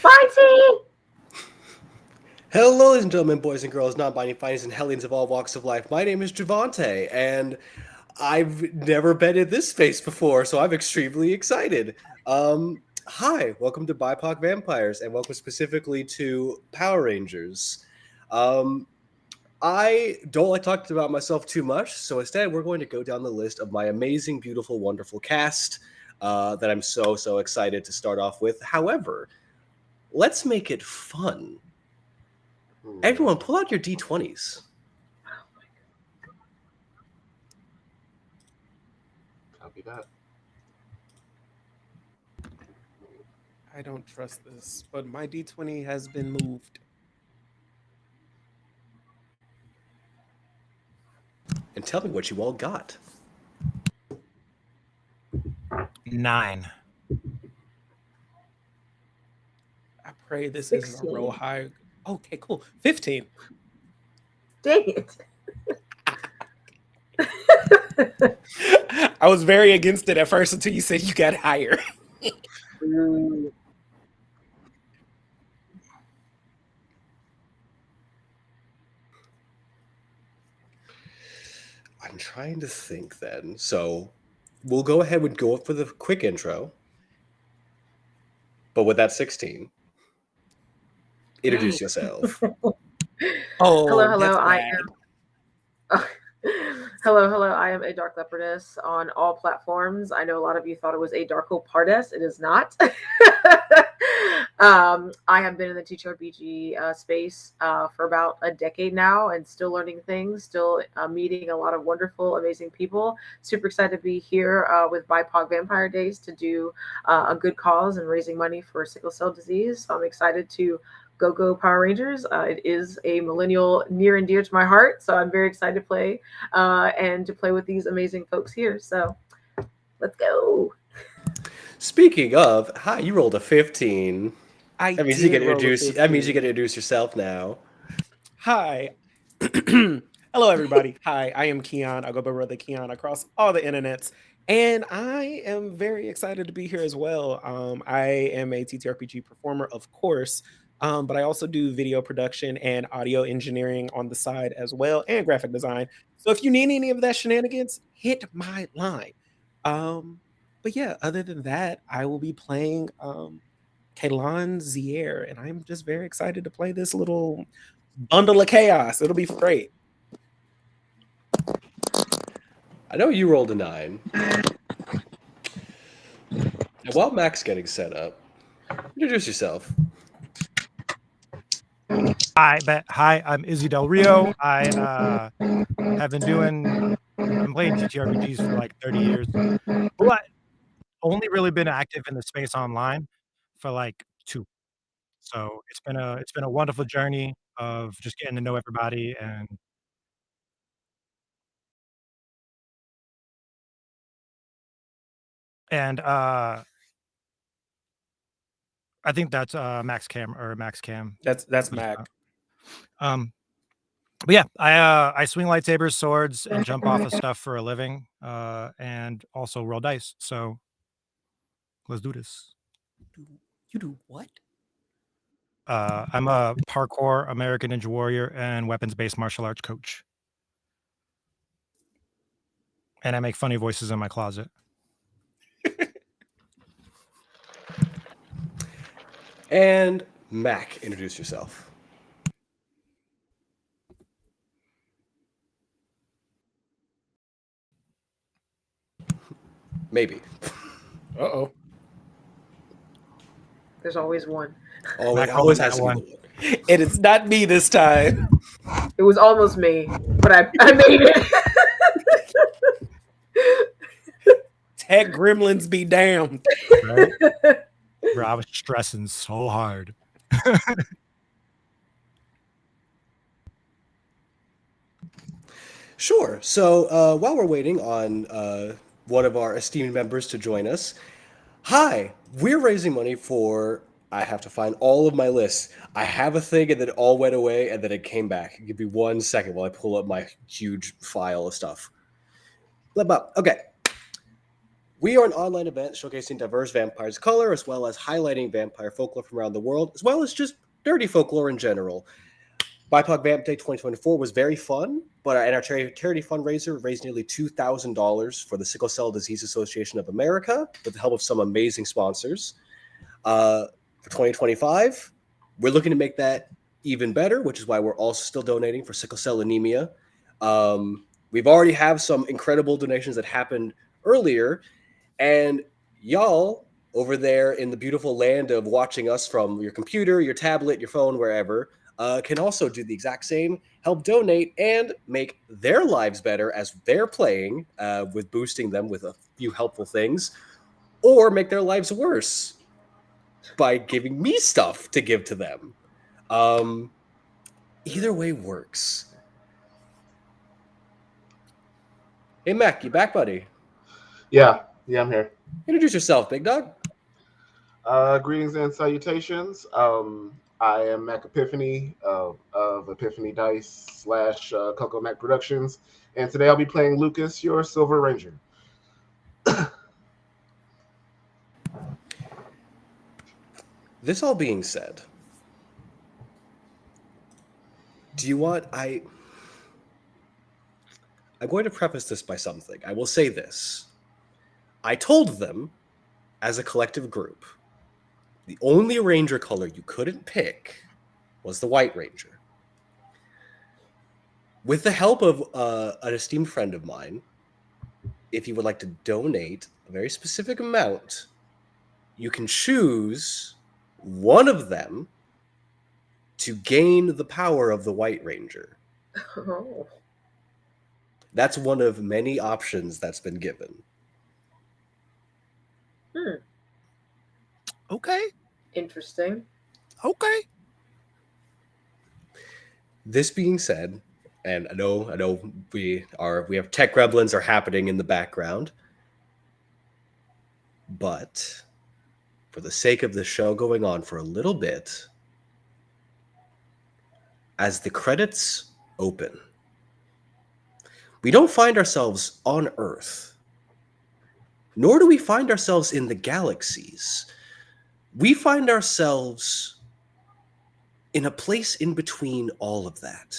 Fighting! Hello, ladies and gentlemen, boys and girls, non-binary fighters and hellions of all walks of life. My name is Jhevaunte, and I've never been in this space before, so I'm extremely excited. Hi, welcome to BIPOC Vampires, and welcome specifically to Power Rangers. Um, I don't like talking about myself too much, so instead we're going to go down the list of my amazing, beautiful, wonderful cast that I'm so excited to start off with. However, let's make it fun. Everyone, pull out your D20s. Copy that. I don't trust this, but my D20 has been moved. And tell me what you all got. 9. I pray this is a 16. roll high. Okay, cool. 15. Dang it. I was very against it at first until you said you got higher. I'm trying to think then. So we'll go ahead and go for the quick intro. But with that 16, introduce yourself. Oh, Hello, that's I bad. am. Hello, I am a Dark Leopardess on all platforms. I know a lot of you thought it was a Darko Pardess. It is not. I have been in the TTRPG space for about a decade now and still learning things, still meeting a lot of wonderful, amazing people. Super excited to be here with BIPOC Vampire Days to do a good cause and raising money for sickle cell disease. So I'm excited to go Power Rangers. It is a millennial near and dear to my heart, so I'm very excited to play and to play with these amazing folks here. So let's go. Speaking of, hi, you rolled a 15. I That means did you get to roll a introduce. That means you 15. get to introduce yourself now. Hi. Hello, everybody. Hi, I am Keon. I go by BruthaQueon across all the internets. And I am very excited to be here as well. I am a TTRPG performer, of course, but I also do video production and audio engineering on the side as well, and graphic design. So if you need any of that shenanigans, hit my line. But yeah, other than that, I will be playing Kalan Zier, and I'm just very excited to play this little bundle of chaos. It'll be great. I know you rolled a 9. And while Mac's getting set up, introduce yourself. Hi, I'm Izzy Del Rio. I have been playing TTRPGs for like 30 years, but only really been active in the space online for like 2. So it's been a wonderful journey of just getting to know everybody and I think that's Max Cam. That's Mac. But yeah, I swing lightsabers, swords, and jump off of stuff for a living, and also roll dice. So let's do this. You do what? I'm a parkour American Ninja Warrior and weapons-based martial arts coach, and I make funny voices in my closet. And Mac, introduce yourself. Maybe. Uh-oh. There's always one. Oh, Mac it always calling has that to be one. the one. And it's not me this time. It was almost me, but I made it. Tech gremlins be damned. Right? Bro, I was stressing so hard. Sure. So while we're waiting on one of our esteemed members to join us, hi, we're raising money for. I have to find all of my lists. I have a thing, and then it all went away, and then it came back. Give me 1 second while I pull up my huge file of stuff. Okay. We are an online event showcasing diverse vampires' color, as well as highlighting vampire folklore from around the world, as well as just dirty folklore in general. BIPOC VampDay 2024 was very fun, but our charity fundraiser raised nearly $2,000 for the Sickle Cell Disease Association of America with the help of some amazing sponsors. For 2025, we're looking to make that even better, which is why we're also still donating for sickle cell anemia. We've already have some incredible donations that happened earlier, and y'all over there in the beautiful land of watching us from your computer, your tablet, your phone, wherever, can also do the exact same, help donate, and make their lives better as they're playing, with boosting them with a few helpful things, or make their lives worse by giving me stuff to give to them. Either way works. Hey, Mac, you back, buddy? Yeah, I'm here. Introduce yourself, big dog. Greetings and salutations. I am Mac Epiphany of Epiphany Dice / Coco Mac Productions, and today I'll be playing Lucas, your Silver Ranger. This all being said, do you want... I'm going to preface this by something. I will say this. I told them, as a collective group, the only ranger color you couldn't pick was the White Ranger. With the help of an esteemed friend of mine, if you would like to donate a very specific amount, you can choose one of them to gain the power of the White Ranger. Oh. That's one of many options that's been given. Okay. Interesting. Okay. This being said, and I know we have tech gremlins are happening in the background, but for the sake of the show going on for a little bit, as the credits open, we don't find ourselves on Earth, nor do we find ourselves in the galaxies. We find ourselves in a place in between all of that.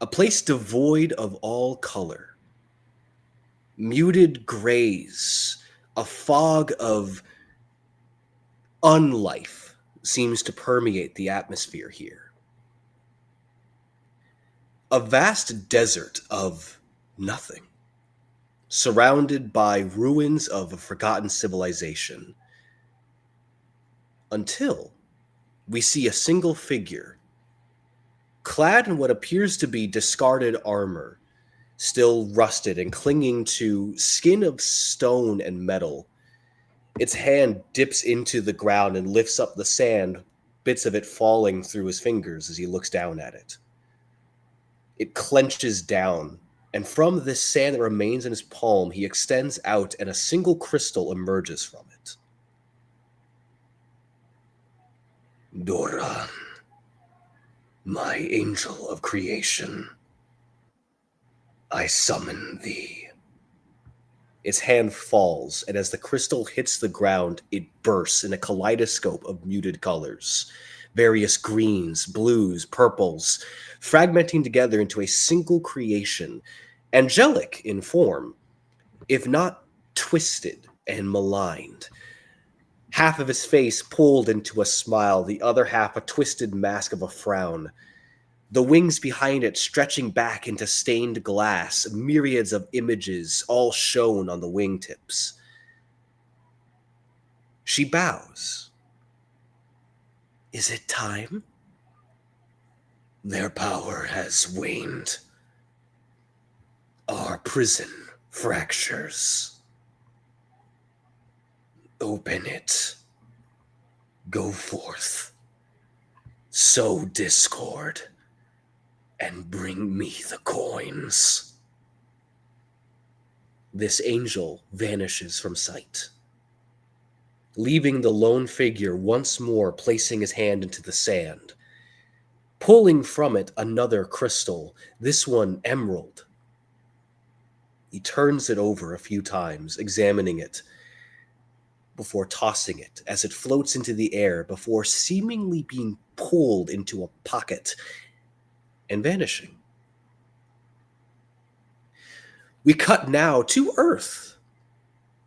A place devoid of all color. Muted grays, a fog of unlife seems to permeate the atmosphere here. A vast desert of nothing, surrounded by ruins of a forgotten civilization, until we see a single figure, clad in what appears to be discarded armor, still rusted and clinging to skin of stone and metal. Its hand dips into the ground and lifts up the sand, bits of it falling through his fingers as he looks down at it. It clenches down, and from this sand that remains in his palm, he extends out and a single crystal emerges from it. Doran, my angel of creation, I summon thee. Its hand falls, and as the crystal hits the ground, it bursts in a kaleidoscope of muted colors. Various greens, blues, purples, fragmenting together into a single creation, angelic in form, if not twisted and maligned. Half of his face pulled into a smile, the other half a twisted mask of a frown. The wings behind it stretching back into stained glass, myriads of images all shown on the wingtips. She bows. Is it time? Their power has waned. Our prison fractures. Open it. Go forth. Sow discord. And bring me the coins. This angel vanishes from sight, leaving the lone figure once more placing his hand into the sand, pulling from it another crystal, this one emerald. He turns it over a few times, examining it, before tossing it as it floats into the air, before seemingly being pulled into a pocket and vanishing. We cut now to Earth,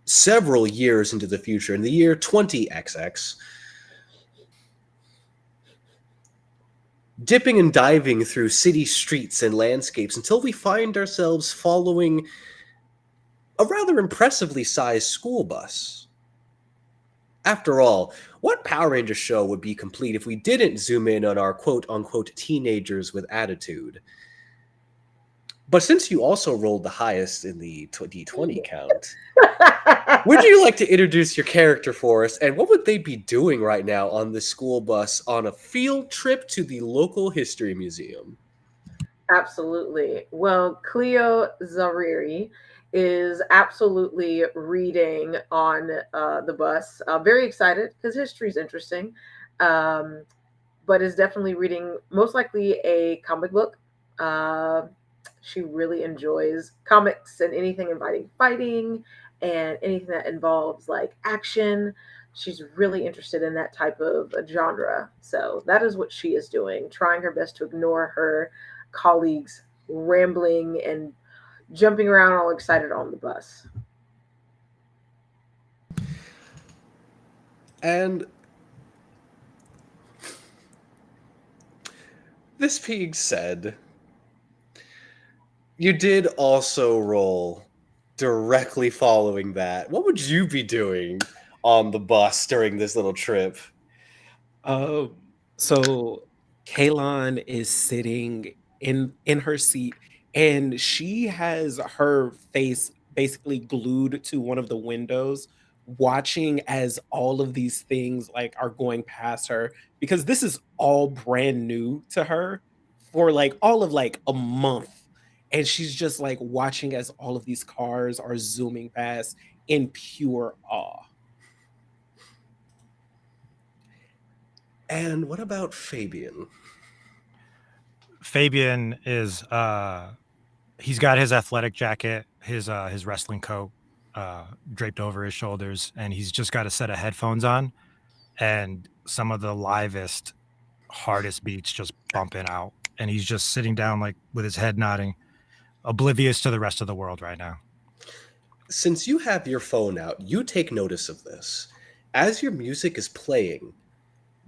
several years into the future, in the year 20XX, dipping and diving through city streets and landscapes until we find ourselves following a rather impressively sized school bus. After all, what Power Rangers show would be complete if we didn't zoom in on our quote-unquote teenagers with attitude? But since you also rolled the highest in the 2020 count, would you like to introduce your character for us, and what would they be doing right now on the school bus on a field trip to the local history museum? Absolutely. Well, Cleo Zariri is absolutely reading on the bus. Very excited because history is interesting, but is definitely reading most likely a comic book. She really enjoys comics and anything involving fighting and anything that involves like action. She's really interested in that type of genre. So that is what she is doing, trying her best to ignore her colleagues rambling and jumping around all excited on the bus. And this being said, you did also roll directly following that. What would you be doing on the bus during this little trip? So Kaylon is sitting in her seat, and she has her face basically glued to one of the windows, watching as all of these things like are going past her, because this is all brand new to her for like all of like a month. And she's just like watching as all of these cars are zooming past in pure awe. And what about Fabian? Fabian is he's got his athletic jacket, his wrestling coat draped over his shoulders, and he's just got a set of headphones on, and some of the livest, hardest beats just bumping out, and he's just sitting down like with his head nodding, oblivious to the rest of the world right now. Since you have your phone out, you take notice of this. As your music is playing,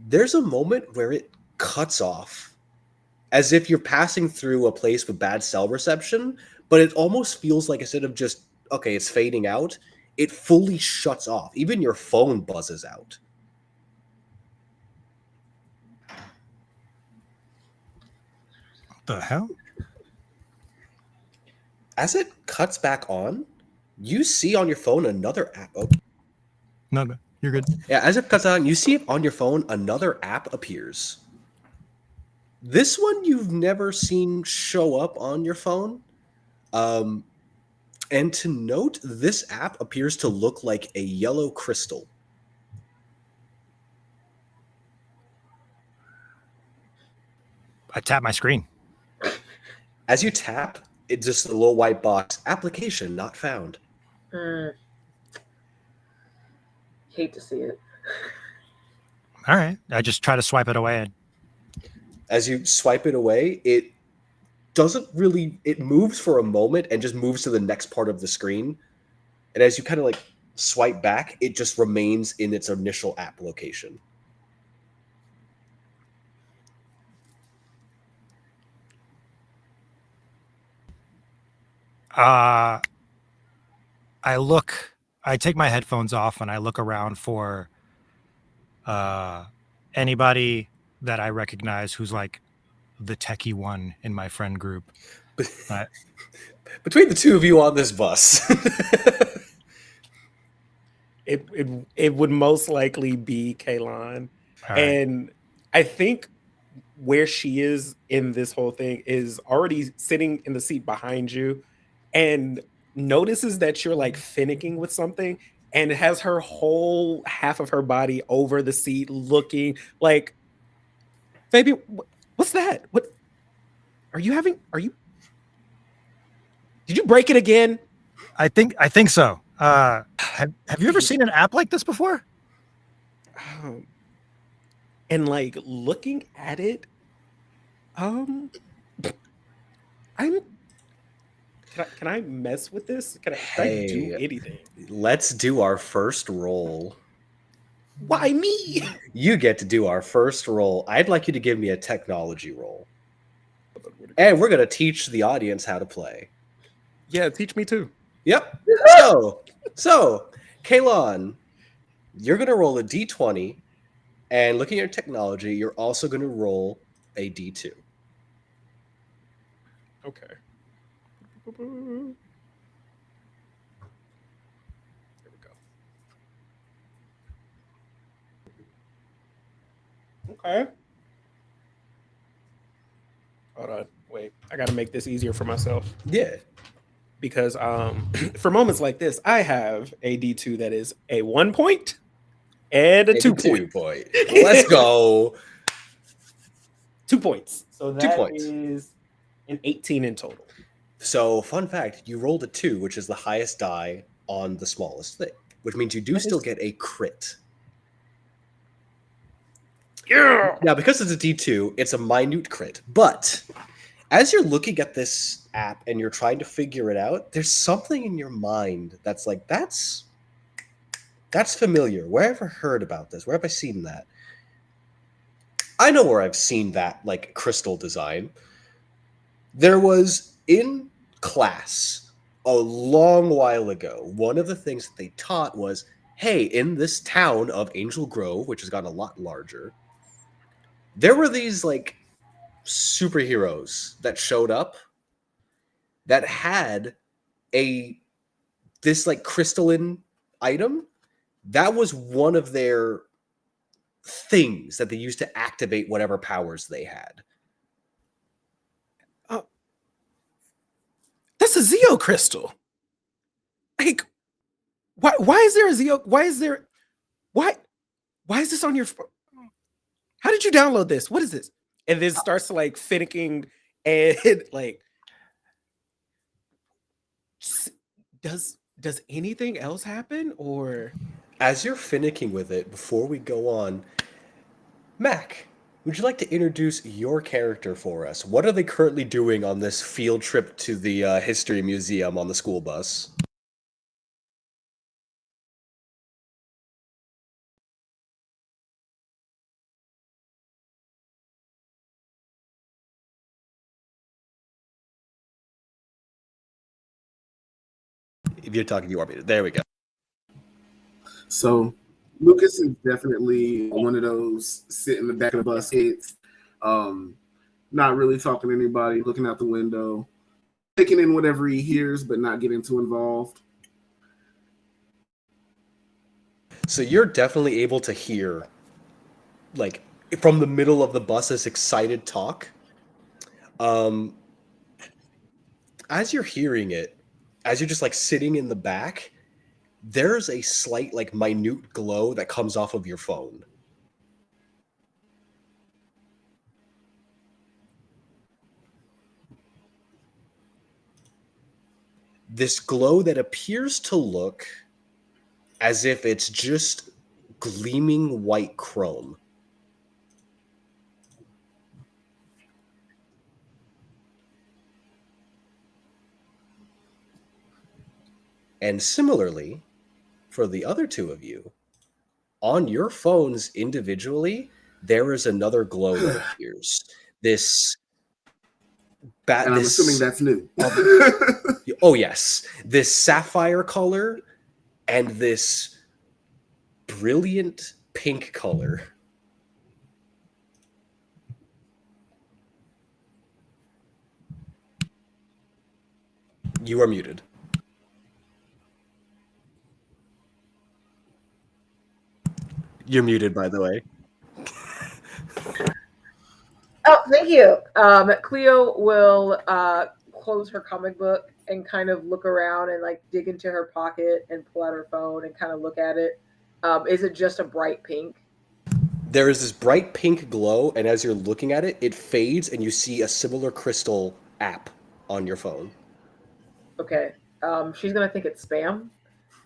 there's a moment where it cuts off, as if you're passing through a place with bad cell reception, but it almost feels like instead of just, okay, it's fading out, it fully shuts off. Even your phone buzzes out. What the hell? As it cuts back on, you see on your phone another app. Oh, No, you're good. yeah, as it cuts on, you see on your phone another app appears. This one you've never seen show up on your phone. And to note, this app appears to look like a yellow crystal. I tap my screen. As you tap, it's just a little white box. Application not found. Hate to see it. All right. I just try to swipe it away. As you swipe it away, it doesn't really, it moves for a moment and just moves to the next part of the screen. And as you kind of like swipe back, it just remains in its initial app location. I take my headphones off and I look around for anybody that I recognize who's like the techie one in my friend group. Between the two of you on this bus, it would most likely be Kaylon. All right. And I think where she is in this whole thing is already sitting in the seat behind you and notices that you're like finicking with something, and has her whole half of her body over the seat looking like, baby, what's that? What are you having? Did you break it again? I think so. Have you ever seen an app like this before? And like looking at it, I'm. Can I mess with this? Can I do anything? Let's do our first roll. Why me? You get to do our first roll. I'd like you to give me a technology roll. And we're going to teach the audience how to play. Yeah, teach me too. Yep. So, Kaylon, you're going to roll a d20. And looking at your technology, you're also going to roll a d2. Okay. There we go. Okay. Hold on. Wait. I got to make this easier for myself. Yeah. Because for moments like this, I have a D2 that is a 1 point and a 2 point. Let's go. 2 points. So 2 points. Is an 18 in total. So, fun fact, you rolled a 2, which is the highest die on the smallest thing, which means you do still get a crit. Yeah. Now, because it's a D2, it's a minute crit. But as you're looking at this app and you're trying to figure it out, there's something in your mind that's like, that's familiar. Where have I heard about this? Where have I seen that? I know where I've seen that, like, crystal design. There was in class a long while ago, one of the things that they taught was, hey, in this town of Angel Grove, which has gotten a lot larger, there were these like superheroes that showed up that had this like crystalline item that was one of their things that they used to activate whatever powers they had. That's a Zeo crystal. Like, why is there a Zeo? Why is this on your phone? How did you download this? What is this? And then starts to like finicking and like, does anything else happen? Or as you're finicking with it, before we go on, Mac, would you like to introduce your character for us? What are they currently doing on this field trip to the History Museum on the school bus? If you're talking, you are muted. There we go. So Lucas is definitely one of those sit in the back of the bus kids, not really talking to anybody, looking out the window, taking in whatever he hears, but not getting too involved. So you're definitely able to hear, like, from the middle of the bus, this excited talk. As you're hearing it, as you're just like sitting in the back, there's a slight like minute glow that comes off of your phone. This glow that appears to look as if it's just gleaming white chrome. And similarly, for the other two of you, on your phones individually, there is another glow that appears. And I'm assuming that's new. Oh, yes. This sapphire color and this brilliant pink color. You are muted. You're muted, by the way. Oh, thank you. Cleo will close her comic book and kind of look around and like dig into her pocket and pull out her phone and kind of look at it. Is it just a bright pink? There is this bright pink glow, and as you're looking at it, it fades, and you see a similar crystal app on your phone. Okay. She's gonna think it's spam,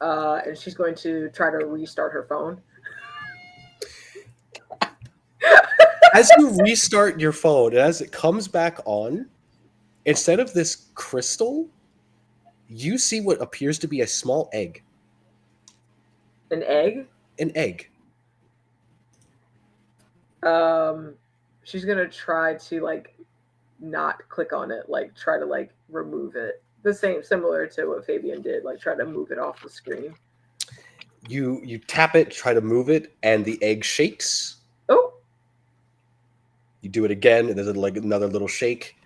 and she's going to try to restart her phone. As you restart your phone, and as it comes back on, instead of this crystal, you see what appears to be a small egg. An egg? An egg. She's gonna try to like not click on it, like try to like remove it. The same, similar to what Fabian did, like try to move it off the screen. You tap it, try to move it, and the egg shakes. Oh. You do it again, and there's like another little shake.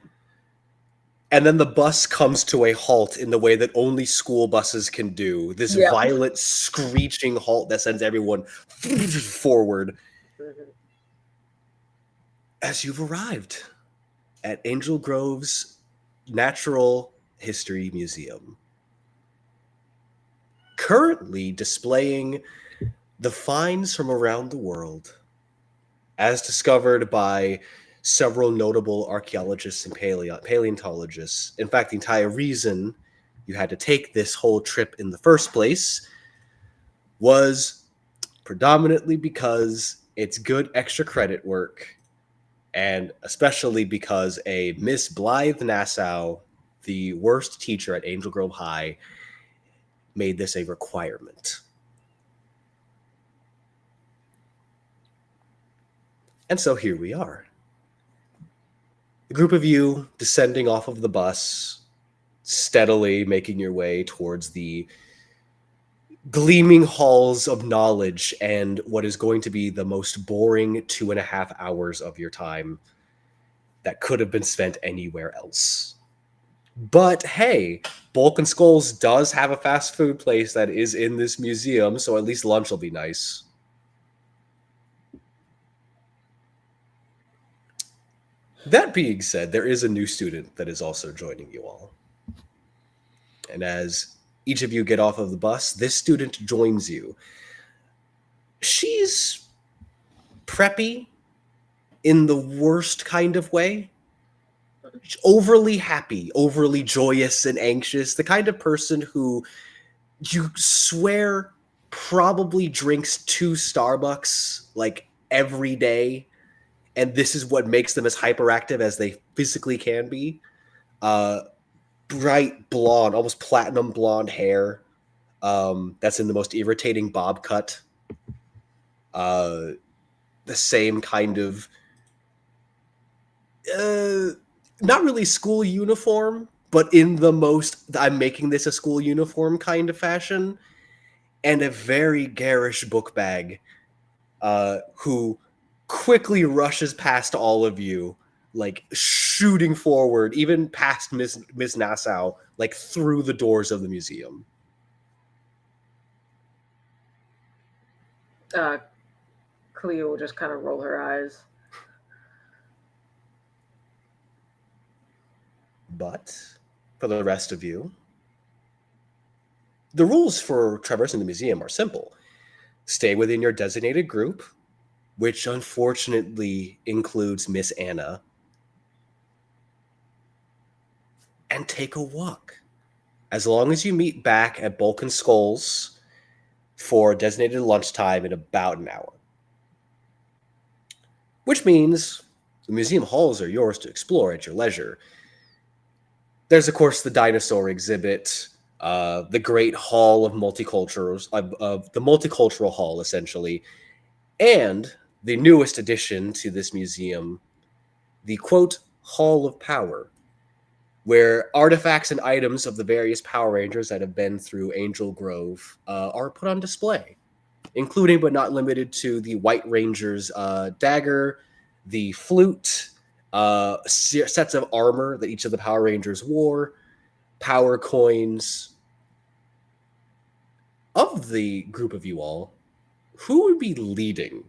And then the bus comes to a halt in the way that only school buses can do. This violent, screeching halt that sends everyone forward. Mm-hmm. As you've arrived at Angel Grove's Natural History Museum, currently displaying the finds from around the world as discovered by several notable archaeologists and paleontologists. In fact, the entire reason you had to take this whole trip in the first place was predominantly because it's good extra credit work, and especially because a Miss Blythe Nassau, the worst teacher at Angel Grove High, made this a requirement. And so here we are. A group of you descending off of the bus, steadily making your way towards the gleaming halls of knowledge and what is going to be the most boring 2.5 hours of your time that could have been spent anywhere else. But hey, Bulk and Skulls does have a fast food place that is in this museum, so at least lunch will be nice. That being said, there is a new student that is also joining you all. And as each of you get off of the bus, this student joins you. She's preppy in the worst kind of way. Overly happy, overly joyous and anxious. The kind of person who you swear probably drinks 2 Starbucks like every day. And this is what makes them as hyperactive as they physically can be. Bright blonde, almost platinum blonde hair. That's in the most irritating bob cut. The same kind of not really school uniform, but in the most I'm making this a school uniform kind of fashion. And a very garish book bag who quickly rushes past all of you, like shooting forward, even past Miss Nassau, like through the doors of the museum. Cleo will just kind of roll her eyes. But for the rest of you, the rules for traversing the museum are simple. Stay within your designated group, which unfortunately includes Miss Anna, and take a walk. As long as you meet back at Bulk and Skulls for designated lunchtime in about an hour. Which means the museum halls are yours to explore at your leisure. There's, of course, the dinosaur exhibit, the Great Hall of Multiculturals, of the Multicultural Hall, essentially, and the newest addition to this museum, the, quote, Hall of Power, where artifacts and items of the various Power Rangers that have been through Angel Grove are put on display, including but not limited to the White Ranger's dagger, the flute, sets of armor that each of the Power Rangers wore, power coins. Of the group of you all, who would be leading?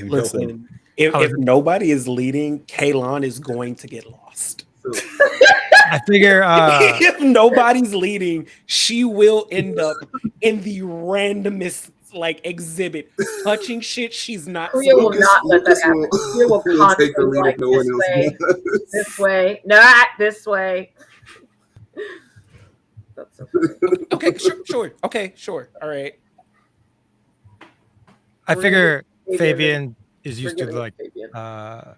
Listen, if nobody is leading, Kaylon is going to get lost. I figure if nobody's leading, she will end up in the randomest like exhibit, touching shit she's not Kriya will supposed not let that Lucas happen. Kriya will will take the constantly lead like if no one this else way, does. this way, not this way. That's so funny. Okay, sure. Okay, sure. All right. I We're figure gonna- Fabian is we're used to giving it like Fabian.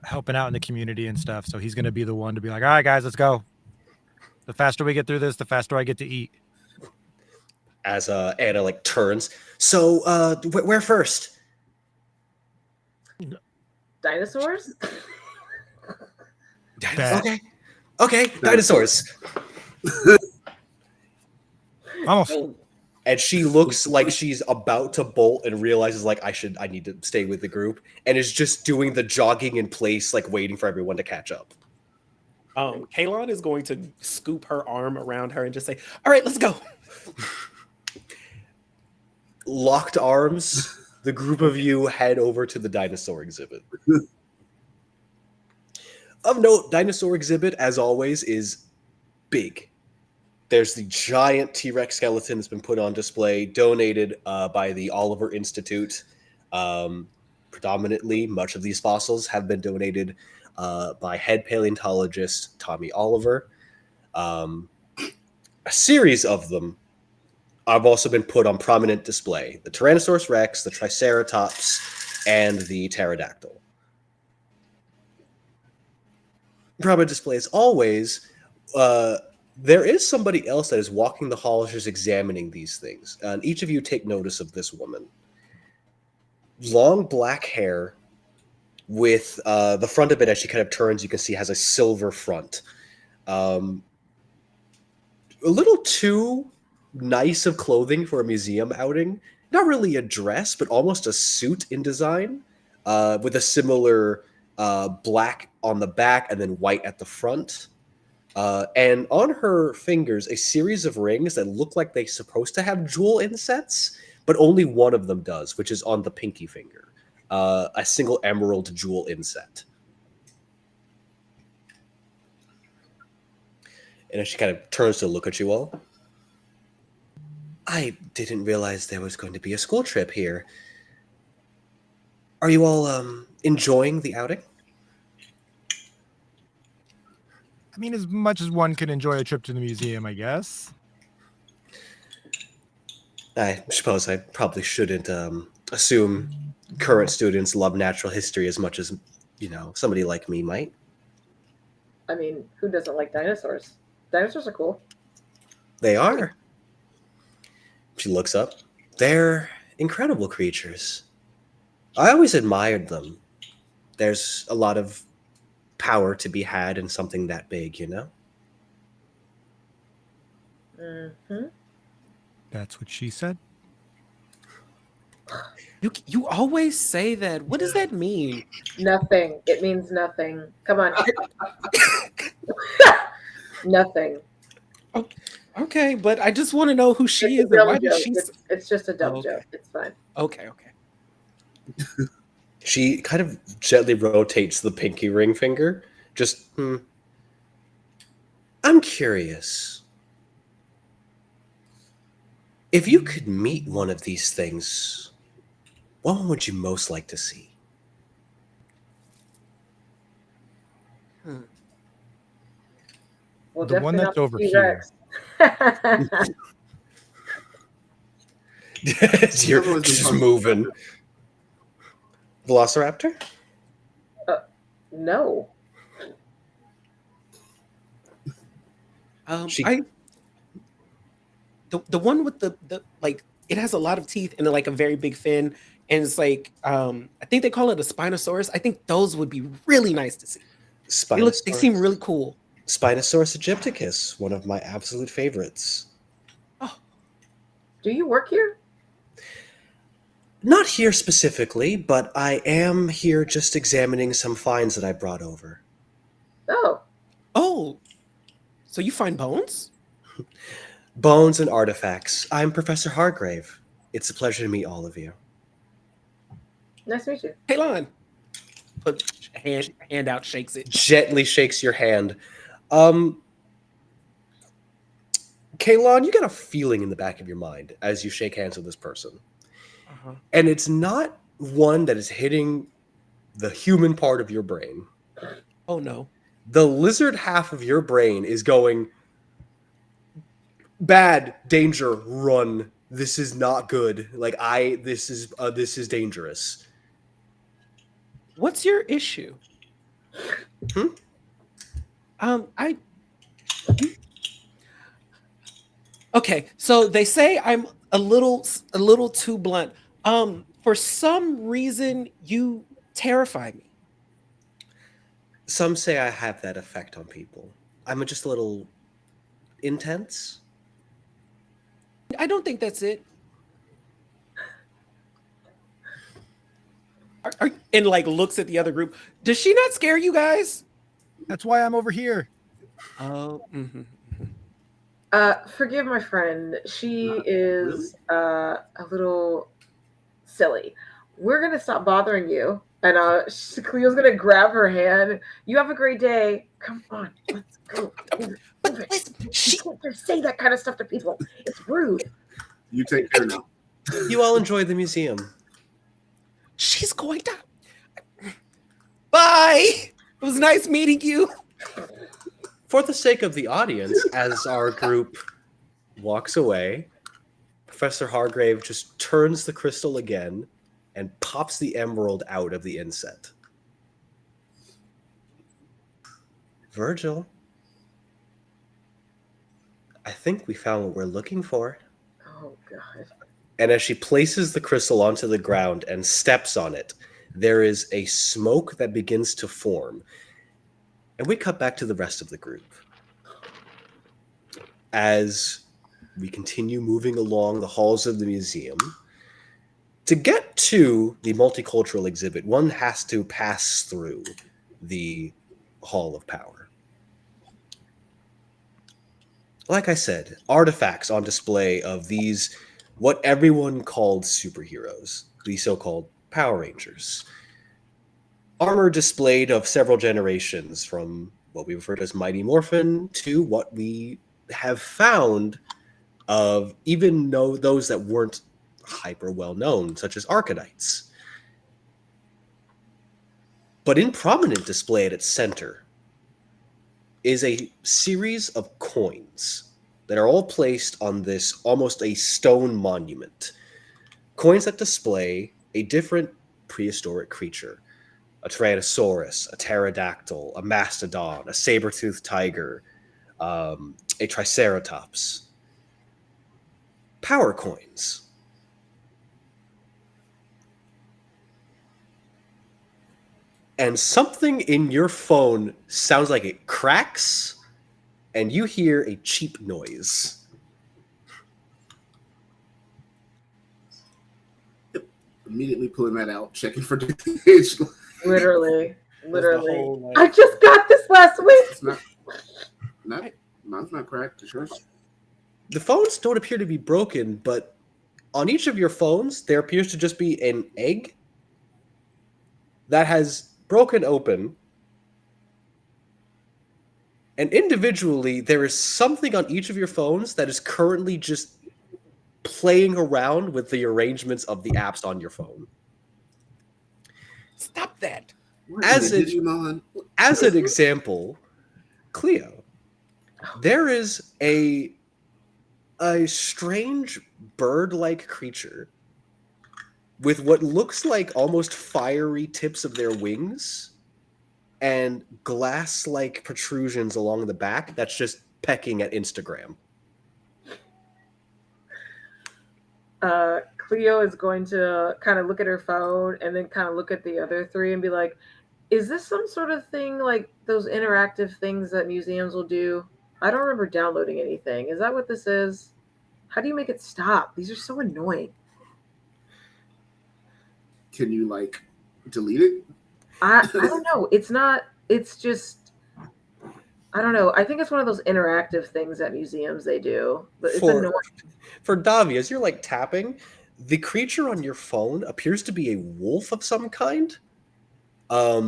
helping out in the community and stuff, so he's gonna be the one to be like, all right, guys, let's go. The faster we get through this, the faster I get to eat. As Anna like turns. So where first? Dinosaurs? Bet. Okay, dinosaurs. Vamos. And she looks like she's about to bolt and realizes like I need to stay with the group, and is just doing the jogging in place, like waiting for everyone to catch up. Kaylon is going to scoop her arm around her and just say, all right, let's go. Locked arms, the group of you head over to the dinosaur exhibit. Of note, dinosaur exhibit, as always, is big. There's the giant T-Rex skeleton that's been put on display, donated by the Oliver Institute. Predominantly, much of these fossils have been donated by head paleontologist Tommy Oliver. A series of them have also been put on prominent display. The Tyrannosaurus Rex, the Triceratops, and the pterodactyl. Prominent display as always. There is somebody else that is walking the halls just examining these things. And each of you take notice of this woman. Long black hair with the front of it, as she kind of turns, you can see has a silver front. A little too nice of clothing for a museum outing. Not really a dress, but almost a suit in design, with a similar black on the back and then white at the front. And on her fingers, a series of rings that look like they're supposed to have jewel insets, but only one of them does, which is on the pinky finger. A single emerald jewel inset. And as she kind of turns to look at you all, I didn't realize there was going to be a school trip here. Are you all enjoying the outing? I mean, as much as one can enjoy a trip to the museum, I guess. I suppose I probably shouldn't assume current students love natural history as much as, somebody like me might. I mean, who doesn't like dinosaurs? Dinosaurs are cool. They are. She looks up. They're incredible creatures. I always admired them. There's a lot of power to be had in something that big, Mm-hmm. That's what she said. You always say that. What does that mean? Nothing. It means nothing. Come on. Nothing. Okay, but I just want to know who she is It's a and dumb why did joke. she... It's just a dumb Okay. joke. It's fine. Okay. She kind of gently rotates the pinky ring finger. Just, I'm curious. If you could meet one of these things, what one would you most like to see? Well, The one definitely that's not over T-Rex. You're just moving. Velociraptor? No. The one with the like, it has a lot of teeth and like a very big fin, and it's like I think they call it a Spinosaurus. I think those would be really nice to see. They seem really cool. Spinosaurus aegypticus, one of my absolute favorites. Oh, Do you work here? Not here specifically, but I am here just examining some finds that I brought over. Oh. So you find bones? Bones and artifacts. I'm Professor Hargrave. It's a pleasure to meet all of you. Nice to meet you. Kaylon. Put hand out, shakes it. Gently shakes your hand. Kaylon, you got a feeling in the back of your mind as you shake hands with this person. And it's not one that is hitting the human part of your brain. Oh no. The lizard half of your brain is going, bad, danger, run. This is not good. Like this is dangerous. What's your issue? Okay, so they say I'm a little too blunt. For some reason, you terrify me. Some say I have that effect on people. I'm just a little intense. I don't think that's it. And like looks at the other group. Does she not scare you guys? That's why I'm over here. Oh. Forgive my friend. She is a little silly. We're gonna stop bothering you. And Cleo's gonna grab her hand. You have a great day. Come on, let's go. Move it. You can't just say that kind of stuff to people. It's rude. You take care now. You all enjoy the museum. She's going to. Bye. It was nice meeting you. For the sake of the audience, as our group walks away, Professor Hargrave just turns the crystal again and pops the emerald out of the inset. Virgil, I think we found what we're looking for. Oh, God. And as she places the crystal onto the ground and steps on it, there is a smoke that begins to form. And we cut back to the rest of the group. As we continue moving along the halls of the museum, to get to the multicultural exhibit, one has to pass through the Hall of Power. Like I said, artifacts on display of these, what everyone called superheroes, the so-called Power Rangers. Armor displayed of several generations, from what we refer to as Mighty Morphin to what we have found of even those that weren't hyper well known, such as Arcanites. But in prominent display at its center is a series of coins that are all placed on this almost a stone monument. Coins that display a different prehistoric creature. A Tyrannosaurus, a pterodactyl, a mastodon, a saber-toothed tiger, a triceratops. Power coins. And something in your phone sounds like it cracks, and you hear a cheap noise. Immediately pulling that out, checking for damage. Literally. whole, like- I just got this last week. It's mine's not cracked. It's yours. The phones don't appear to be broken, but on each of your phones, there appears to just be an egg that has broken open. And individually, there is something on each of your phones that is currently just playing around with the arrangements of the apps on your phone. Stop that. As an example, Cleo, there is a strange bird-like creature with what looks like almost fiery tips of their wings and glass-like protrusions along the back that's just pecking at Instagram. Cleo is going to kind of look at her phone and then kind of look at the other three and be like, is this some sort of thing like those interactive things that museums will do? I don't remember downloading anything. Is that what this is? How do you make it stop? These are so annoying. Can you like delete it? I don't know. It's not. It's just. I don't know. I think it's one of those interactive things at museums they do. But it's annoying. For Davi, as you're like tapping, the creature on your phone appears to be a wolf of some kind. A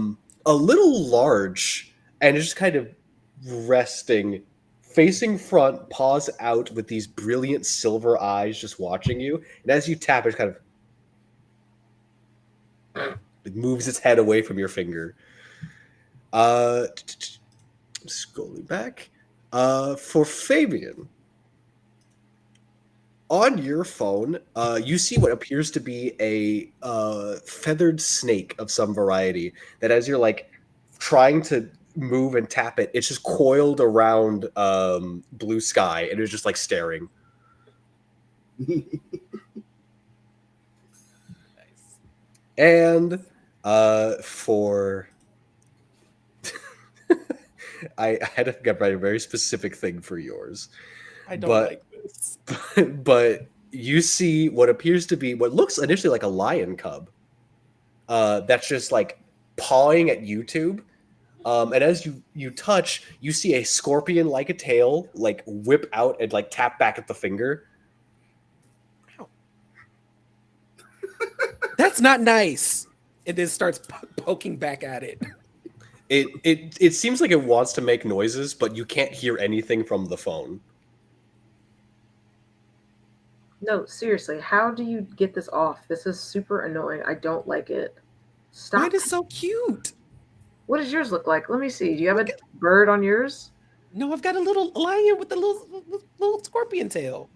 little large, and just kind of resting, facing front, paws out with these brilliant silver eyes just watching you. And as you tap, it's kind of It moves its head away from your finger. Scrolling back. For Fabian, on your phone, you see what appears to be a feathered snake of some variety that, as you're like trying to move and tap it, it's just coiled around blue sky and it's just like staring. Nice. And for I had to get a very specific thing for yours. I don't like this. But you see what appears to be what looks initially like a lion cub that's just like pawing at YouTube. And as you touch, you see a scorpion like a tail like whip out and like tap back at the finger. Ow. That's not nice. It then starts poking back at it. It seems like it wants to make noises, but you can't hear anything from the phone. No, seriously, how do you get this off? This is super annoying. I don't like it. Stop. Mine is so cute. What does yours look like? Let me see. Do you have a bird on yours? No, I've got a little lion with a little scorpion tail.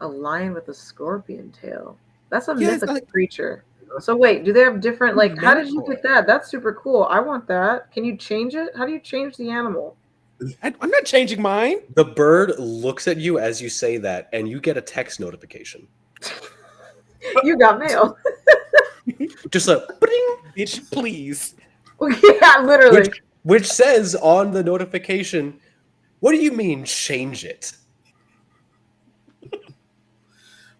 A lion with a scorpion tail. That's a Yeah, it's mythical like- creature. So wait, do they have different like how did you Mentor. get that? That's super cool. I want that. Can you change it? How do you change the animal? I'm not changing mine. The bird looks at you as you say that, and you get a text notification. You got mail. Just a bing, Bitch, please. Yeah, literally. which says on the notification, "What do you mean change it?"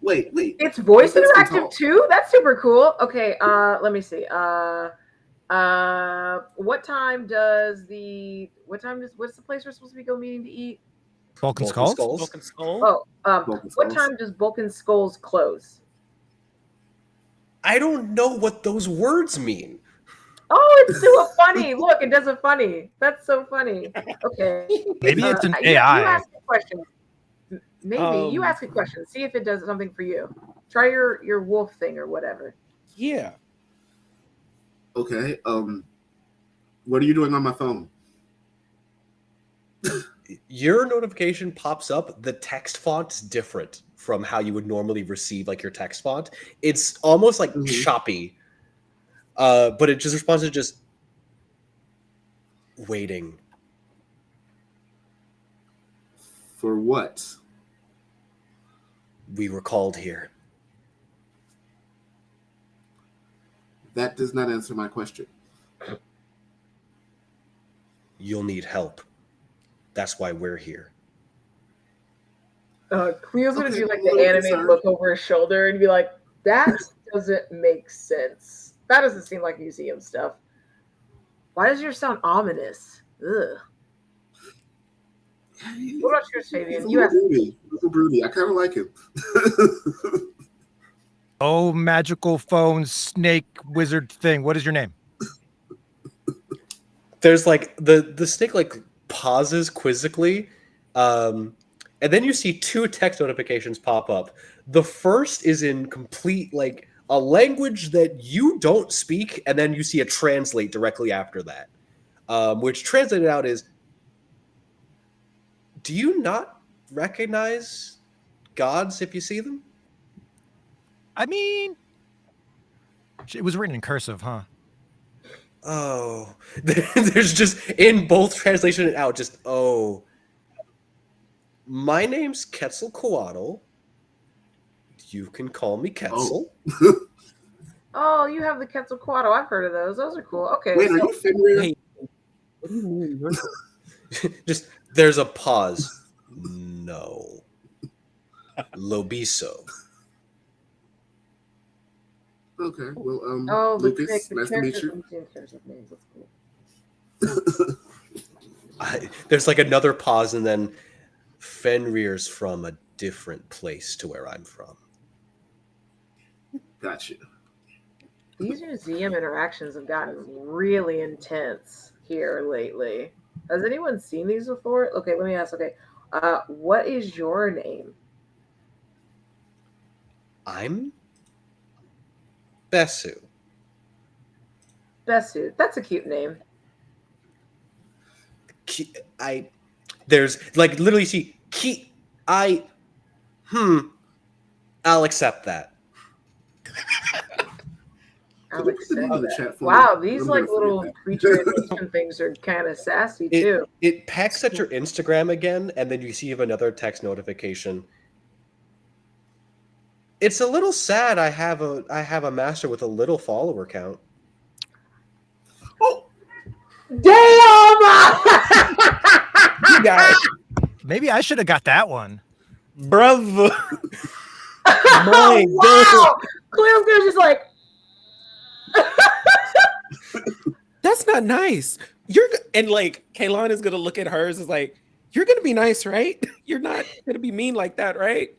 Wait. It's voice It's interactive control. too? That's super cool. Okay, let me see. What's the place we're supposed to be meeting to eat? Vulcan Vulcan Skulls? Skulls. Broken skull. Oh, Vulcan what Skulls. time does Vulcan Skulls close? I don't know what those words mean. Oh, it's still a funny. Look, it does a funny. That's so funny. Okay. Maybe it's an You AI. ask a question. Maybe you ask a question. See if it does something for you. Try your wolf thing or whatever. Yeah. Okay. What are you doing on my phone? Your notification pops up. The text font's different from how you would normally receive like your text font. It's almost like choppy. But it just responds to just waiting. For what? We were called here. That does not answer my question. You'll need help. That's why we're here. Cleo's gonna Okay, do like a the little anime concerned. look over his shoulder and be like, "That doesn't make sense. That doesn't seem like museum stuff. Why does yours sound ominous? Ugh." What about yours, Fabian? You asked. He's a little broody. I kind of like him. Oh, magical phone snake wizard thing. What is your name? There's like the snake like pauses quizzically, and then you see two text notifications pop up. The first is in complete like a language that you don't speak, and then you see a translate directly after that, which translated out is, "Do you not recognize gods if you see them?" I mean, it was written in cursive, huh? Oh, there's just in both translation and out, just oh. My name's Quetzalcoatl. You can call me Quetzal. Oh, you have the Quetzalcoatl. I've heard of those. Those are cool. Okay. Wait, are so- you Fenrir? Wait. What do you mean? Just there's a pause. No. Lobiso. Okay. Well, Oh, Lucas, nice to meet you. Characters with names. That's cool. There's like another pause, and then Fenrir's from a different place to where I'm from. Gotcha. These museum interactions have gotten really intense here lately. Has anyone seen these before? Okay, let me ask. Okay, what is your name? I'm Besu. Besu. That's a cute name. There's like literally see I'll accept that. I'll Could we put the name in the accept that. chat for Wow, me? these I'm like gonna forget little that. creature animation things are kind of sassy too. It pecks at your Instagram again, and then you see another text notification. It's a little sad. I have a master with a little follower count. Oh, Damn! You guys, Maybe I should have got that one. brother. Oh, wow! Cleo's gonna just like. That's not nice. And like Kaylon is gonna look at hers as like, you're gonna be nice, right? You're not gonna be mean like that, right?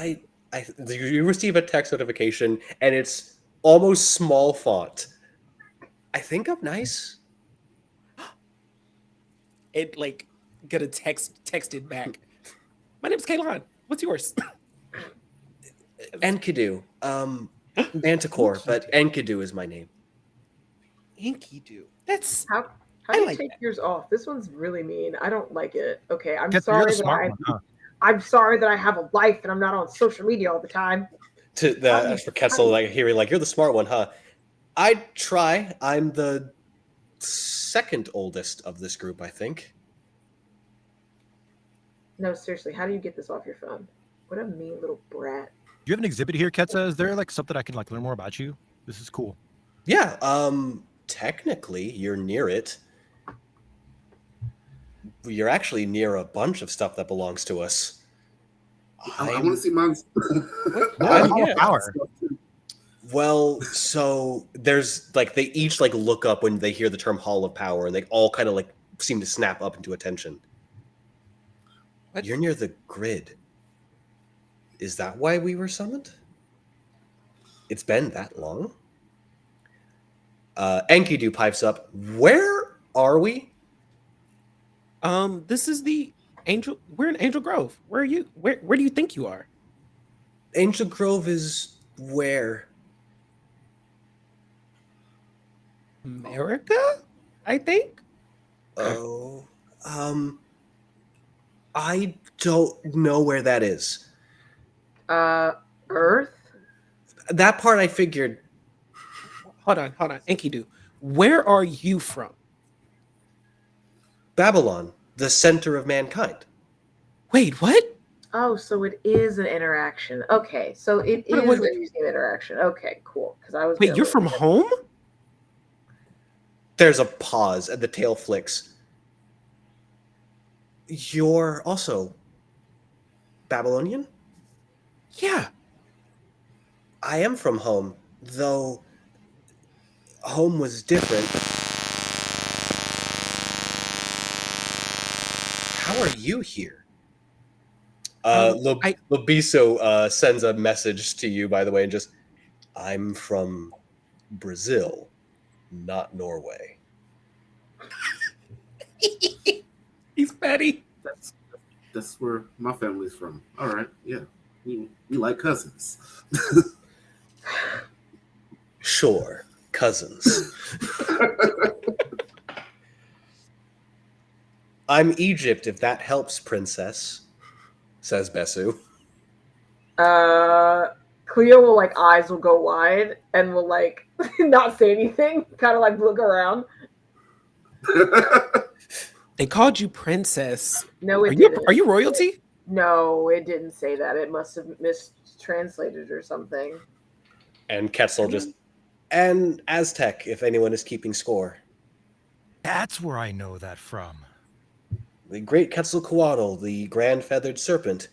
You receive a text notification, and it's almost small font. I think I'm nice. It like gonna text it back. My name's Kaylon. What's yours? Enkidu. Manticore, but Enkidu is my name. Enkidu. That's How I do you like take that. yours off? This one's really mean. I don't like it. Okay, I'm You're sorry the that smart one, huh? I'm sorry that I have a life and I'm not on social media all the time. As for Ketzel, like hearing like you're the smart one, huh? I try. I'm the second oldest of this group, I think. No, seriously, how do you get this off your phone? What a mean little brat. Do you have an exhibit here, Ketsa? Is there like something I can like learn more about you? This is cool. Yeah. Technically, you're near it. You're actually near a bunch of stuff that belongs to us. I want to see mine. Power. Well, so there's like they each like look up when they hear the term Hall of Power, and they all kind of like seem to snap up into attention. What? You're near the grid. Is that why we were summoned? It's been that long. Enkidu pipes up. Where are we? This is the Angel. We're in Angel Grove. Where are you? Where do you think you are? Angel Grove is where? America, I think. Oh, I don't know where that is. Earth? That part I figured. Hold on, Enkidu. Where are you from? Babylon, the center of mankind. Wait, what? Oh, so it is an interaction. Okay, so it Wait, is wait, a wait. museum interaction. Okay, cool. Because I was. Wait, you're from home? There's a pause, and the tail flicks. You're also Babylonian? Yeah. I am from home, though home was different. How are you here? Lobiso sends a message to you, by the way, and just, I'm from Brazil, not Norway. He's petty. That's where my family's from. All right, yeah, we like cousins. Sure, cousins. I'm Egypt, if that helps, princess, says Besu. Cleo will like eyes will go wide and will like not say anything, kind of like look around. They called you princess. No, it Are didn't. you royalty? No, it didn't say that. It must have mistranslated or something. And Ketzel just, and Aztec, if anyone is keeping score. That's where I know that from. The great Quetzalcoatl, the grand feathered serpent.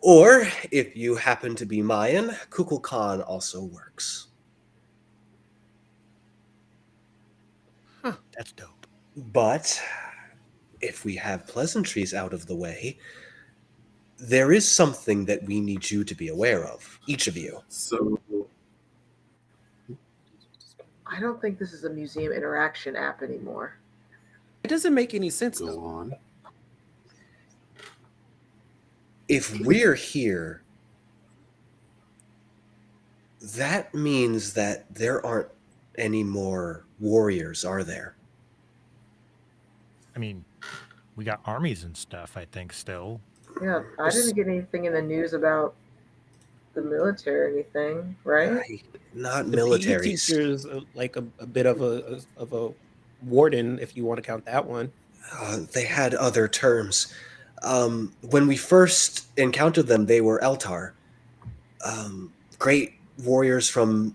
Or, if you happen to be Mayan, Kukulkan also works. Huh, that's dope. But, if we have pleasantries out of the way, there is something that we need you to be aware of, each of you. So, I don't think this is a museum interaction app anymore. It doesn't make any sense go though. on. If we're here, that means that there aren't any more warriors are there? I mean, we got armies and stuff, I think, still. Yeah, I didn't get anything in the news about the military or anything, right? Not The PE militaries. teacher's like a bit of a warden, if you want to count that one. They had other terms. When we first encountered them, they were Eltar. Great warriors from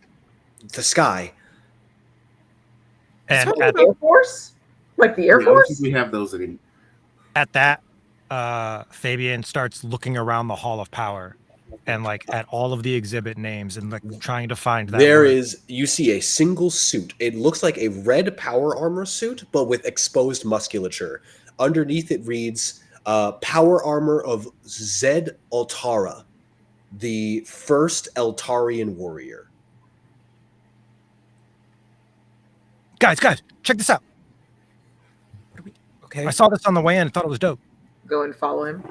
the sky. And Like Air Force? Like the Air I don't think Force? we have those anymore. at that, Fabian starts looking around the Hall of Power and like at all of the exhibit names and like trying to find that There word. is, you see a single suit. It looks like a red power armor suit, but with exposed musculature. Underneath it reads, power armor of Zed Altara, the first Eltarian warrior. Guys, check this out. Okay. I saw this on the way in and thought it was dope. Go and follow him.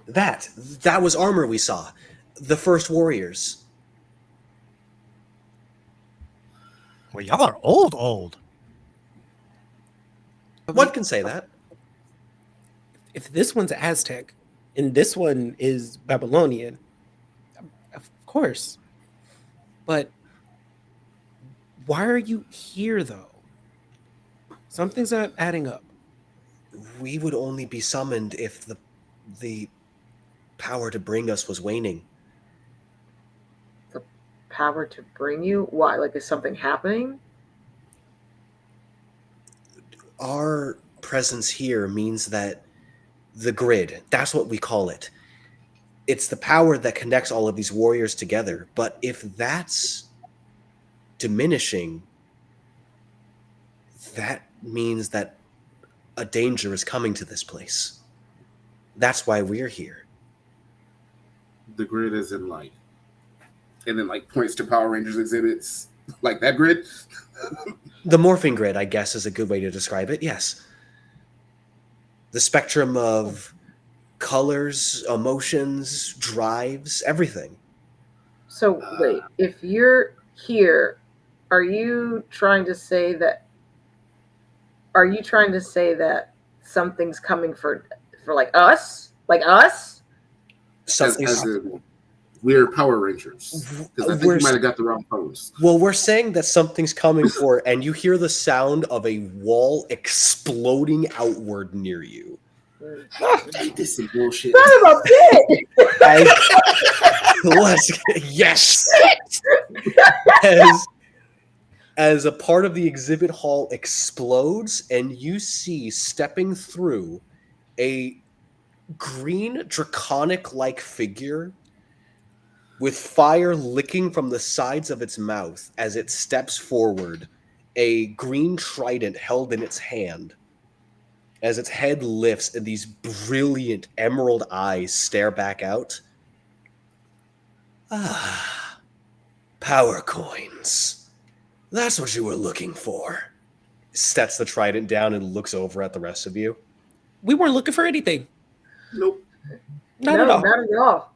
That was armor we saw. The first warriors. Well, y'all are old. One can say that. If this one's Aztec and this one is Babylonian, of course. But why are you here, though? Something's not adding up. We would only be summoned if the power to bring us was waning. The power to bring you? Why? Like, is something happening? Our presence here means that the grid, that's what we call it. It's the power that connects all of these warriors together. But if that's diminishing, that means that a danger is coming to this place. That's why we're here. The grid is in like, and then like points to Power Rangers exhibits, like that grid. The morphing grid, I guess, is a good way to describe it. Yes. The spectrum of colors, emotions, drives, everything. So, wait, if you're here, are you trying to say that something's coming for like us? Like us? As in, we're Power Rangers. Because I think you might have got the wrong pose. Well, we're saying that something's coming for, and you hear the sound of a wall exploding outward near you. Ain't this some bullshit? Son of a bitch! Yes. As a part of the exhibit hall explodes, and you see stepping through a green draconic-like figure with fire licking from the sides of its mouth as it steps forward, a green trident held in its hand. As its head lifts and these brilliant emerald eyes stare back out. Ah, power coins. That's what you were looking for. Sets the trident down and looks over at the rest of you. We weren't looking for anything. Nope. Not at all. Not at all.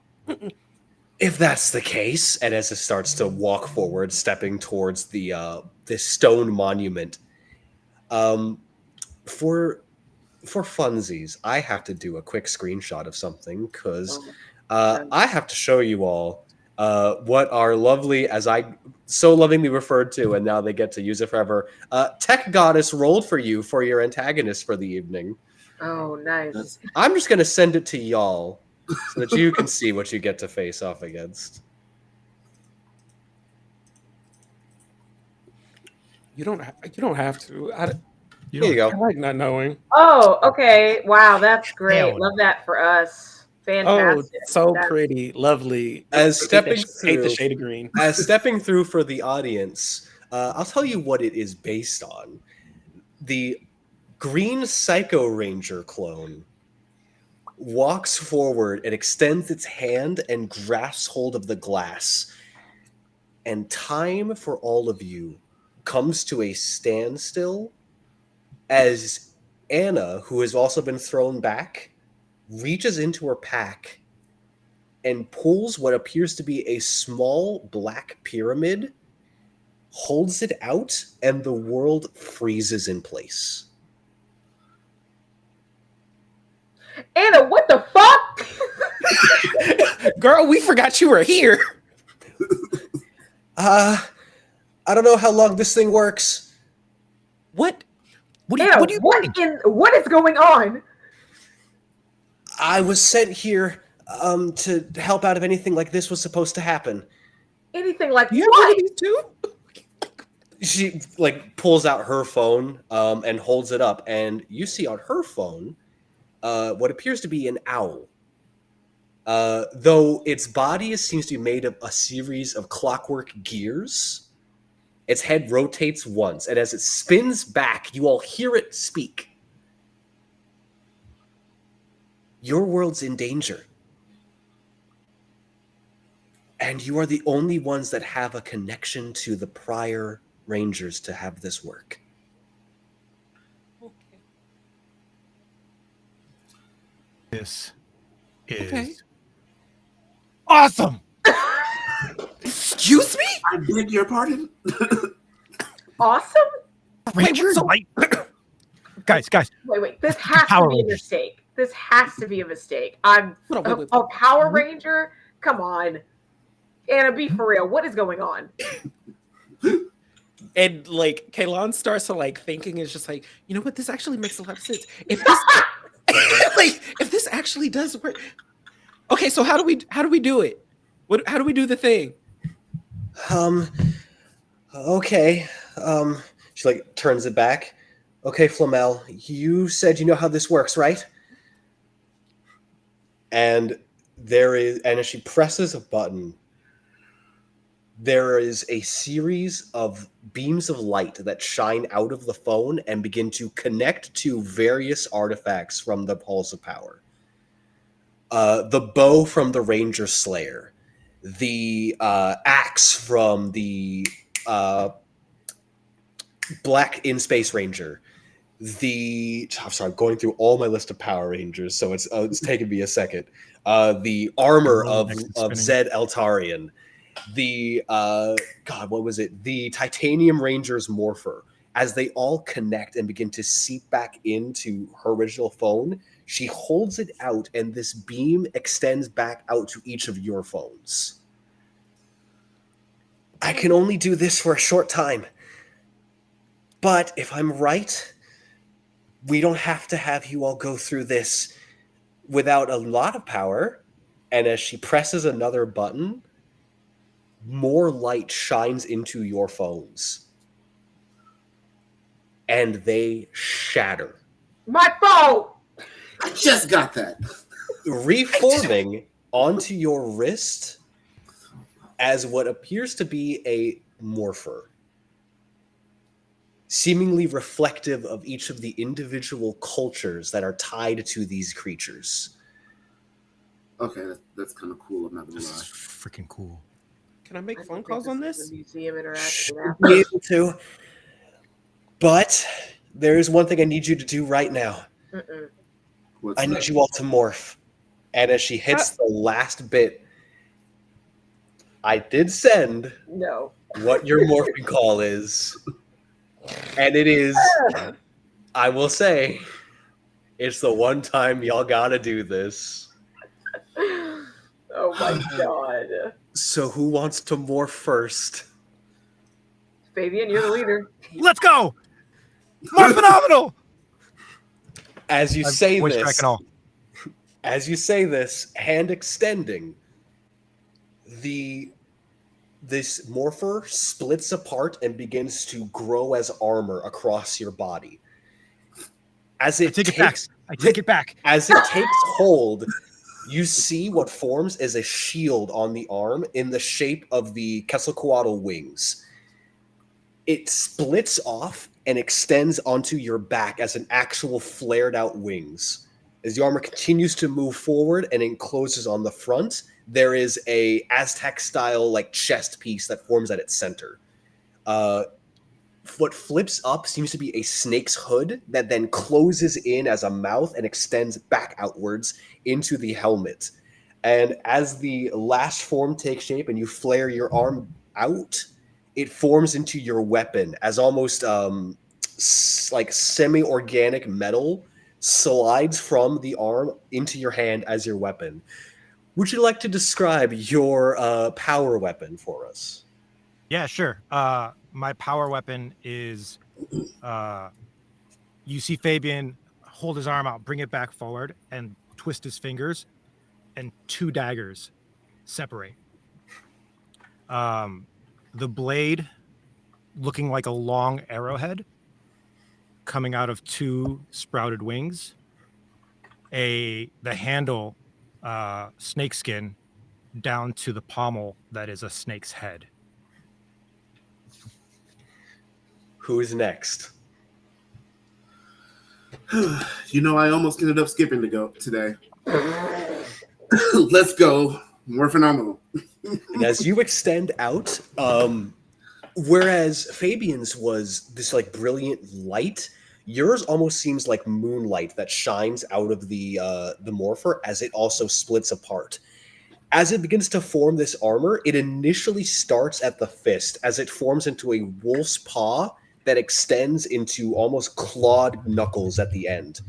If that's the case, and as it starts to walk forward, stepping towards the this stone monument, for funsies, I have to do a quick screenshot of something because I have to show you all what our lovely, as I so lovingly referred to, and now they get to use it forever, tech goddess rolled for you for your antagonist for the evening. Oh, nice. I'm just going to send it to y'all so that you can see what you get to face off against. You don't have to. Here you go. I like not knowing. Oh, okay. Wow, that's great. Hell. Love that for us. Oh, Fantastic. so That's- pretty, lovely. As Hate stepping hate the through, shade of green. as stepping through for the audience, I'll tell you what it is based on. The green Psycho Ranger clone walks forward and extends its hand and grasps hold of the glass. And time for all of you comes to a standstill as Anna, who has also been thrown back, reaches into her pack and pulls what appears to be a small black pyramid holds it out, and the world freezes in place. Anna, what the fuck? Girl, we forgot you were here. I don't know how long this thing works. What? Anna, What do you mean? what is going on? I was sent here to help out if anything like this was supposed to happen. Anything like You have what? one of these too? She like pulls out her phone and holds it up, and you see on her phone what appears to be an owl. Though its body seems to be made of a series of clockwork gears, its head rotates once, and as it spins back, you all hear it speak. Your world's in danger. And you are the only ones that have a connection to the prior Rangers to have this work. Okay. This is Okay. awesome. Excuse me? I beg your pardon? Awesome? Rangers, so- like, guys. Wait. This has to Power be a Rangers. mistake. This has to be a mistake. I'm Hold on, wait. a Power Ranger? Come on. Anna, be for real. What is going on? And like Kaylon starts to like thinking, is just like, you know what, this actually makes a lot of sense. If this like if this actually does work. Okay, so how do we do it? How do we do the thing? Okay. She like turns it back. Okay, Flamel, you said you know how this works, right? And as she presses a button, there is a series of beams of light that shine out of the phone and begin to connect to various artifacts from the Halls of Power. The bow from the Ranger Slayer, the axe from the Black in Space Ranger, I'm sorry, I'm going through all my list of Power Rangers, so it's taking me a second. The armor of Zed Eltarian, the what was it? The Titanium Ranger's Morpher. As they all connect and begin to seep back into her original phone, she holds it out, and this beam extends back out to each of your phones. I can only do this for a short time. But if I'm right, we don't have to have you all go through this without a lot of power. And as she presses another button, more light shines into your phones. And they shatter. My phone! I just got that. Reforming onto your wrist as what appears to be a morpher, seemingly reflective of each of the individual cultures that are tied to these creatures. Okay, that's kind of cool. I'm not gonna This lie. is freaking cool. Can I make I phone don't think calls on is this? a museum interaction. Should be able to. But there is one thing I need you to do right now. Mm-mm. What's I need that? you all to morph. And as she hits the last bit, I did send No. what your morphing call is. And it is, I will say, it's the one time y'all gotta do this. Oh my god. So who wants to morph first? Fabian, you're the leader. Let's go. More phenomenal. As you I'm say voice this, cracking all. as you say this, hand extending, this morpher splits apart and begins to grow as armor across your body. As it takes I take it back. As it takes hold, you see what forms as a shield on the arm in the shape of the Quetzalcoatl wings. It splits off and extends onto your back as an actual flared out wings. As the armor continues to move forward and encloses on the front, there is a Aztec style like chest piece that forms at its center. What flips up seems to be a snake's hood that then closes in as a mouth and extends back outwards into the helmet. And as the last form takes shape and you flare your arm out, it forms into your weapon as almost like semi-organic metal slides from the arm into your hand as your weapon. Would you like to describe your power weapon for us? Yeah, sure. My power weapon is you see Fabian hold his arm out, bring it back forward, and twist his fingers, and 2 daggers separate. The blade looking like a long arrowhead coming out of 2 sprouted wings. The handle snake skin down to the pommel that is a snake's head. Who is next? You know, I almost ended up skipping to go today. Let's go. More phenomenal. And as you extend out, whereas Fabian's was this like brilliant light, yours almost seems like moonlight that shines out of the morpher as it also splits apart. As it begins to form this armor, it initially starts at the fist as it forms into a wolf's paw that extends into almost clawed knuckles at the end.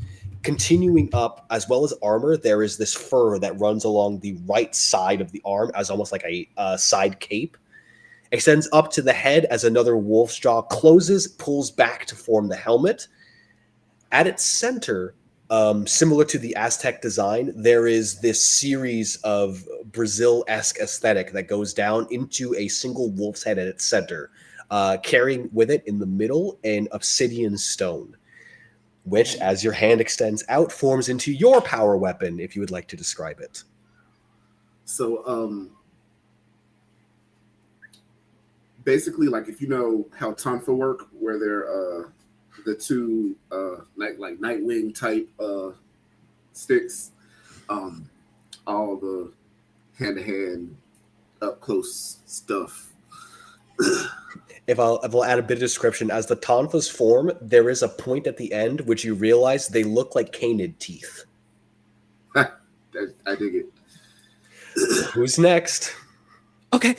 Continuing up, as well as armor, there is this fur that runs along the right side of the arm as almost like a side cape. Extends up to the head as another wolf's jaw closes, pulls back to form the helmet. At its center, similar to the Aztec design, there is this series of Brazil-esque aesthetic that goes down into a single wolf's head at its center, carrying with it in the middle an obsidian stone, which, as your hand extends out, forms into your power weapon, if you would like to describe it. So, basically, like if you know how tonfa work, where they're the 2 like Nightwing type sticks, all the hand-to-hand up close stuff. If I'll add a bit of description, as the tonfas form, there is a point at the end which you realize they look like canid teeth. I dig it. Who's next? Okay,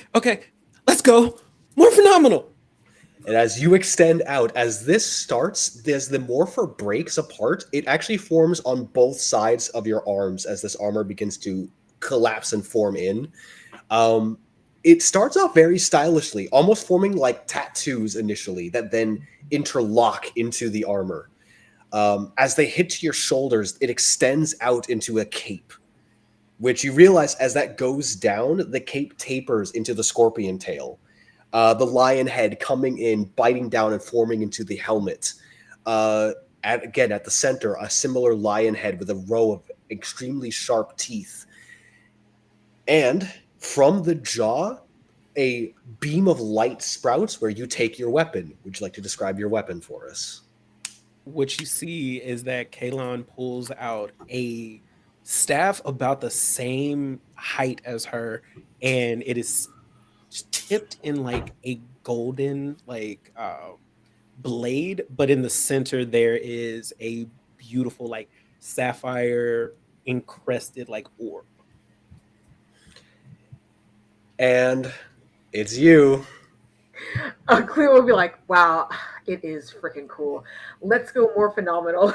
let's go. More phenomenal. And as you extend out, as this starts, as the morpher breaks apart, it actually forms on both sides of your arms as this armor begins to collapse and form in. It starts off very stylishly, almost forming like tattoos initially that then interlock into the armor. As they hit to your shoulders, it extends out into a cape, which you realize as that goes down, the cape tapers into the scorpion tail. The lion head coming in, biting down and forming into the helmet. Again, at the center, a similar lion head with a row of extremely sharp teeth. And from the jaw, a beam of light sprouts where you take your weapon. Would you like to describe your weapon for us? What you see is that Kalon pulls out a staff about the same height as her, and it is tipped in like a golden blade, but in the center there is a beautiful like sapphire encrusted like orb. And it's you. Cleo will be like, wow, it is freaking cool. Let's go more phenomenal.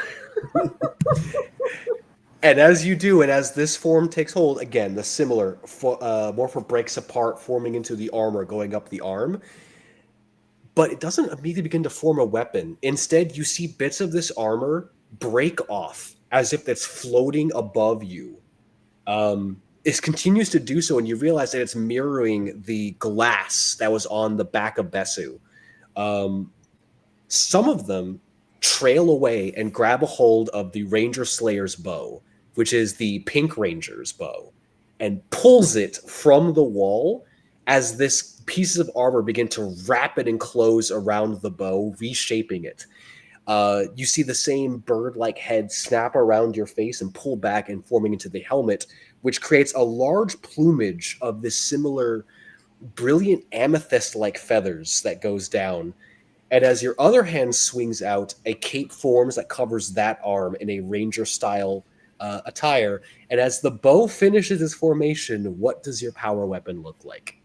And as you do, and as this form takes hold, again, the similar morpher breaks apart, forming into the armor, going up the arm. But it doesn't immediately begin to form a weapon. Instead, you see bits of this armor break off as if it's floating above you. It continues to do so, and you realize that it's mirroring the glass that was on the back of Besu. Some of them trail away and grab a hold of the Ranger Slayer's bow, which is the Pink Ranger's bow, and pulls it from the wall as this pieces of armor begin to wrap it and close around the bow, reshaping it. You see the same bird-like head snap around your face and pull back and forming into the helmet, which creates a large plumage of this similar brilliant amethyst-like feathers that goes down. And as your other hand swings out, a cape forms that covers that arm in a ranger-style attire. And as the bow finishes its formation, what does your power weapon look like?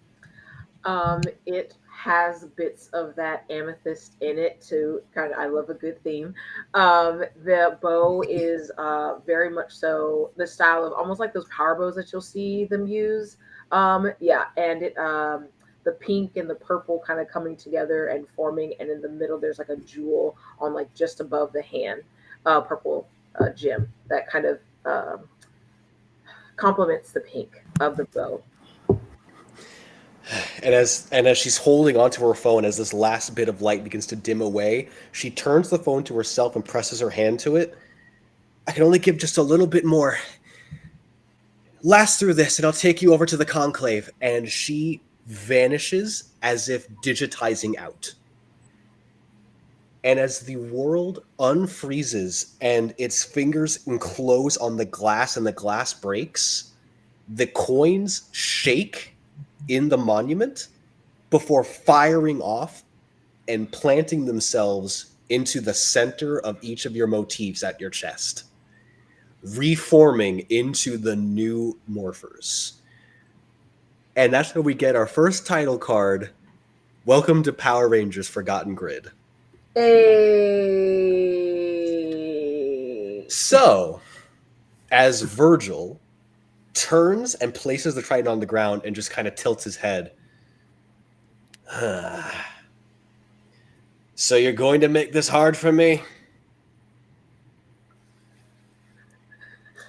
It has bits of that amethyst in it to kind of, I love a good theme. The bow is very much so the style of almost like those power bows that you'll see them use. Yeah, and it the pink and the purple kind of coming together and forming, and in the middle there's like a jewel on like just above the hand, purple gem that kind of complements the pink of the bow. And as she's holding onto her phone, as this last bit of light begins to dim away, she turns the phone to herself and presses her hand to it. I can only give just a little bit more. Last through this, and I'll take you over to the conclave. And she vanishes as if digitizing out. And as the world unfreezes and its fingers enclose on the glass and the glass breaks, the coins shake in the monument before firing off and planting themselves into the center of each of your motifs at your chest, reforming into the new morphers. And that's where we get our first title card. Welcome to Power Rangers Forgotten Grid. Hey. So, as Virgil turns and places the trident on the ground and just kind of tilts his head. So you're going to make this hard for me?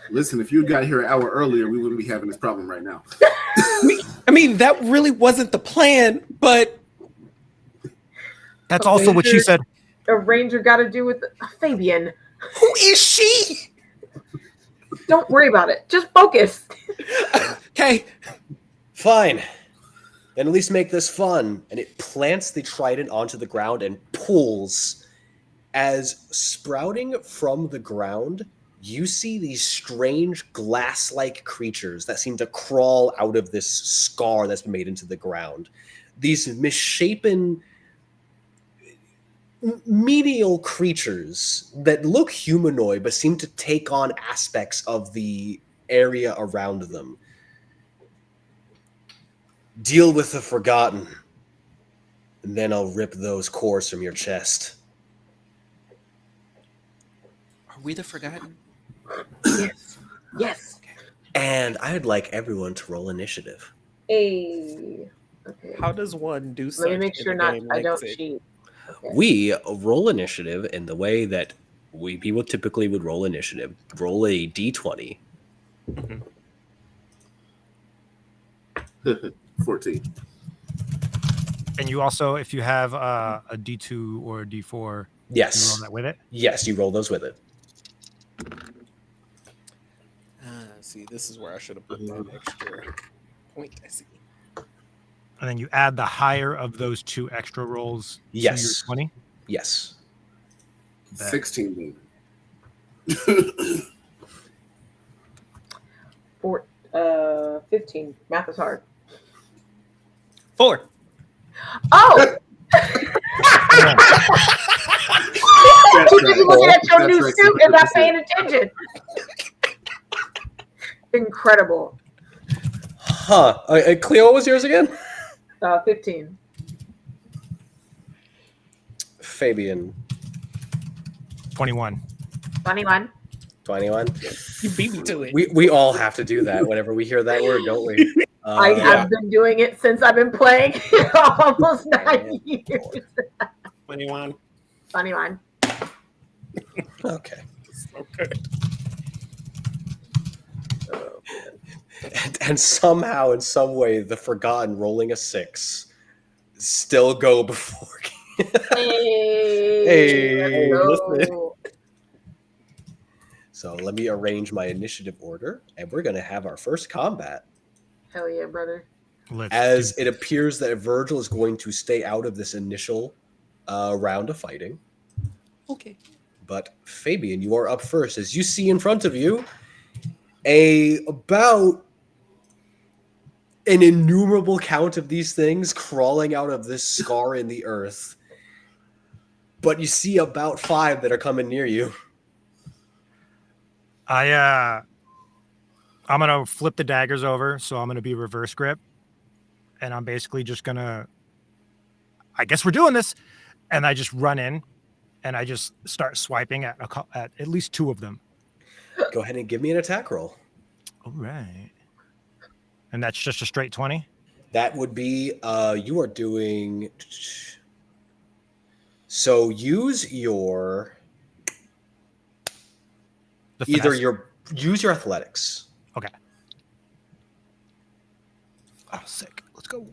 Listen, if you got here an hour earlier, we wouldn't be having this problem right now. I mean, that really wasn't the plan, but That's also what she said. A ranger got to do with Fabian. who is she? Don't worry about it. Just focus. Okay. Fine. Then at least make this fun. And it plants the trident onto the ground and pulls. As sprouting from the ground, you see these strange glass-like creatures that seem to crawl out of this scar that's been made into the ground. These misshapen, medial creatures that look humanoid but seem to take on aspects of the area around them. Deal with the Forgotten, and then I'll rip those cores from your chest. Are we the Forgotten? Yes. Yes. And I'd like everyone to roll initiative. Hey. Okay. How does one do Let such me make sure in a not game I like don't Sick? cheat. Okay. We roll initiative in the way that people typically would roll initiative. Roll a d20. 14. And you also, if you have a D2 or a D4, you roll Yes. that with it. Yes, you roll those with it. See, this is where I should have put that extra point. I see. And then you add the higher of those two extra rolls Yes. to your 20. Yes. 16, baby. 15. Math is hard. 4. Oh! You're just looking at your new suit and not paying attention. Incredible. Huh. Cleo, what was yours again? 15. Fabian. 21. 21. 21. You beat me to it. We all have to do that whenever we hear that word, don't we? I have been doing it since I've been playing almost 9 years. 21. 21. Okay. So good. And somehow, in some way, the Forgotten rolling a 6 still go before. Hey, let's go. So let me arrange my initiative order, and we're going to have our first combat. Hell yeah, brother. As it appears that Virgil is going to stay out of this initial round of fighting. Okay. But Fabian, you are up first. As you see in front of you, about an innumerable count of these things crawling out of this scar in the earth. But you see about 5 that are coming near you. I'm gonna flip the daggers over, so I'm gonna be reverse grip, and I'm basically just gonna I guess we're doing this. And I just run in and I just start swiping at at least 2 of them. Go ahead and give me an attack roll. All right. And that's just a straight 20? That would be, you are doing, so use your, use your athletics. Okay. Oh, sick. Let's go.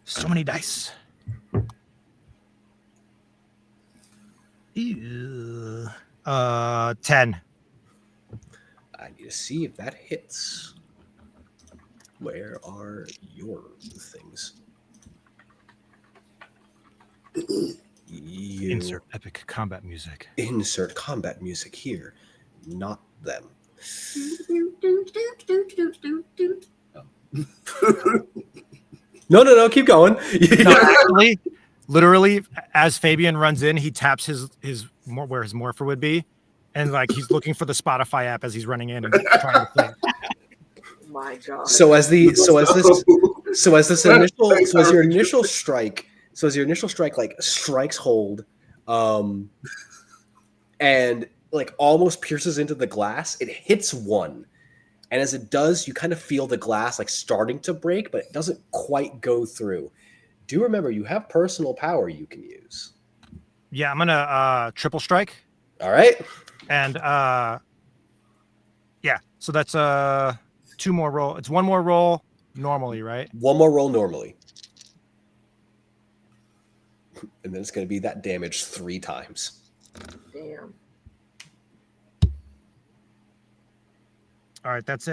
So many dice. Ew. 10. I need to see if that hits. Where are your things? Insert epic combat music. Insert combat music here, not them. No, keep going. No, actually, literally, as Fabian runs in, he taps his where his morpher would be, and like he's looking for the Spotify app as he's running in and trying to play. My God. So as your initial strike like strikes hold, and like almost pierces into the glass, it hits one. And as it does, you kind of feel the glass like starting to break, but it doesn't quite go through. Do remember, you have personal power you can use. Yeah, I'm gonna triple strike. All right. And yeah, so that's 2 more roll. It's 1 more roll normally, right? 1 more roll normally. And then it's going to be that damage 3 times. Damn. All right, that's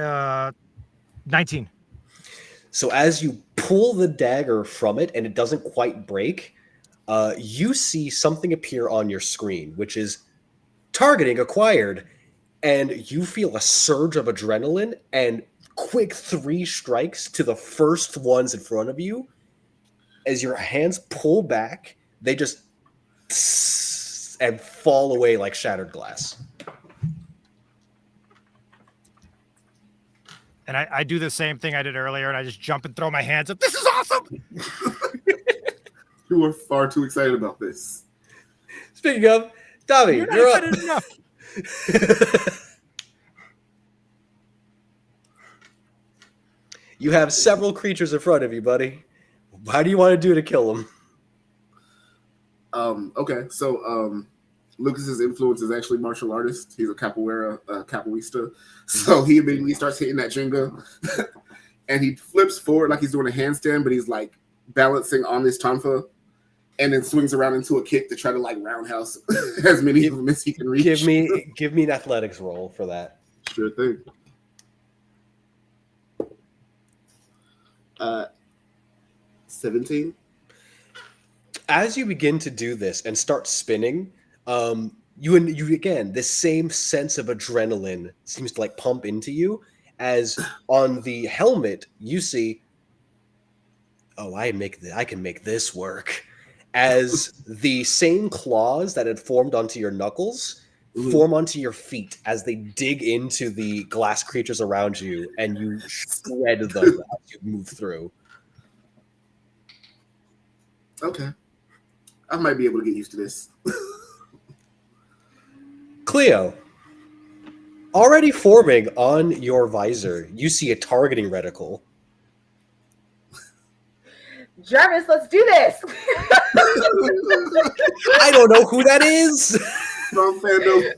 19. So as you pull the dagger from it and it doesn't quite break, you see something appear on your screen, which is targeting acquired. And you feel a surge of adrenaline and quick 3 strikes to the first ones in front of you. As your hands pull back, they just and fall away like shattered glass. And I do the same thing I did earlier, and I just jump and throw my hands up. This is awesome! You were far too excited about this. Speaking of, Tommy, You're not you're up. excited enough. You have several creatures in front of you, buddy. How do you want to do to kill them? Okay, so Lucas's influence is actually martial artist. He's a capoeirista. So he immediately starts hitting that Jenga, and he flips forward like he's doing a handstand, but he's like balancing on this tonfa, and then swings around into a kick to try to like roundhouse as many of them as he can reach. Give me an athletics roll for that. Sure thing. 17. As you begin to do this and start spinning, you again, this same sense of adrenaline seems to like pump into you. As on the helmet, you see, oh, I can make this work. As the same claws that had formed onto your knuckles form onto your feet as they dig into the glass creatures around you, and you shred them as you move through. Okay. I might be able to get used to this. Cleo, already forming on your visor, you see a targeting reticle. Jarvis, let's do this. I don't know who that is. Wrong fandom.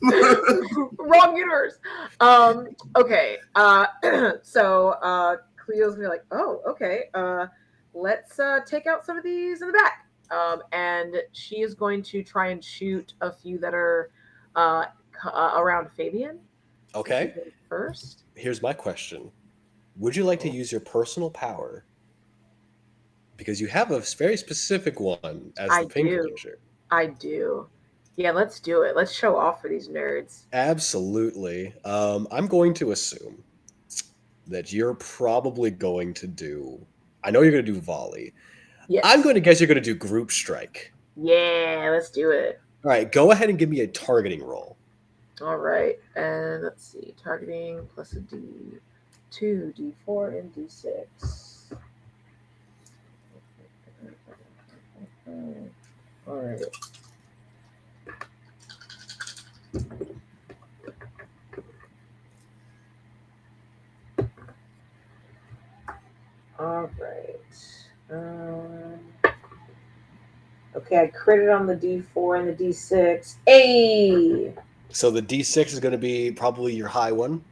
Wrong universe. Okay. So Cleo's gonna be like, oh, okay. Let's take out some of these in the back. And she is going to try and shoot a few that are around Fabian. Okay. First. Here's my question. Would you like to use your personal power? Because you have a very specific one as the pink ranger. I do. Yeah, let's do it. Let's show off for these nerds. Absolutely. I'm going to assume that you're probably going to do... I know you're going to do volley. Yes. I'm going to guess you're going to do group strike. Yeah, let's do it. All right, go ahead and give me a targeting roll. All right, and let's see. Targeting plus a D2, D4, and D6. right. All right. Okay, I critted on the D4 and the D6. Hey! So the D6 is going to be probably your high one.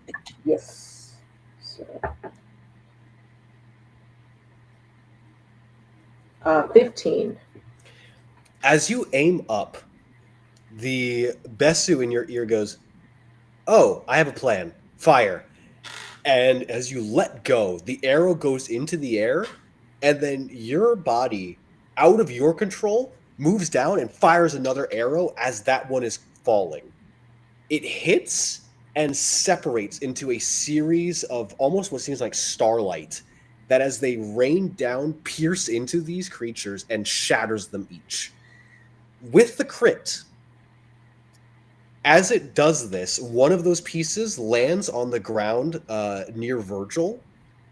Yes. So, 15. As you aim up, the Besu in your ear goes, "Oh, I have a plan. Fire." And as you let go, the arrow goes into the air, and then your body, out of your control, moves down and fires another arrow as that one is falling. It hits and separates into a series of almost what seems like starlight that, as they rain down, pierce into these creatures and shatters them each. With the crit, as it does this, one of those pieces lands on the ground near Virgil,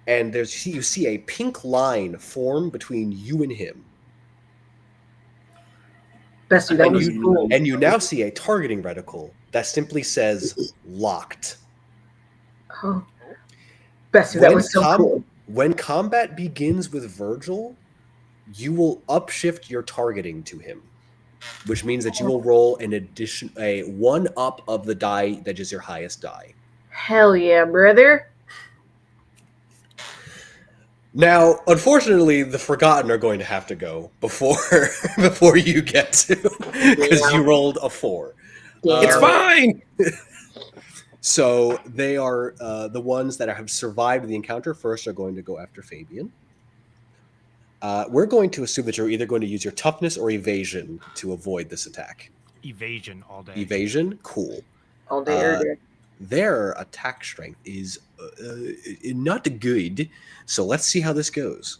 and you see a pink line form between you and him. Bessie, that was cool. And you now see a targeting reticle that simply says "locked." Oh. Bessie, that was so cool. When combat begins with Virgil, you will upshift your targeting to him, which means that you will roll a 1 up of the die that is your highest die. Hell yeah, brother. Now, unfortunately, the Forgotten are going to have to go before you get to, because you rolled a 4. It's fine. So they are the ones that have survived the encounter first are going to go after Fabian. We're going to assume that you're either going to use your toughness or evasion to avoid this attack. Evasion all day. Evasion? Cool. All day, every day. Their attack strength is not good, so let's see how this goes.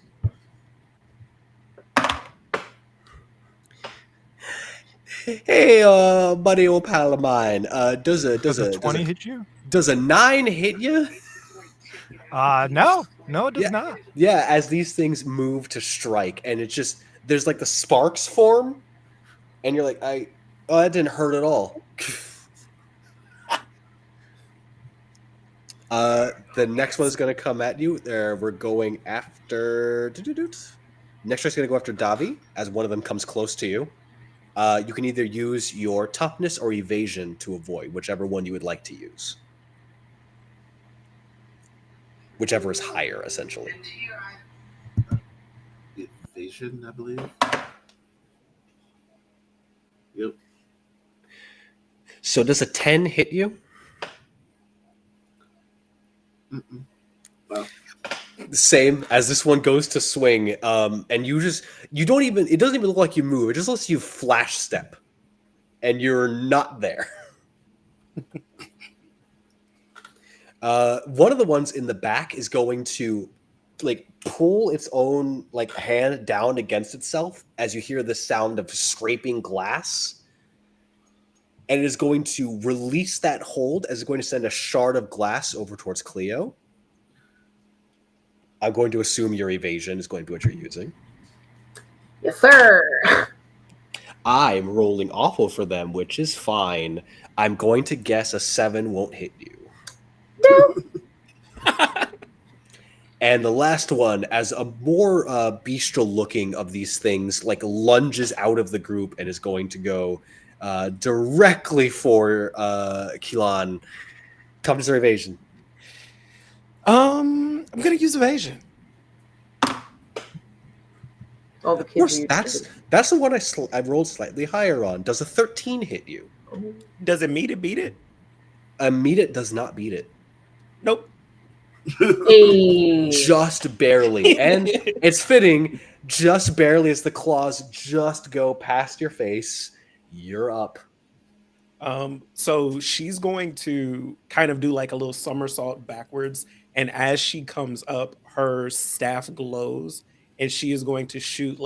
Hey, buddy, old pal of mine. Does a 20 hit you? Does a 9 hit you? No, it does not. Yeah, as these things move to strike, and it's just there's like the sparks form, and you're like, that didn't hurt at all. The next one is going to come at you. We're going after. Next strike's going to go after Davi as one of them comes close to you. You can either use your toughness or evasion to avoid, whichever one you would like to use. Whichever is higher, essentially. Evasion, I believe. Yep. So does a 10 hit you? Mm-mm. Well, Same as this one goes to swing, and it doesn't even look like you move. It just lets you flash step, and you're not there. One of the ones in the back is going to pull its own hand down against itself as you hear the sound of scraping glass, and it is going to release that hold as it's going to send a shard of glass over towards Cleo. I'm going to assume your evasion is going to be what you're using. Yes, sir. I'm rolling awful for them, which is fine. I'm going to guess a 7 won't hit you. No. And the last one, as a more bestial looking of these things, lunges out of the group and is going to go directly for Keelan. Toughness or evasion? I'm gonna use evasion. All the kids. That's the one I rolled slightly higher on. Does a 13 hit you? Does it meet it? Beat it? Meet it does not beat it. Nope. Hey. Just barely, and it's fitting. Just barely, as the claws just go past your face. You're up. So she's going to kind of do like a little somersault backwards, and as she comes up, her staff glows, and she is going to shoot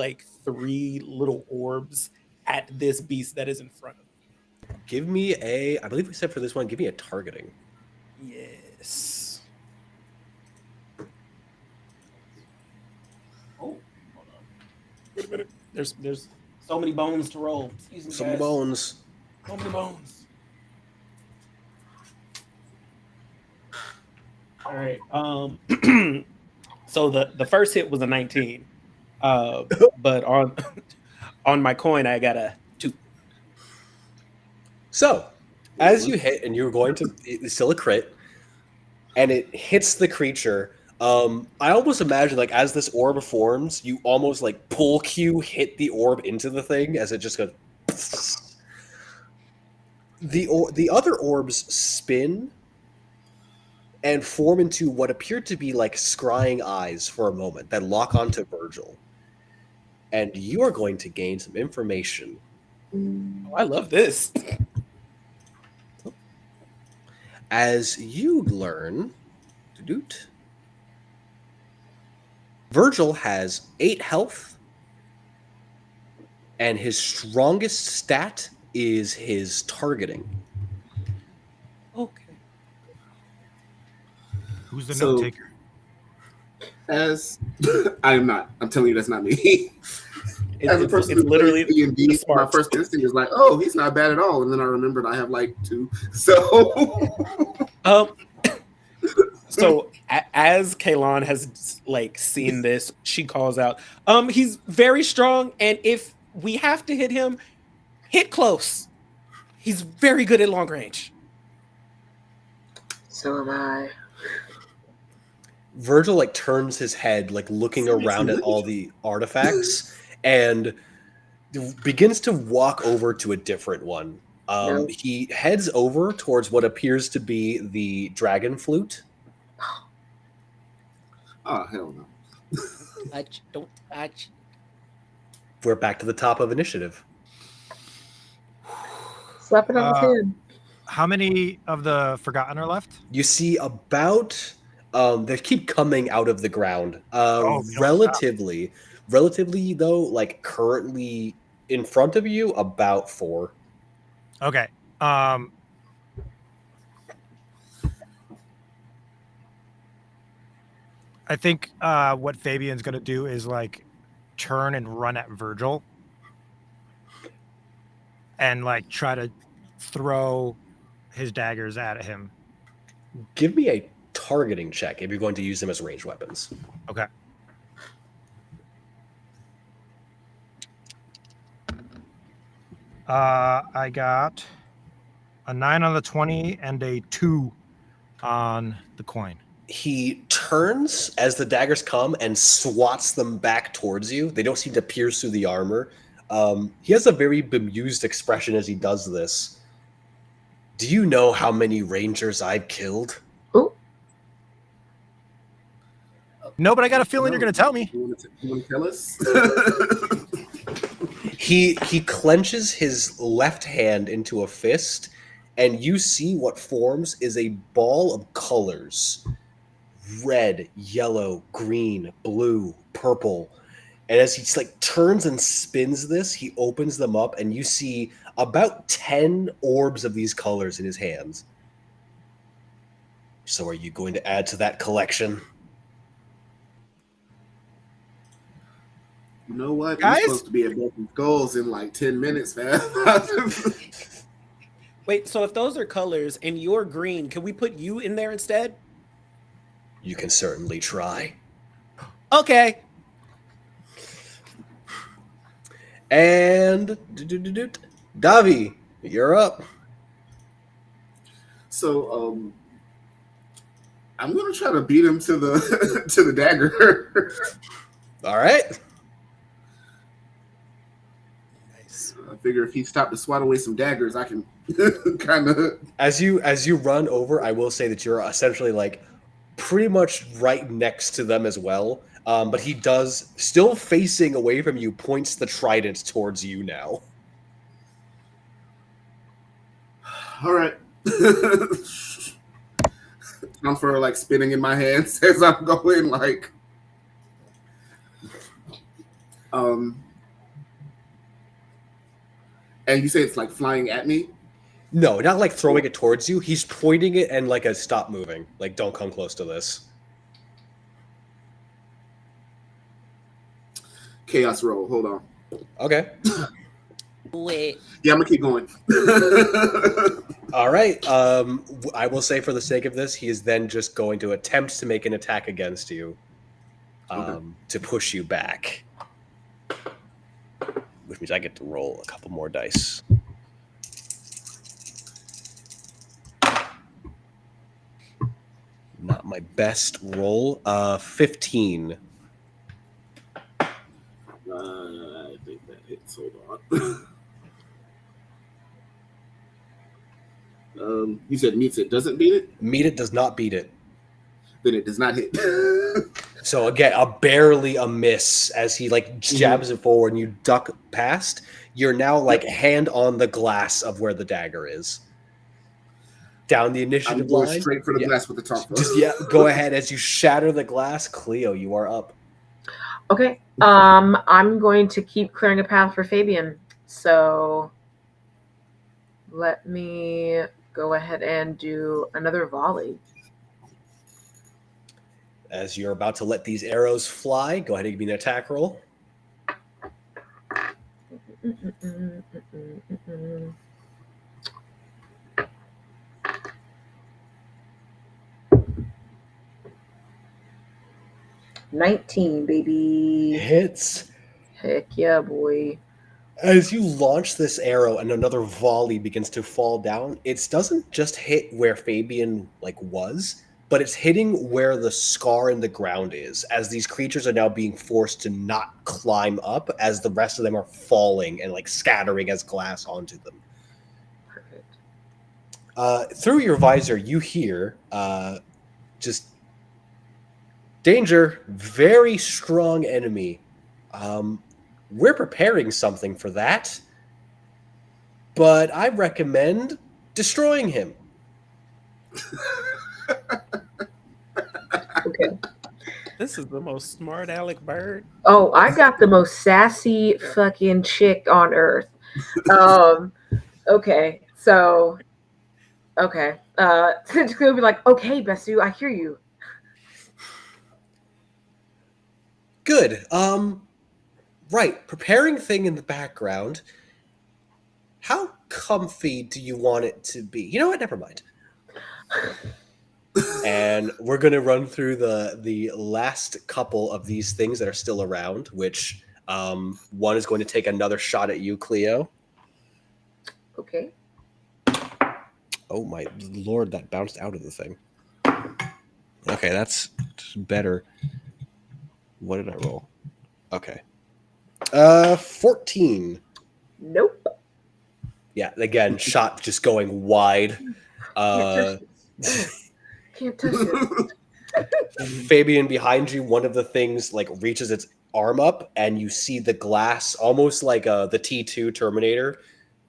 3 little orbs at this beast that is in front of me. Give me I believe we said for this one, give me a targeting. Yes. Oh, hold on. Wait a minute. There's So many bones to roll. Excuse me, Some guys. bones. So many bones. All right. So the first hit was a 19. But on my coin I got a 2. So, as you hit, and you're going to, it's still a crit, and it hits the creature. I almost imagine, like, as this orb forms, you almost like pull Q, hit the orb into the thing as it just goes. The other orbs spin and form into what appear to be like scrying eyes for a moment that lock onto Virgil. And you are going to gain some information. Oh, I love this. As you learn, Virgil has 8 health, and his strongest stat is his targeting. Okay. Who's the So- note taker? As I am not. I'm telling you, that's not me. As a person it's who literally plays D&D, my smart. first instinct is like, oh, he's not bad at all. And then I remembered I have like 2. So So as Kaylon has like seen this, she calls out, he's very strong, and if we have to hit him, hit close. He's very good at long range. So am I. Virgil like turns his head, like looking around at all the artifacts, and begins to walk over to a different one. No. He heads over towards what appears to be the dragon flute. oh hell no. Don't touch. We're back to the top of initiative. Slap it on his hand. How many of the Forgotten are left? You see about they keep coming out of the ground. We don't Relatively though, like currently in front of you, about 4. Okay. I think what Fabian's gonna do is like turn and run at Virgil and like try to throw his daggers at him. Give me a targeting check if you're going to use them as ranged weapons. Okay. I got a 9 on the 20 and a 2 on the coin. He turns as the daggers come and swats them back towards you. They don't seem to pierce through the armor. He has a very bemused expression as he does this. Do you know how many rangers I've killed? Ooh. No, but I got a feeling you're going to tell me. You want to tell us? He clenches his left hand into a fist, and you see what forms is a ball of colors. Red, yellow, green, blue, purple. And as he like turns and spins this, he opens them up, and you see about 10 orbs of these colors in his hands. So are you going to add to that collection? You know what? Guys? We're supposed to be at Broken Skulls in like 10 minutes, man. Wait, so if those are colors and you're green, can we put you in there instead? You can certainly try. Okay. And Davi, you're up. So I'm gonna try to beat him to the to the dagger. All right. Nice. I figure if he stopped to swat away some daggers, I can kind of. As you run over, I will say that you're essentially like pretty much right next to them as well. But he does, still facing away from you, points the trident towards you now. All right. Time for like spinning in my hands as I'm going like. And you say it's like flying at me? No, not like throwing it towards you. He's pointing it and like a stop moving. Like, don't come close to this. Chaos roll. Hold on. Okay. Wait. Yeah, I'm gonna keep going. All right. I will say, for the sake of this, he is then just going to attempt to make an attack against you, to push you back, which means I get to roll a couple more dice. Not my best roll. 15. I think that hits. Hold on. You said meets it doesn't beat it? Meet it does not beat it. Then it does not hit. So again, barely a miss as he like jabs it forward and you duck past. You're now like hand on the glass of where the dagger is. Down the initiative I'm going line. straight for the glass with the top. Just go ahead as you shatter the glass. Cleo, you are up. Okay. I'm going to keep clearing a path for Fabian. So let me go ahead and do another volley. As you're about to let these arrows fly, go ahead and give me an attack roll. $19, baby. Hits. Heck yeah, boy. As you launch this arrow and another volley begins to fall down, it doesn't just hit where Fabian was, but it's hitting where the scar in the ground is, as these creatures are now being forced to not climb up, as the rest of them are falling and scattering as glass onto them. Perfect. Through your visor, you hear just danger, very strong enemy. We're preparing something for that, but I recommend destroying him. Okay. This is the most smart aleck bird. Oh, I got the most sassy fucking chick on earth. Okay, so okay. It's gonna be like, okay, Besu, I hear you. Good. Right. Preparing thing in the background. How comfy do you want it to be? You know what? Never mind. And we're going to run through the last couple of these things that are still around, which one is going to take another shot at you, Cleo. Okay. Oh, my Lord, that bounced out of the thing. Okay, that's better. What did I roll? Okay. 14. Nope. Yeah, again, shot just going wide. Can't touch it. Fabian, behind you, one of the things reaches its arm up, and you see the glass, almost like the T2 Terminator,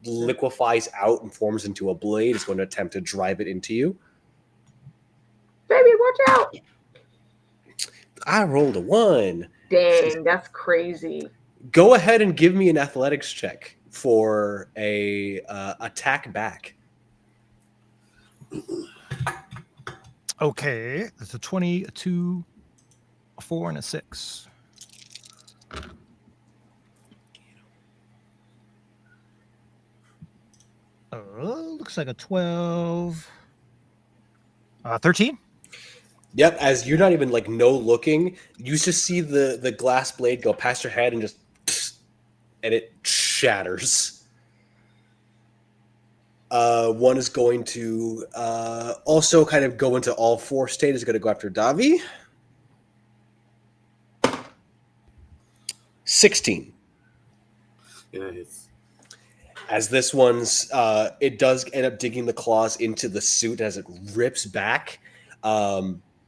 liquefies out and forms into a blade. It's going to attempt to drive it into you. Baby, watch out! I rolled a 1. Dang, that's crazy. Go ahead and give me an athletics check for a attack back. Okay, it's a 22, a 4, and a 6. Looks like a 12. 13. Yep, as you're not even no looking, you just see the glass blade go past your head and just and it shatters. One is going to also kind of go into all 4 state. Is going to go after Davi. 16. Yeah, it's... As this one's, it does end up digging the claws into the suit as it rips back.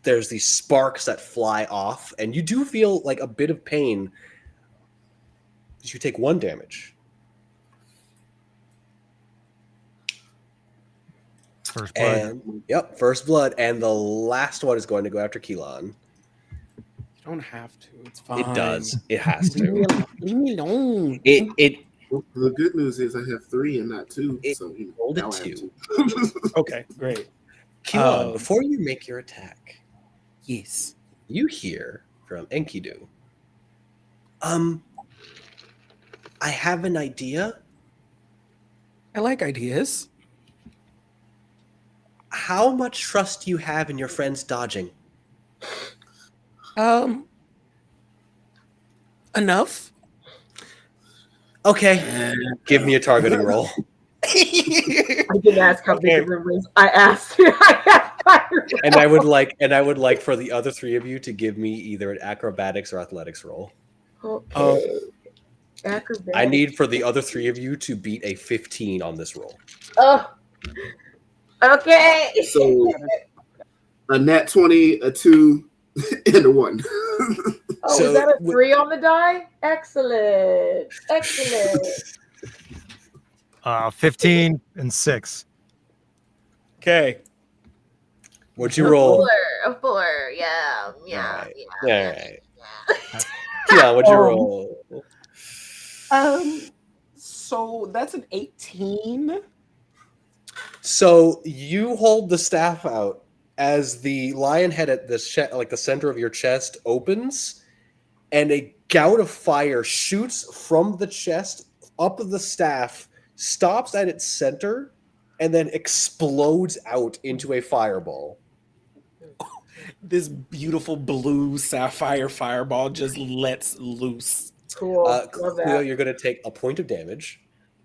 There's these sparks that fly off, and you do feel a bit of pain. You take 1 damage. First blood. And, yep, first blood. And the last one is going to go after Keelan. You don't have to. It's fine. It does. It has Leave me, to. leave me alone. Well, the good news is I have 3 and not 2. It So rolled a now I have 2. 2. Okay, great. Keelan, before you make your attack, Yes. you hear from Enkidu. I have an idea. I like ideas. How much trust do you have in your friends dodging? Enough. Okay, give me a targeting roll. I didn't ask how big Okay. the room is. I asked. And I would like for the other three of you to give me either an acrobatics or athletics roll. Okay. Acrobatics. I need for the other three of you to beat a 15 on this roll. Oh. Okay. So a nat 20, a 2, and a 1. Oh, So is that a 3 on the die? Excellent. Excellent. 15 and 6. Okay. What'd you roll? A 4. Yeah. All right. Yeah, what'd you roll? So that's an 18. So you hold the staff out as the lion head at the the center of your chest opens, and a gout of fire shoots from the chest up the staff, stops at its center, and then explodes out into a fireball. This beautiful blue sapphire fireball just lets loose. Cool. Love Cleo, that. you're going to take a point of damage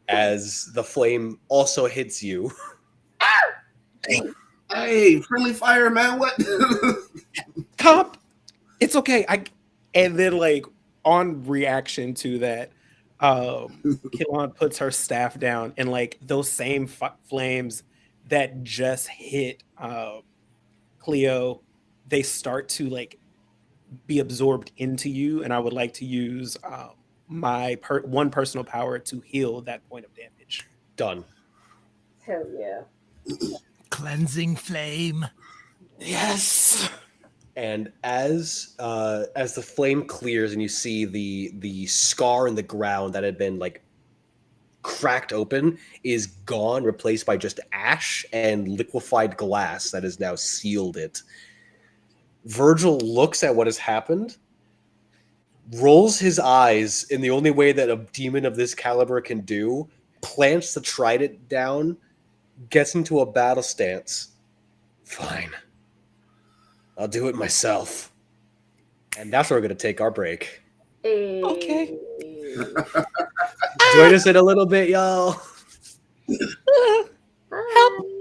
as the flame also hits you. Hey, friendly fire, man. What? Cop, it's okay. And then like on reaction to that, Kilon puts her staff down, and like those same flames that just hit Cleo, they start to like be absorbed into you, and I would like to use my one personal power to heal that point of damage. Done. Hell yeah. Cleansing flame. Yes. And as the flame clears and you see the scar in the ground that had been like cracked open is gone, replaced by just ash and liquefied glass that has now sealed it. Virgil looks at what has happened, rolls his eyes in the only way that a demon of this caliber can do, plants the trident down, gets into a battle stance. Fine. I'll do it myself. And that's where we're going to take our break. Hey. Okay. Join us in a little bit, y'all. Bye.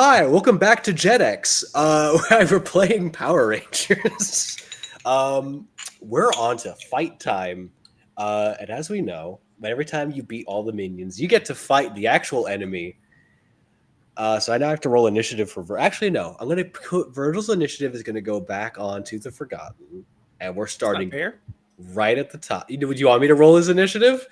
Hi, welcome back to JetX. We're playing Power Rangers. We're on to fight time. And as we know, every time you beat all the minions, you get to fight the actual enemy. So I now have to roll initiative for Actually, no. I'm going to put Virgil's initiative is going to go back onto the Forgotten. And we're starting right at the top. Would you want me to roll his initiative?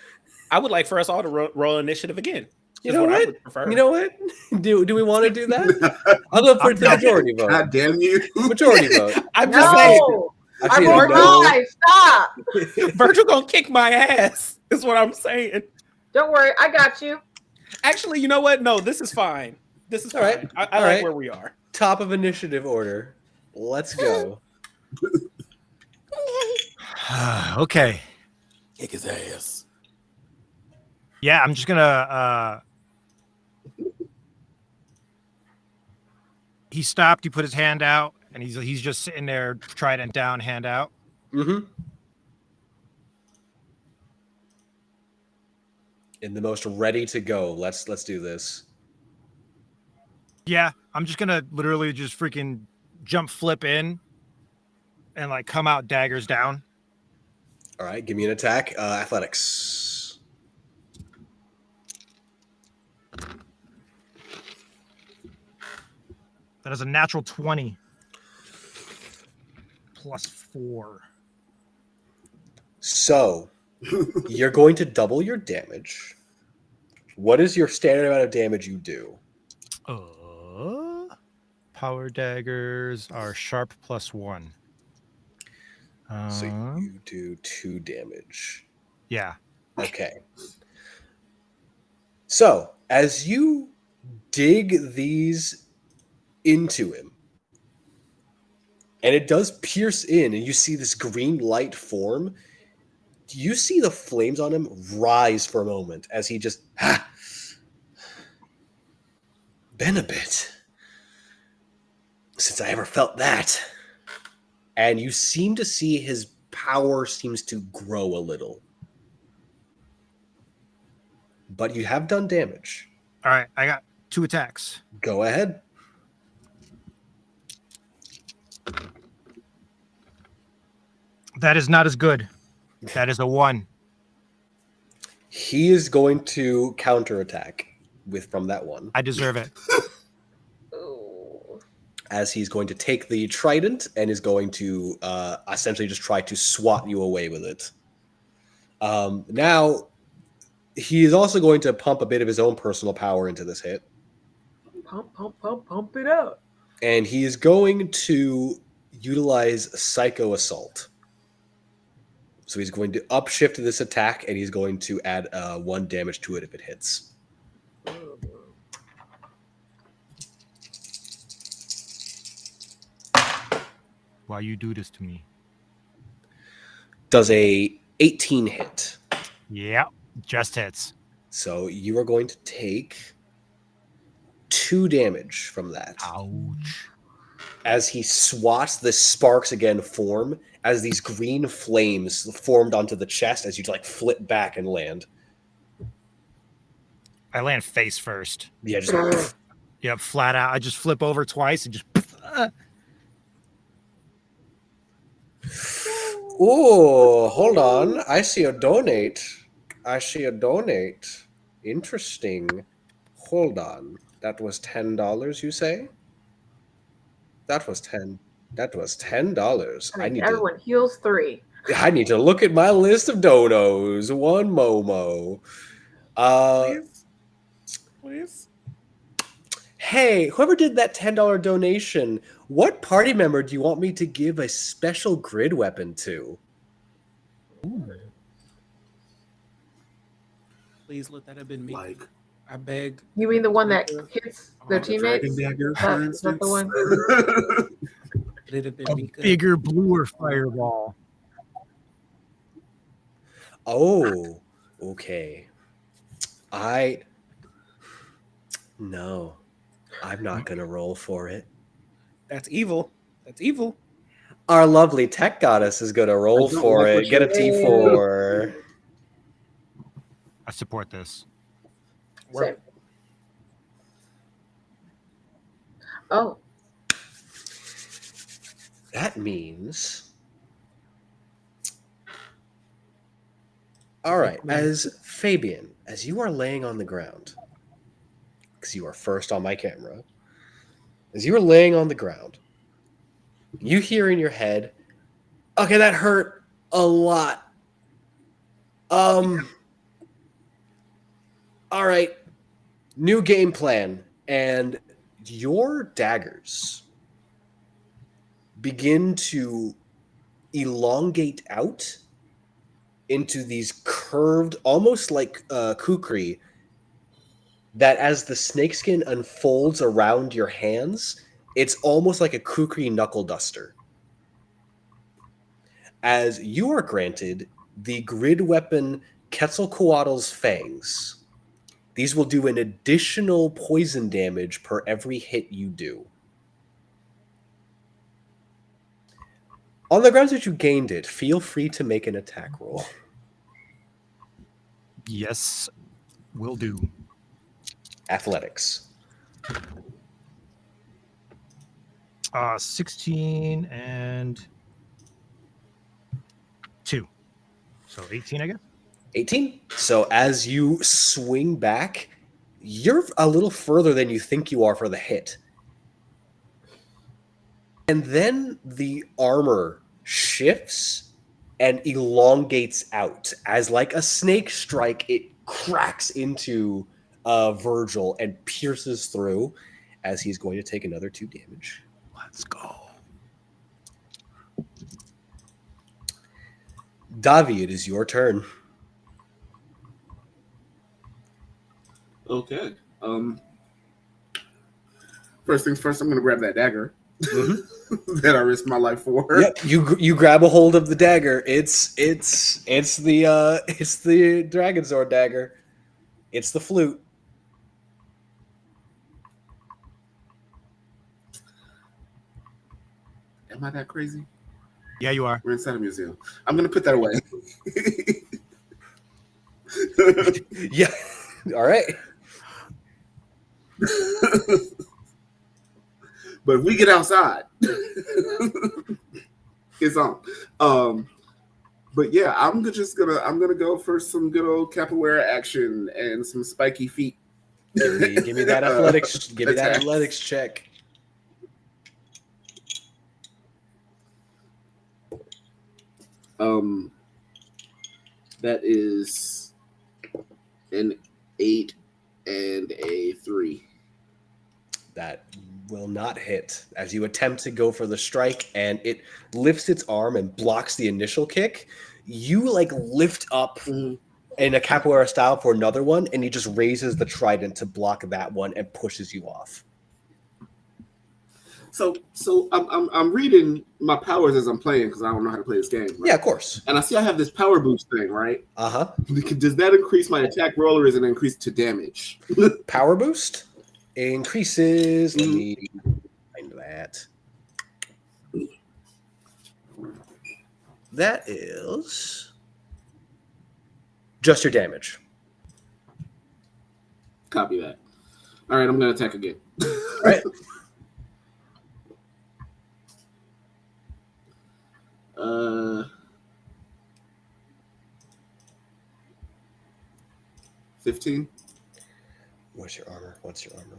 I would like for us all to roll initiative again. You know what? I would prefer. You know what? Do we want to do that? I'll go for the majority vote. God damn you. Majority vote. I'm just saying. I rolled high. Stop. Virgil gonna kick my ass, is what I'm saying. Don't worry. I got you. Actually, you know what? No, this is fine. This is fine. Right. I like where we are. Top of initiative order. Let's go. Okay. Kick his ass. Yeah, I'm just gonna. He stopped. He put his hand out, and he's just sitting there, trident down, hand out. Mm-hmm. In the most ready to go. Let's do this. Yeah, I'm just gonna literally just freaking jump, flip in, and like come out daggers down. All right, give me an attack. Athletics. That is a natural 20 plus 4. So you're going to double your damage. What is your standard amount of damage you do? Power daggers are sharp plus 1. So you do 2 damage. Yeah. Okay. So as you dig these into him, and it does pierce in, and you see this green light form, you see the flames on him rise for a moment as he just been a bit since I ever felt that. And you seem to see his power seems to grow a little. But you have done damage. All right, I got 2 attacks. Go ahead. That is not as good. That is a 1. He is going to counterattack from that 1. I deserve it. As he's going to take the trident and is going to essentially just try to swat you away with it. Now, he is also going to pump a bit of his own personal power into this hit. Pump it up. And he is going to utilize Psycho Assault. So he's going to upshift this attack, and he's going to add 1 damage to it if it hits. Why you do this to me? Does a 18 hit? Yeah, just hits. So you are going to take 2 damage from that. Ouch. As he swats, the sparks again form as these green flames formed onto the chest as you like flip back and land. I land face first. Yeah, just Yep, flat out. I just flip over twice and just. Oh, hold on. I see a donate. Interesting. Hold on. That was $10, you say? That was $10. I need everyone heals 3. I need to look at my list of donos. 1 Momo. Please. Hey, whoever did that $10 donation, what party member do you want me to give a special grid weapon to? Ooh. Please let that have been me. Like, I beg. You mean the one that hits their teammates? Dragon Dagger, for Is that the one? Let it have been A me. Good. bigger, bluer fireball. Oh, okay. No, I'm not going to roll for it. That's evil. That's evil. Our lovely tech goddess is going to roll for it. Get a T4. I support this. Same. Oh, That means... All right, as Fabian, as you are laying on the ground, because you are first on my camera, as you are laying on the ground, you hear in your head, okay, that hurt a lot. All right, new game plan. And your daggers begin to elongate out into these curved, almost like kukri, that as the snakeskin unfolds around your hands, it's almost like a kukri knuckle duster. As you are granted the grid weapon Quetzalcoatl's Fangs. These will do an additional poison damage per every hit you do. On the grounds that you gained it, feel free to make an attack roll. Yes, will do. Athletics. 16 and 2. So 18, I guess. 18. So as you swing back, you're a little further than you think you are for the hit. And then the armor shifts and elongates out. As like a snake strike, it cracks into Virgil and pierces through as he's going to take another 2 damage. Let's go. Davi, it is your turn. Okay. First things first, I'm going to grab that dagger that I risked my life for. Yep, you grab a hold of the dagger. It's the dragon sword dagger. It's the flute. Am I that crazy? Yeah, you are. We're inside a museum. I'm going to put that away. Yeah. All right. But if we get outside, it's on. But yeah, I'm gonna go for some good old capoeira action and some spiky feet. Give me that athletics. Give me that athletics check. That is an 8 and a 3. That will not hit as you attempt to go for the strike, and it lifts its arm and blocks the initial kick. You like lift up in a capoeira style for another one, and he just raises the trident to block that one and pushes you off. So I'm reading my powers as I'm playing because I don't know how to play this game. Right? Yeah, of course. And I see I have this power boost thing, right? Uh-huh. Does that increase my attack roll, or is it increased to damage? Power boost increases. Let me find that. That is just your damage. Copy that. All right, I'm going to attack again. All right. 15. What's your armor? What's your armor?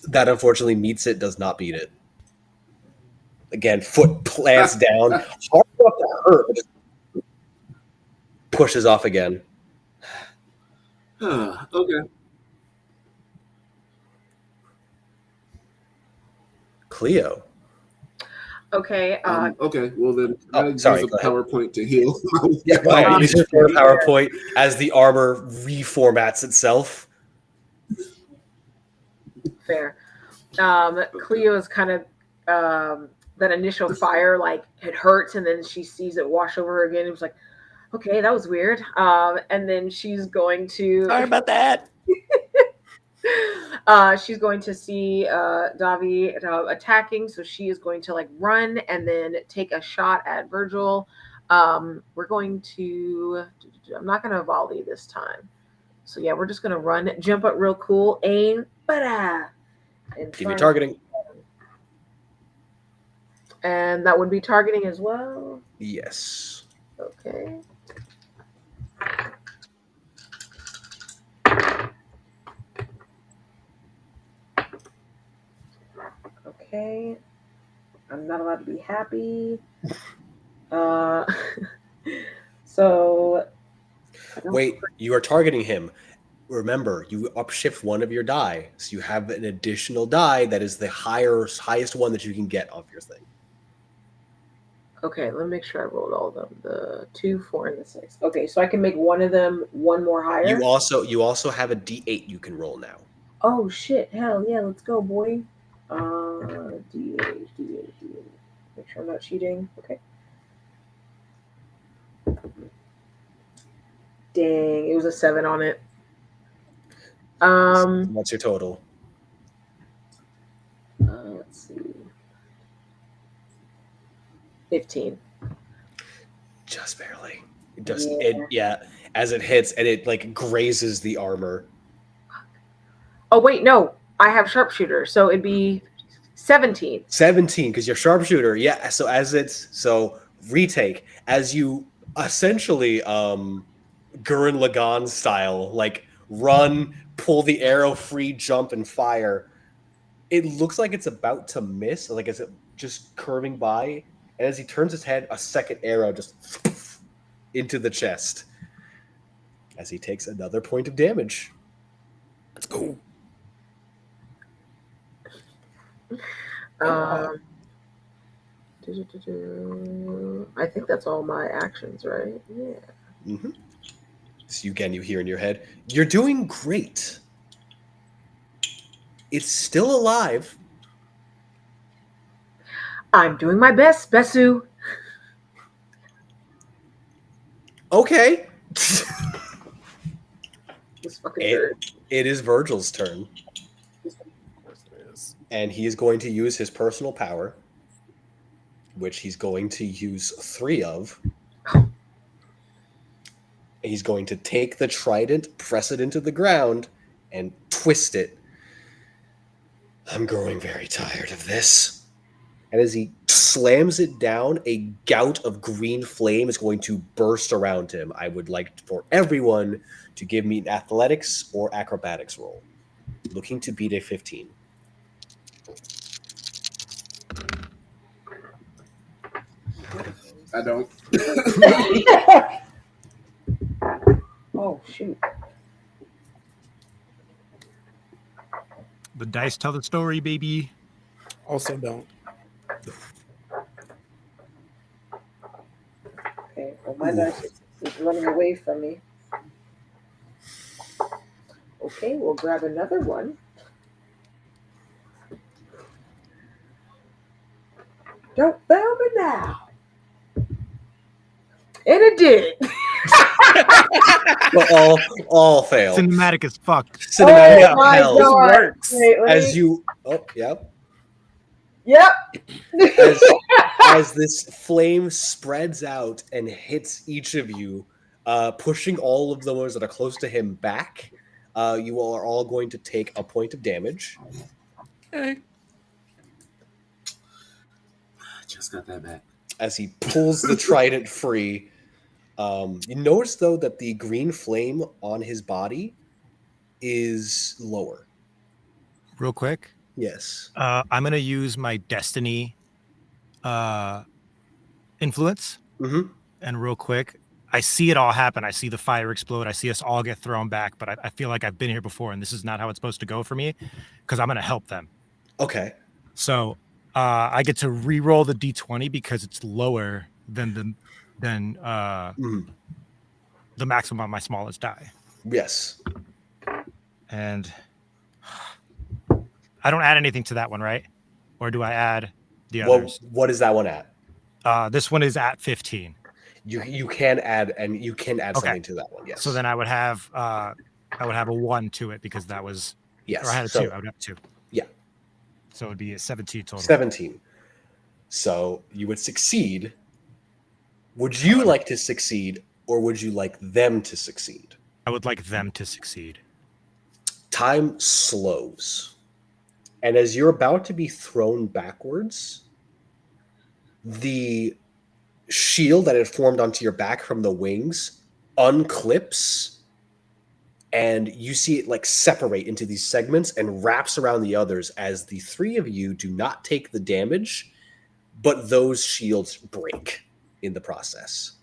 That unfortunately meets it, does not beat it. Again, foot plants down. Hard enough to hurt, but just pushes off again. Okay. Cleo. Okay. Okay. Well then, sorry. Use a PowerPoint to heal. Yeah, go ahead. Use your PowerPoint as the armor reformats itself. Fair. Cleo's kind of that initial fire, like it hurts, and then she sees it wash over her again. It was like, okay, that was weird. And then she's going to. Sorry about that. She's going to see Davi attacking, so she is going to like run and then take a shot at Virgil. We're going to. I'm not going to volley this time, So yeah, we're just gonna run, jump up real cool, aim, and Give me targeting. And that would be targeting as well. Yes. Okay. Okay. I'm not allowed to be happy. So. Wait, you are targeting him. Remember, you upshift one of your die, so you have an additional die that is the highest one that you can get off your thing. Okay, let me make sure I rolled all of them. The 2, 4, and the 6. Okay, so I can make one of them one more higher. You also have a D8 you can roll now. Oh shit! Hell yeah! Let's go, boy. D8. Make sure I'm not cheating. Okay. Dang, it was a 7 on it. What's your total? Let's see. 15. Just barely. It does. Yeah. As it hits and it like grazes the armor. Oh wait, no. I have sharpshooter, so it'd be 17. 17, because you're sharpshooter. Yeah. So retake as you essentially Gurren Lagann style, like run, pull the arrow free, jump, and fire. It looks like it's about to miss, like as it just curving by, and as he turns his head, a second arrow just into the chest. As he takes another point of damage. Let's go. I think that's all my actions, right? Yeah. Mm-hmm. So you hear in your head, you're doing great. It's still alive. I'm doing my best, Besu. Okay. This fucking bird. It is Virgil's turn. Of course it is. And he is going to use his personal power, which he's going to use 3 of. He's going to take the trident, press it into the ground, and twist it. I'm growing very tired of this. And as he slams it down, a gout of green flame is going to burst around him. I would like for everyone to give me an athletics or acrobatics roll. Looking to beat a 15. I don't. Oh, shoot. The dice tell the story, baby. Also don't. Okay, well, my dice is running away from me. Okay, we'll grab another one. Don't fail me now. And it did. But all fail. Cinematic as fuck. Cinematic my hell. God. Works. Wait, As you yep. Yep. As this flame spreads out and hits each of you, pushing all of those that are close to him back, you all are all going to take a point of damage. Okay. Just got that back. As he pulls the trident free. You notice, though, that the green flame on his body is lower. Real quick. Yes. I'm going to use my destiny influence. Mm-hmm. And real quick, I see it all happen. I see the fire explode. I see us all get thrown back. But I feel like I've been here before, and this is not how it's supposed to go for me because I'm going to help them. Okay. So I get to re-roll the D20 because it's lower than the maximum on my smallest die. Yes. And I don't add anything to that one, right? Or do I add the others? What is that one at? This one is at 15. You can add something to that one. Yes. So then I would have a 1 to it because that was yes. Or I had a 2. I would have a 2. Yeah. So it would be a 17 total. 17. So you would succeed. Would you like to succeed, or would you like them to succeed? I would like them to succeed. Time slows. And as you're about to be thrown backwards, the shield that had formed onto your back from the wings unclips, and you see it like separate into these segments and wraps around the others as the three of you do not take the damage, but those shields break in the process.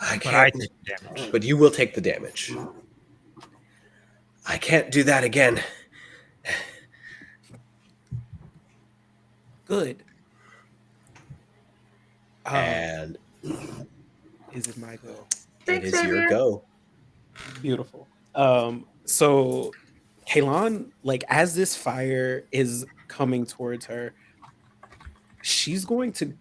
I can't, take damage. but you will take the damage. I can't do that again. Good. And Is it my go? it is your go. Beautiful. So Kaylon, like as this fire is coming towards her, she's going to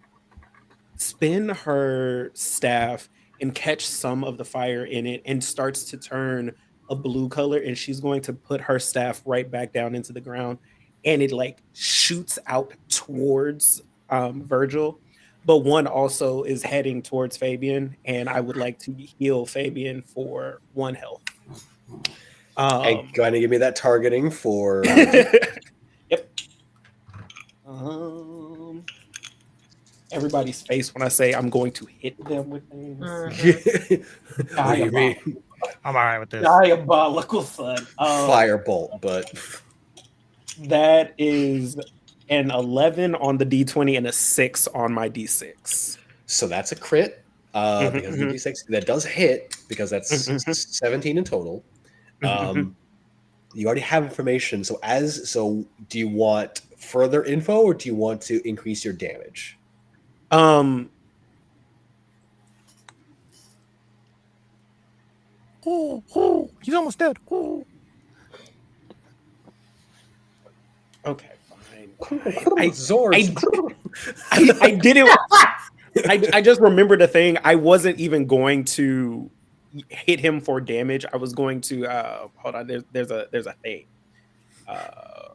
spin her staff and catch some of the fire in it and starts to turn a blue color, and she's going to put her staff right back down into the ground, and it like shoots out towards Virgil, but one also is heading towards Fabian, and I would like to heal Fabian for 1 health. And go ahead and give me that targeting for Yep. Everybody's face when I say I'm going to hit them with things. What do you mean? I'm all right with this. Diabolical, son. Firebolt, but That is an 11 on the D20 and a 6 on my D6. so that's a crit. Because the D6 that does hit because that's 17 in total. You already have information. So do you want further info or do you want to increase your damage? He's almost dead. Okay, fine. Zords. I didn't. I just remembered a thing. I wasn't even going to hit him for damage. I was going to hold on. There's a thing. I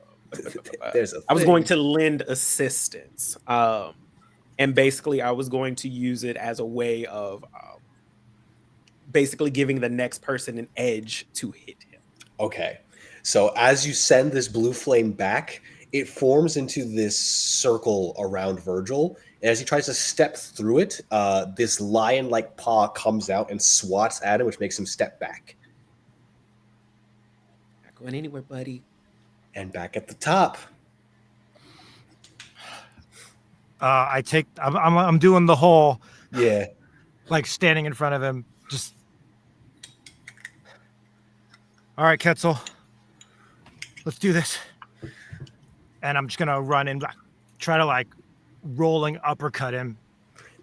was going to lend assistance. And basically I was going to use it as a way of basically giving the next person an edge to hit him. Okay. So as you send this blue flame back, it forms into this circle around Virgil. And as he tries to step through it, this lion-like paw comes out and swats at him, which makes him step back. Not going anywhere, buddy. And back at the top. I'm doing the whole, Yeah. like standing in front of him. Just, all right, Ketzel, let's do this. And I'm just gonna run and try to like rolling uppercut him.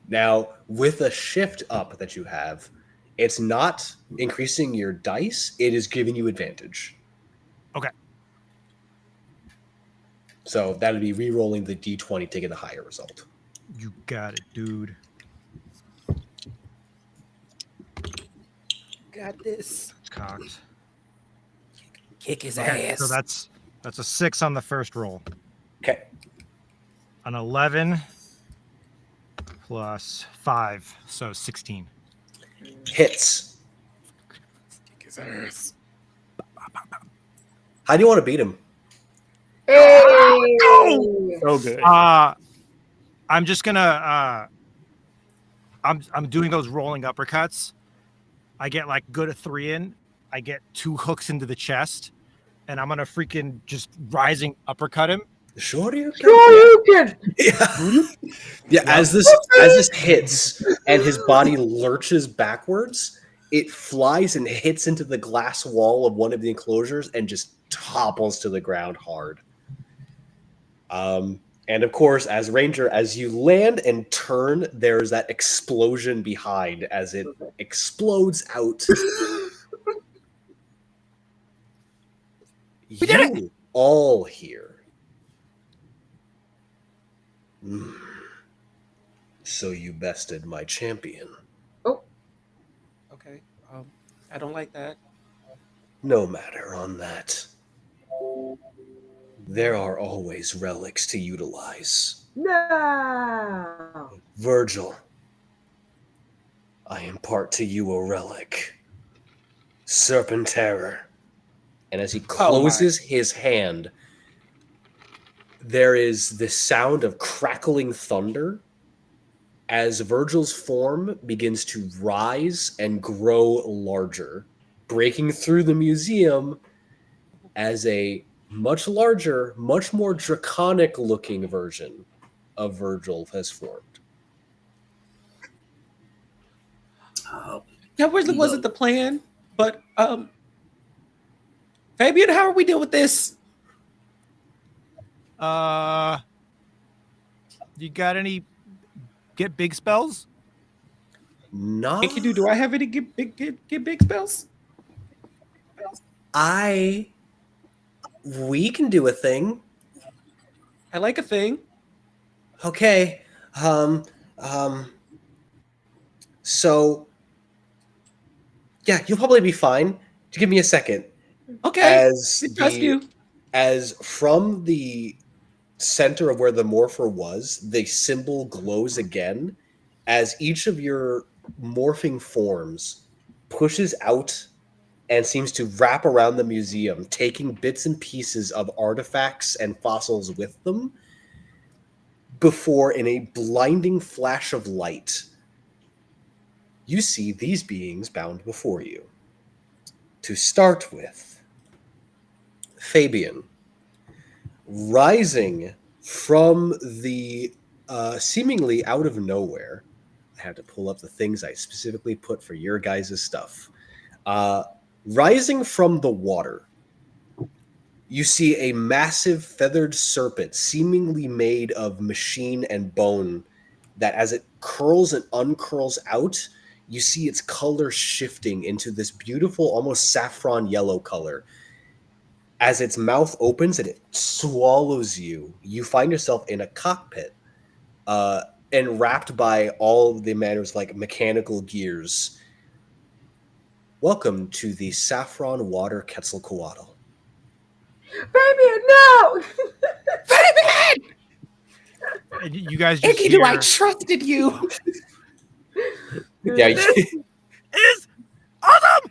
Now, with a shift up that you have, it's not increasing your dice, it is giving you advantage. Okay. So that'd be re-rolling the D20 to get a higher result. You got it, dude. Got this. It's cocked. Kick his Okay, ass. so that's a 6 on the first roll. Okay. An 11 plus 5, so 16. Hits. Kick his ass. How do you want to beat him? Hey! So good. I'm just gonna I'm doing those rolling uppercuts. I get like good a 3 in. I get 2 hooks into the chest, and I'm gonna freaking just rising uppercut him. Sure you can. Sure you can. Yeah. As this hits and his body lurches backwards, it flies and hits into the glass wall of one of the enclosures and just topples to the ground hard. And of course, as Ranger, as you land and turn, there's that explosion behind as it explodes out. You all hear. So you bested my champion. Okay. I don't like that. No matter on that. There are always relics to utilize. No. Virgil, I impart to you a relic, Serpent Terror. And as he closes his hand, there is the sound of crackling thunder as Virgil's form begins to rise and grow larger, breaking through the museum as a much larger, much more draconic looking version of Virgil has formed. That wasn't the plan, but Fabian, how are we dealing with this? You got any get big spells? No. Do I have any get big spells? We can do a thing. I like a thing. Okay. So yeah, you'll probably be fine. Just give me a second. Okay. As from the center of where the morpher was, the symbol glows again as each of your morphing forms pushes out and seems to wrap around the museum, taking bits and pieces of artifacts and fossils with them before, in a blinding flash of light, you see these beings bound before you. To start with, Fabian, rising from the seemingly out of nowhere. I had to pull up the things I specifically put for your guys' stuff. Rising from the water, you see a massive feathered serpent, seemingly made of machine and bone, that as it curls and uncurls out, you see its color shifting into this beautiful, almost saffron yellow color. As its mouth opens and it swallows you, you find yourself in a cockpit, and wrapped by all the manners like mechanical gears. Welcome to the Saffron Water Quetzalcoatl. Fabian, no! Fabian! And you guys just Enkidu, I trusted you. Yeah, is awesome.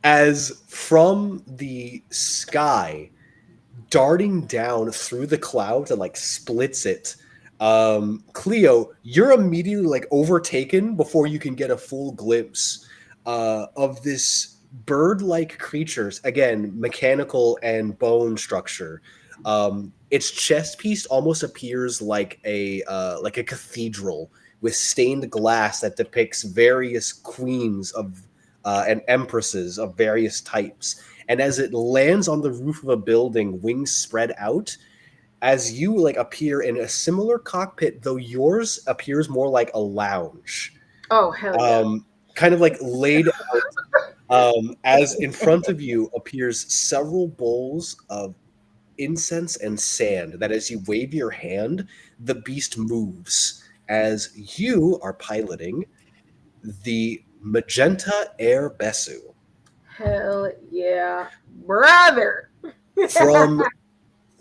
As from the sky, darting down through the clouds and like splits it. Cleo, you're immediately like overtaken before you can get a full glimpse of this bird-like creatures. Again, mechanical and bone structure. Its chest piece almost appears like a cathedral with stained glass that depicts various queens of and empresses of various types. And as it lands on the roof of a building, wings spread out, as you like appear in a similar cockpit, though yours appears more like a lounge. Oh, hell yeah. Kind of like laid out, as in front of you appears several bowls of incense and sand, that as you wave your hand, the beast moves as you are piloting the Magenta Air Besu. Hell yeah, brother.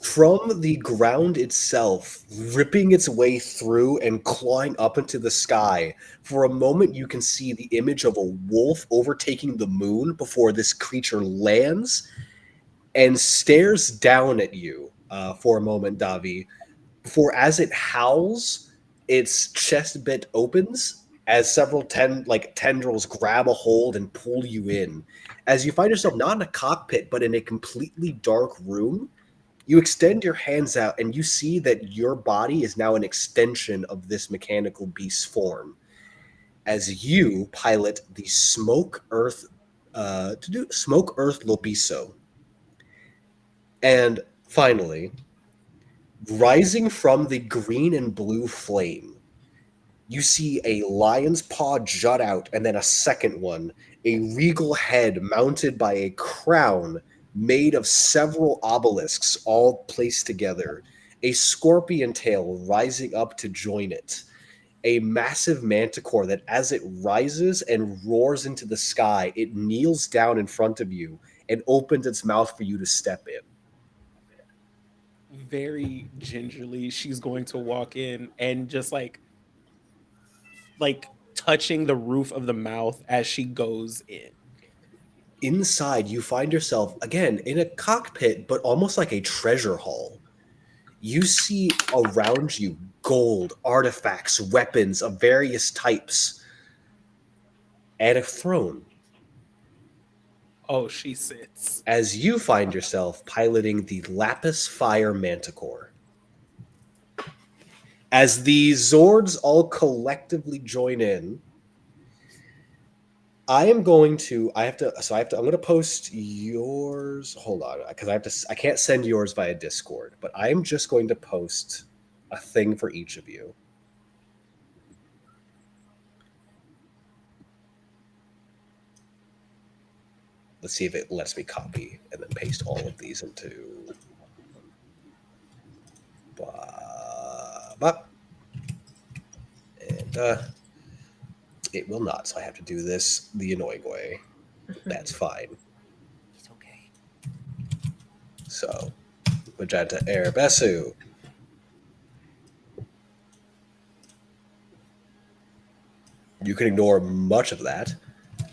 From the ground itself, ripping its way through and clawing up into the sky. For a moment, you can see the image of a wolf overtaking the moon before this creature lands and stares down at you for a moment, Davi. Before, as it howls, its chest bit opens as several tendrils grab a hold and pull you in. As you find yourself not in a cockpit, but in a completely dark room, you extend your hands out and you see that your body is now an extension of this mechanical beast's form. As you pilot the Smoke Earth Lobiso. And finally, rising from the green and blue flame, you see a lion's paw jut out, and then a second one, a regal head mounted by a crown made of several obelisks all placed together, a scorpion tail rising up to join it, a massive manticore that as it rises and roars into the sky, it kneels down in front of you and opens its mouth for you to step in. Very gingerly, she's going to walk in and just like touching the roof of the mouth as she goes in. Inside, you find yourself, again, in a cockpit, but almost like a treasure haul. You see around you gold, artifacts, weapons of various types, and a throne. Oh, she sits. As you find yourself piloting the Lapis Fire Manticore. As the Zords all collectively join in, I'm going to post yours. Hold on, because I can't send yours via Discord, but I'm just going to post a thing for each of you. Let's see if it lets me copy and then paste all of these into. And it will not, so I have to do this the annoying way. That's fine. It's okay. So, Magenta Erebesu. You can ignore much of that.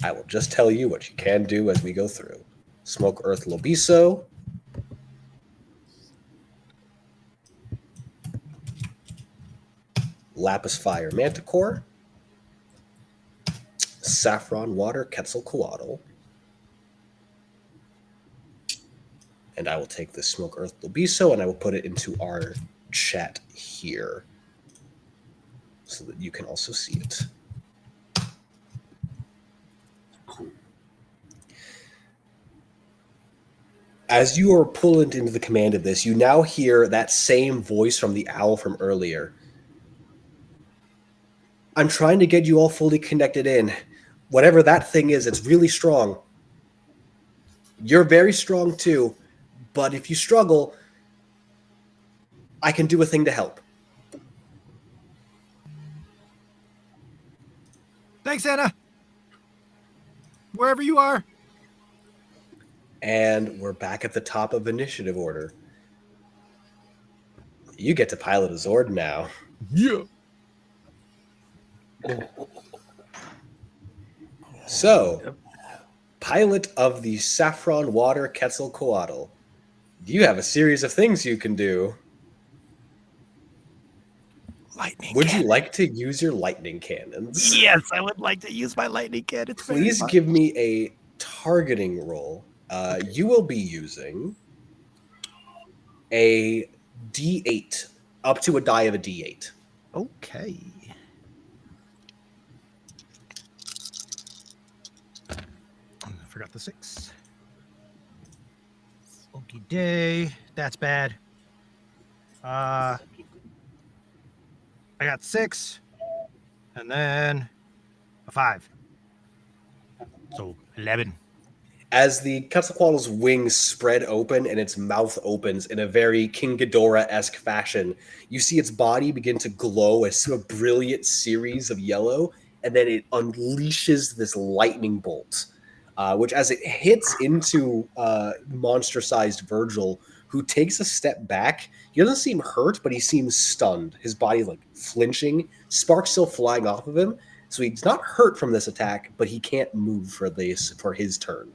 I will just tell you what you can do as we go through. Smoke Earth Lobiso. Lapis Fire Manticore. Saffron Water Quetzalcoatl. And I will take this Smoke Earth Lobiso and I will put it into our chat here so that you can also see it. As you are pulled into the command of this, you now hear that same voice from the owl from earlier. I'm trying to get you all fully connected in. Whatever that thing is, it's really strong. You're very strong too, but if you struggle, I can do a thing to help. Thanks, Anna. Wherever you are. And we're back at the top of initiative order. You get to pilot a Zord now. Yeah. So, pilot of the Saffron Water Quetzalcoatl. You have a series of things you can do. Lightning Would cannon. you like to use your lightning cannons? Yes, I would like to use my lightning cannon. Please give me a targeting roll. Okay. You will be using a D8, up to a die of a D8. Okay. I forgot the 6. Okie day. That's bad. I got 6. And then a 5. So 11. As the Quetzalcoatl's wings spread open and its mouth opens in a very King Ghidorah-esque fashion, you see its body begin to glow as a brilliant series of yellow, and then it unleashes this lightning bolt, which as it hits into monster-sized Virgil, who takes a step back. He doesn't seem hurt, but he seems stunned. His body like flinching, sparks still flying off of him. So he's not hurt from this attack, but he can't move for his turn.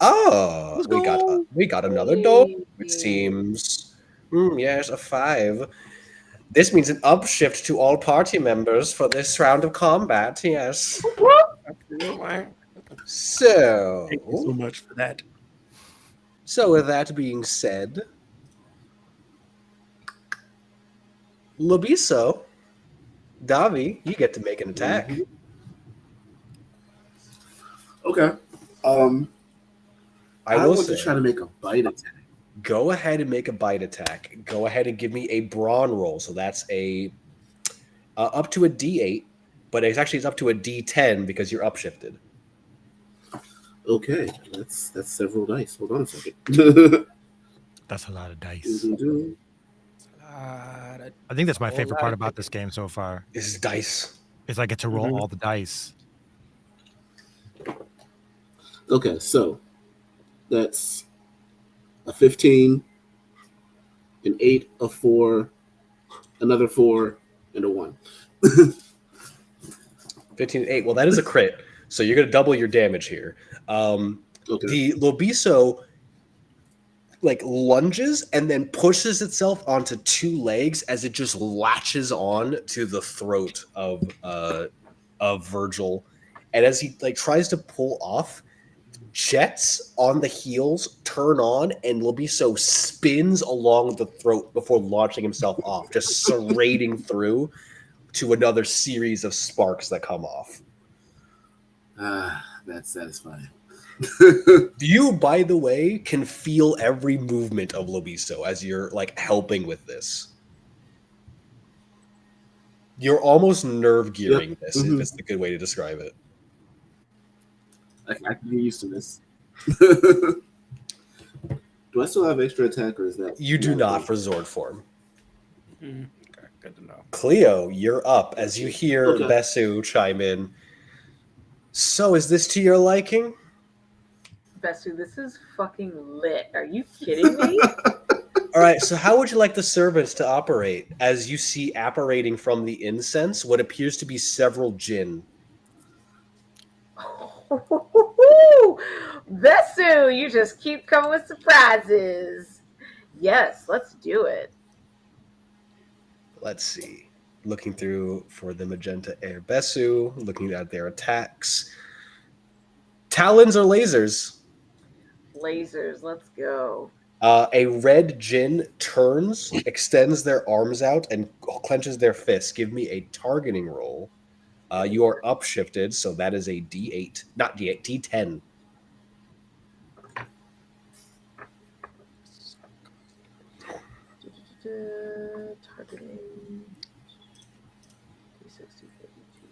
Oh, we got another dog. It seems. Yes, a 5. This means an upshift to all party members for this round of combat. Yes. So, Thank you so much for that. So with that being said, Lobiso, Davi, you get to make an attack. Okay. I will want say, to try to make a bite attack. Go ahead and make a bite attack. Go ahead and give me a brawn roll. So that's a up to a D8, but it's up to a D10 because you're upshifted. Okay, that's several dice. Hold on a second. That's a lot of dice. I I think that's my favorite part about this game so far. This is dice. Is I get to roll all the dice. Okay, so that's a 15, an 8, a 4, another 4, and a 1. 15 and 8. Well, that is a crit. So you're going to double your damage here. Okay. The Lobiso like lunges and then pushes itself onto 2 legs as it just latches on to the throat of Virgil. And as he like tries to pull off, jets on the heels turn on, and Lobiso spins along the throat before launching himself off, just serrating through to another series of sparks that come off. That's satisfying. You, by the way, can feel every movement of Lobiso as you're like helping with this. You're almost nerve gearing this, if it's the good way to describe it. I can get used to this. Do I still have extra attack, or is that you do not for Zord form? Okay, good to know. Cleo, you're up as you hear Besu chime in. So, is this to your liking? Besu, this is fucking lit. Are you kidding me? All right, so how would you like the servants to operate? As you see apparating from the incense, what appears to be several jinn. Besu, you just keep coming with surprises. Yes, let's do it. Let's see. Looking through for the magenta air Besu, looking at their attacks. Talons or lasers? Lasers, let's go. A red jinn turns, extends their arms out, and clenches their fists. Give me a targeting roll. You are upshifted, so that is a D8. Not D8, D10. Targeting. D60, 52.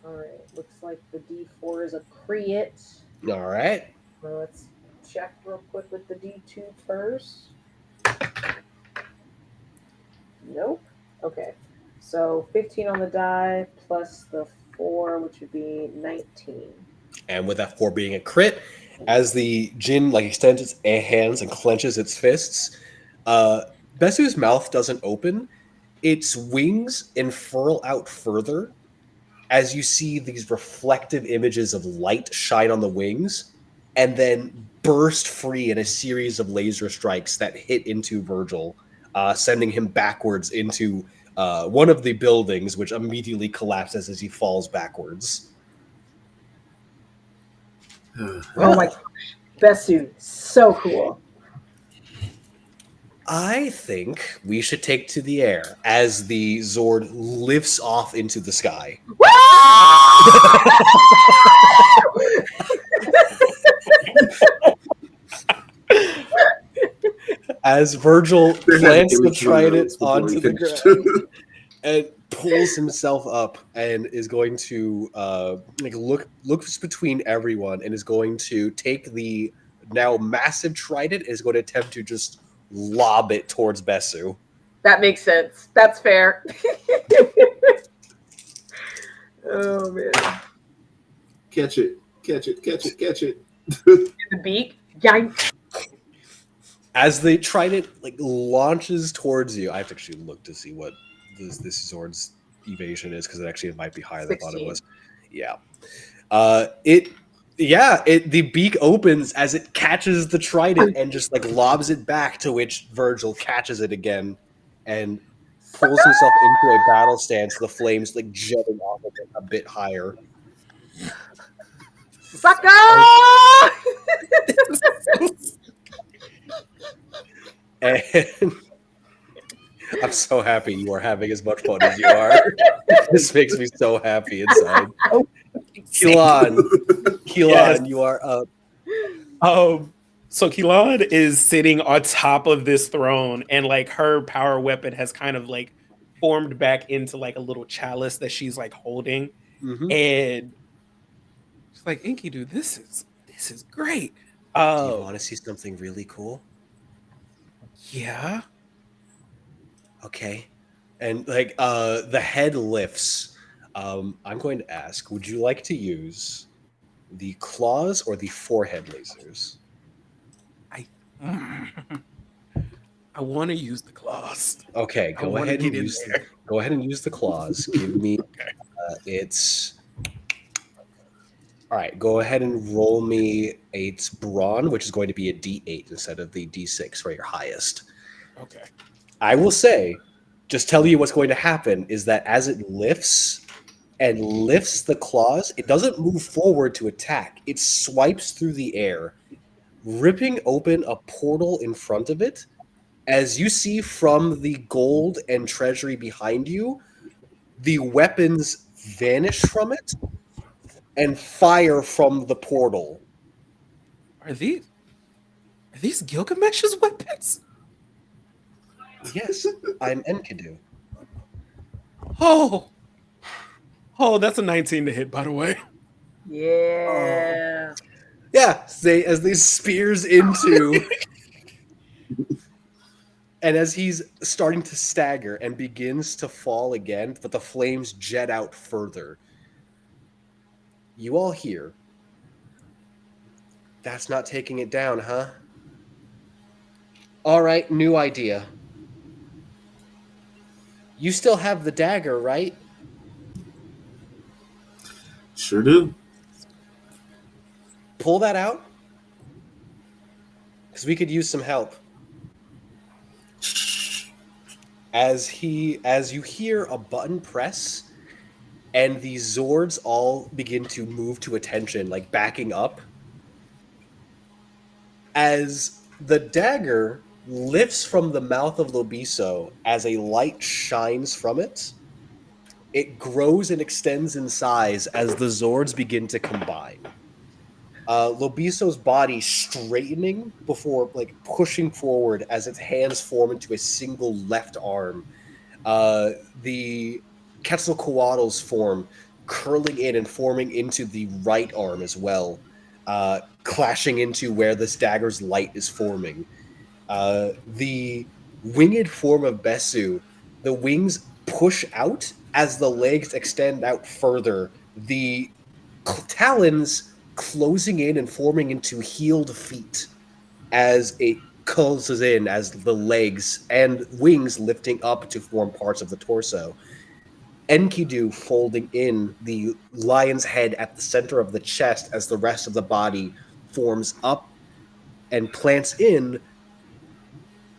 All right, looks like the D4 is a crit. All right. Well, let's check real quick with the D2 first. Nope. Okay. So 15 on the die plus the 4, which would be 19. And with that 4 being a crit, as the jinn like extends its hands and clenches its fists, Besu's mouth doesn't open. Its wings unfurl out further as you see these reflective images of light shine on the wings and then burst free in a series of laser strikes that hit into Virgil, sending him backwards into one of the buildings, which immediately collapses as he falls backwards. Oh my gosh. Besu, so cool. I think we should take to the air as the Zord lifts off into the sky. As Virgil plants the trident onto the ground and pulls himself up and is going to looks between everyone and is going to take the now massive trident and is going to attempt to just lob it towards Besu. That makes sense. That's fair. Oh man. Catch it. Catch it. Catch it. Catch it. In the beak. Yank. As the trident launches towards you, I have to actually look to see what this Zord's evasion is because it might be higher than I thought it was. Yeah. The beak opens as it catches the trident and just lobs it back, to which Virgil catches it again and pulls himself into a battle stance, the flames jetting off of it a bit higher. Sucker! And I'm so happy you are having as much fun as you are. This makes me so happy inside. Keelan, yes. You are up. So Keelan is sitting on top of this throne, and her power weapon has kind of formed back into a little chalice that she's holding, and she's like, "Enkidu, this is great." Do you want to see something really cool? Yeah. Okay. And the head lifts. I'm going to ask, would you like to use the claws or the forehead lasers? I want to use the claws. Okay, I go wanna ahead and get in use there. go ahead and use the claws. Give me it's all right. Go ahead and roll me its brawn, which is going to be a D8 instead of the D6 for your highest. Okay. I will say, just tell you what's going to happen is that as it lifts and lifts the claws, it doesn't move forward to attack. It swipes through the air, ripping open a portal in front of it. As you see from the gold and treasury behind you, the weapons vanish from it and fire from the portal. Are these Gilgamesh's weapons? Yes, I'm Enkidu. Oh, that's a 19 to hit, by the way. Yeah. Yeah, as they spears into, and as he's starting to stagger and begins to fall again, but the flames jet out further. You all hear, that's not taking it down, huh? All right, new idea. You still have the dagger, right? Sure do. Pull that out, because we could use some help. As you hear a button press, and the Zords all begin to move to attention, like backing up. As the dagger lifts from the mouth of Lobiso, as a light shines from it, it grows and extends in size as the Zords begin to combine. Lobiso's body straightening before pushing forward as its hands form into a single left arm. The Quetzalcoatl's form curling in and forming into the right arm as well, clashing into where this dagger's light is forming. The winged form of Besu, the wings push out as the legs extend out further, the talons closing in and forming into healed feet as it closes in, as the legs and wings lifting up to form parts of the torso. Enkidu folding in the lion's head at the center of the chest as the rest of the body forms up and plants in,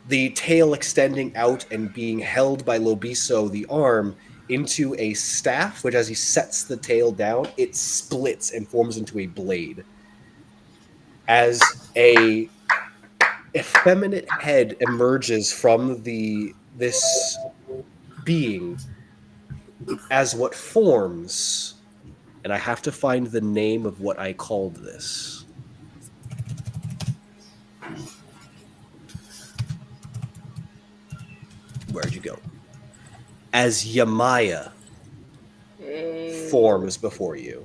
the tail extending out and being held by Lobiso, the arm, into a staff, which as he sets the tail down, it splits and forms into a blade. As a effeminate head emerges from this being as what forms, and I have to find the name of what I called this. Where'd you go? As Yamaya forms before you.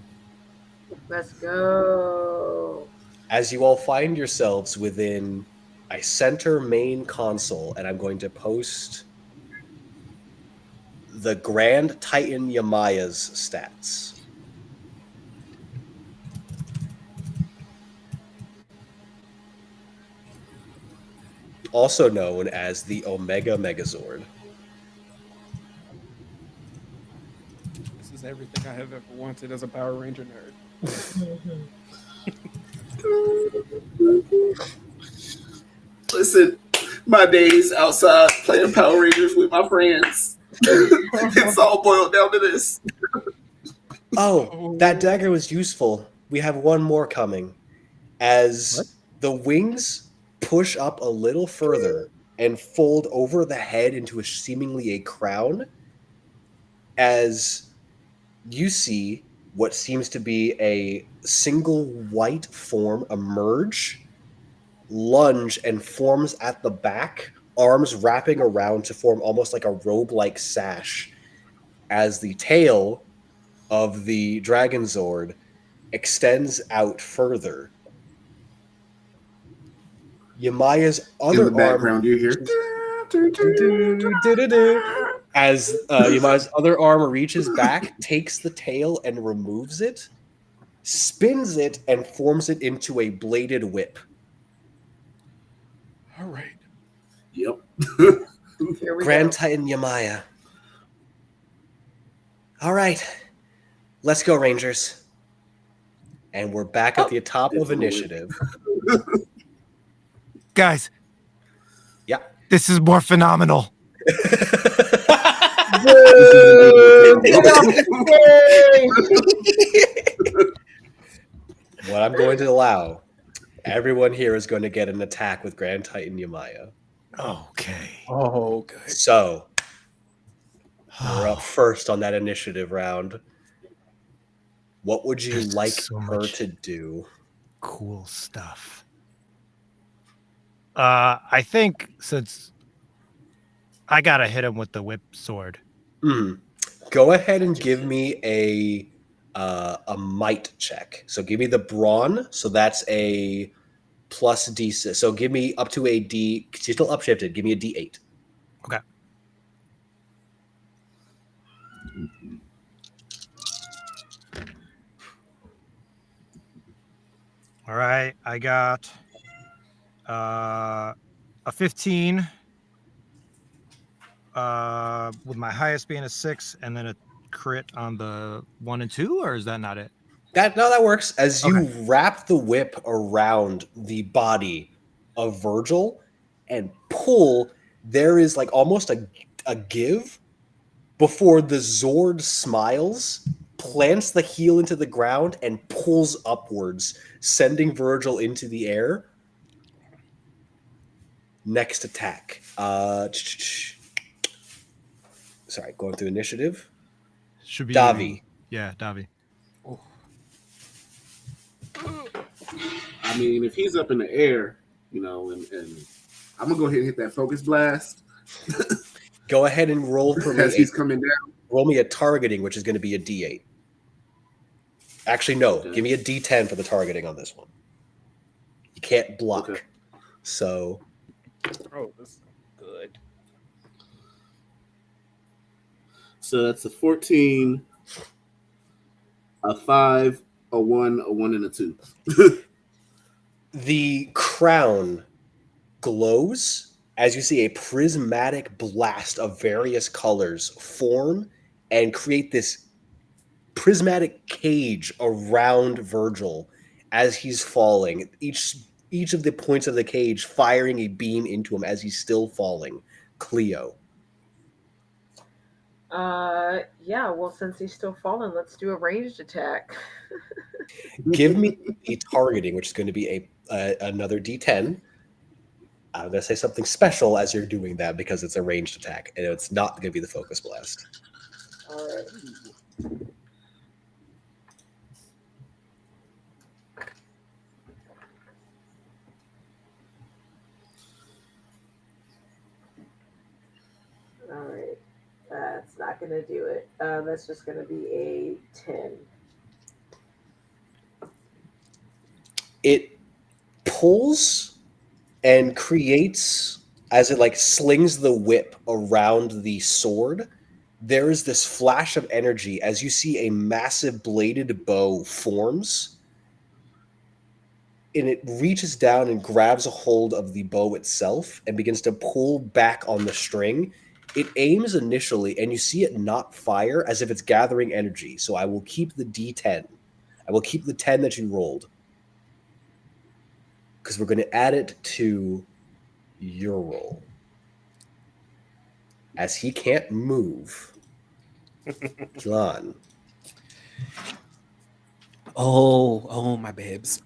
Let's go. As you all find yourselves within a center main console, and I'm going to post the Grand Titan Yamaya's stats. Also known as the Omega Megazord. This is everything I have ever wanted as a Power Ranger nerd. Listen, my days outside playing Power Rangers with my friends, it's all boiled down to this. Oh, that dagger was useful. We have one more coming. As the wings push up a little further and fold over the head into seemingly a crown, as you see what seems to be a single white form emerge, lunge, and forms at the back, arms wrapping around to form almost like a robe-like sash, as the tail of the Dragon Zord extends out further. Yamaya's other In the background, you hear as Yamaya's other arm reaches back, takes the tail, and removes it. spins it, and forms it into a bladed whip. All right. Yep. Here we Grand go. Titan Yamaya. All right. Let's go, Rangers. And we're back at the top of initiative. Guys. Yeah. This is more phenomenal. What I'm going to allow, everyone here is going to get an attack with Grand Titan Yamaya. Okay. Oh, good. So, we're up first on that initiative round. What would you There's like so her much to do? Cool stuff. I think since I gotta hit him with the whip sword. Go ahead and give me a might check. So give me the brawn. So that's a plus D6. So give me up to a D. She's still upshifted. Give me a D8. Okay. All right. I got a 15. With my highest being a 6, and then a crit on the 1 and 2, or is that not it? That works. As you wrap the whip around the body of Virgil and pull, there is like almost a give before the Zord smiles, plants the heel into the ground, and pulls upwards, sending Virgil into the air. Next attack. Sorry, going through initiative. Should be Davi. Yeah, Davi. Oh. I mean, if he's up in the air, you know, and I'm gonna go ahead and hit that focus blast. Go ahead and roll for me. As he's coming down. Roll me a targeting, which is going to be a D8. Actually, no. Okay. Give me a D10 for the targeting on this one. You can't block. Okay. So. Oh, this is good. So that's a 14, a 5, a 1, a 1, and a 2. The crown glows as you see a prismatic blast of various colors form and create this prismatic cage around Virgil as he's falling. Each of the points of the cage firing a beam into him as he's still falling. Cleo. Yeah, well, since he's still falling, let's do a ranged attack. Give me the targeting, which is going to be another D10. I'm going to say something special as you're doing that because it's a ranged attack, and it's not going to be the focus blast. All right. All right. That's not going to do it. That's just going to be a 10. It pulls and creates, as it like slings the whip around the sword, there is this flash of energy as you see a massive bladed bow forms, and it reaches down and grabs a hold of the bow itself and begins to pull back on the string. It aims initially, and you see it not fire as if it's gathering energy. So I will keep the D10. I will keep the 10 that you rolled, because we're going to add it to your roll. As he can't move. John. Oh, my babes.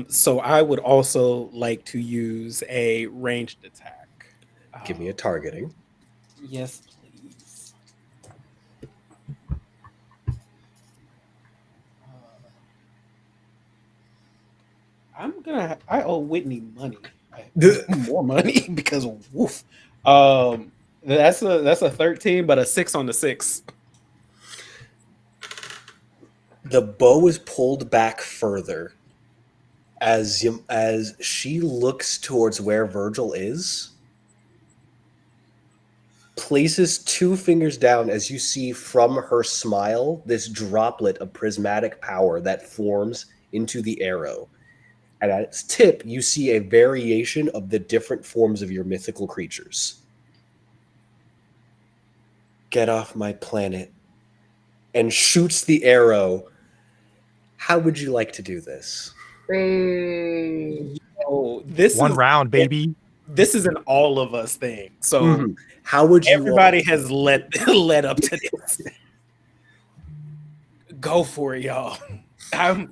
So I would also like to use a ranged attack. Give me a targeting. Yes, please. I owe Whitney money. More money because woof. That's a 13, but a 6 on the 6. The bow is pulled back further as she looks towards where Virgil is. places 2 fingers down as you see from her smile this droplet of prismatic power that forms into the arrow. And at its tip, you see a variation of the different forms of your mythical creatures. Get off my planet. And shoots the arrow. How would you like to do this? Hey. Oh, this One is round, baby. This is an all of us thing. So how would you everybody has led up to this. Go for it, y'all. I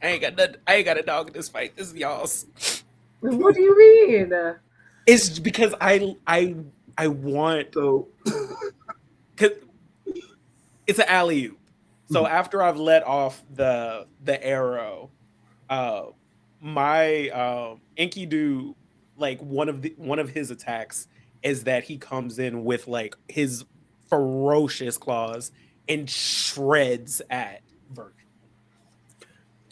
ain't got a dog in this fight. This is y'all's. What do you mean? It's because I want So cause it's an alley-oop. So after I've let off the arrow, my Enkidu, like one of his attacks is that he comes in with like his ferocious claws and shreds at Virgil.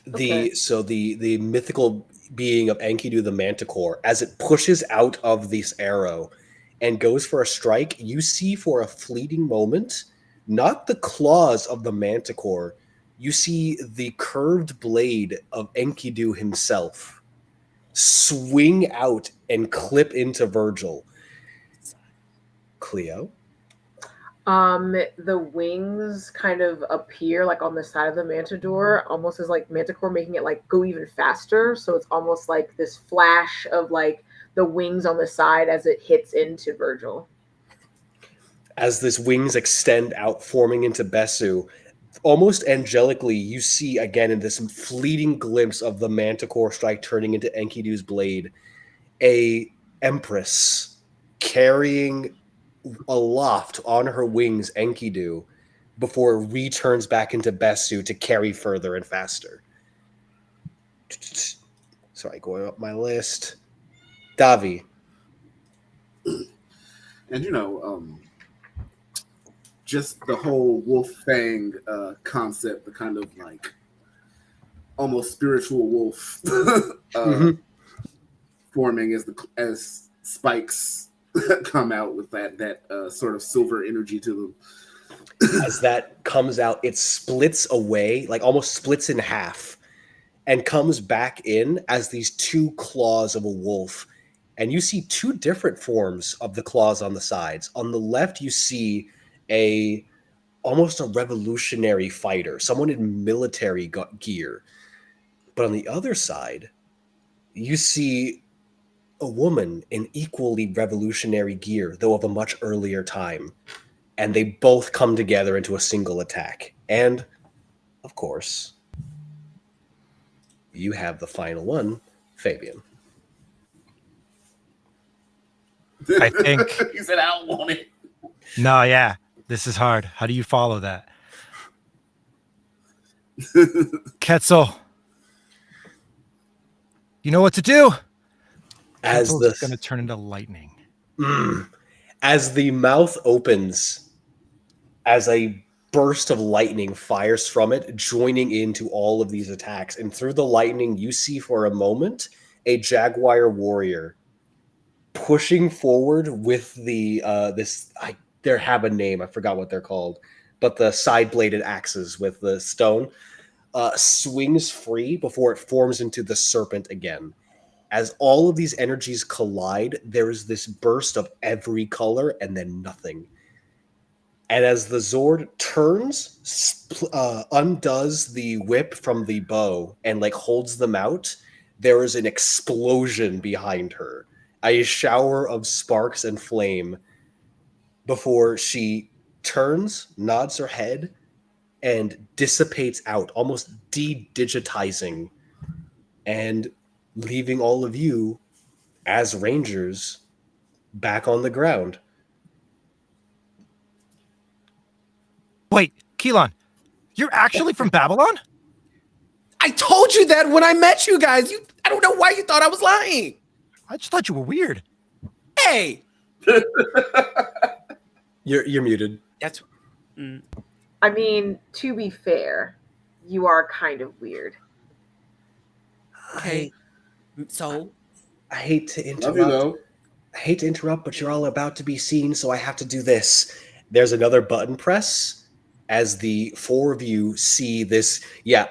The mythical being of Enkidu the Manticore, as it pushes out of this arrow and goes for a strike, you see for a fleeting moment, not the claws of the Manticore, you see the curved blade of Enkidu himself swing out and clip into Virgil. Cleo? The wings kind of appear like on the side of the Manticore, almost as like Manticore, making it like go even faster. So it's almost like this flash of like the wings on the side as it hits into Virgil. As this wings extend out, forming into Besu, almost angelically, you see again in this fleeting glimpse of the Manticore strike turning into Enkidu's blade, a Empress carrying aloft on her wings Enkidu before it returns back into Besu to carry further and faster. Sorry, going up my list. Davi. And just the whole wolf fang concept, the kind of like almost spiritual wolf forming as spikes come out with that sort of silver energy to them. As that comes out, it splits away, like almost splits in half, and comes back in as these 2 claws of a wolf. And you see 2 different forms of the claws on the sides. On the left, you see almost a revolutionary fighter, someone in military gear. But on the other side, you see a woman in equally revolutionary gear, though of a much earlier time. And they both come together into a single attack. And, of course, you have the final one, Fabian. I think He said, I don't want it. No, yeah. This is hard. How do you follow that? Quetzal. You know what to do? As Quetzal's going to turn into lightning. As the mouth opens, as a burst of lightning fires from it, joining into all of these attacks. And through the lightning, you see for a moment a Jaguar warrior pushing forward with the they have a name, I forgot what they're called, but the side-bladed axes with the stone swings free before it forms into the serpent again. As all of these energies collide, there is this burst of every color and then nothing. And as the Zord turns, undoes the whip from the bow and like holds them out, there is an explosion behind her, a shower of sparks and flame, before she turns, nods her head, and dissipates out, almost de-digitizing, and leaving all of you as rangers back on the ground. Wait, Keelan, you're actually from Babylon? I told you that when I met you guys. I don't know why you thought I was lying. I just thought you were weird. Hey. You're muted. That's. I mean, to be fair, you are kind of weird. Okay. So I hate to interrupt. Love you, though. I hate to interrupt, but you're all about to be seen, so I have to do this. There's another button press as the four of you see this,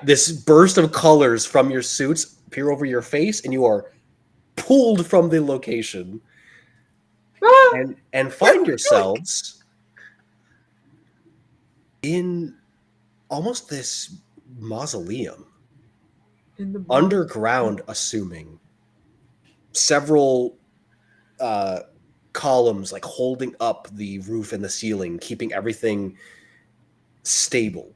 this burst of colors from your suits appear over your face, and you are pulled from the location and find yourselves in almost this mausoleum. In the Underground, assuming several columns like holding up the roof and the ceiling, keeping everything stable.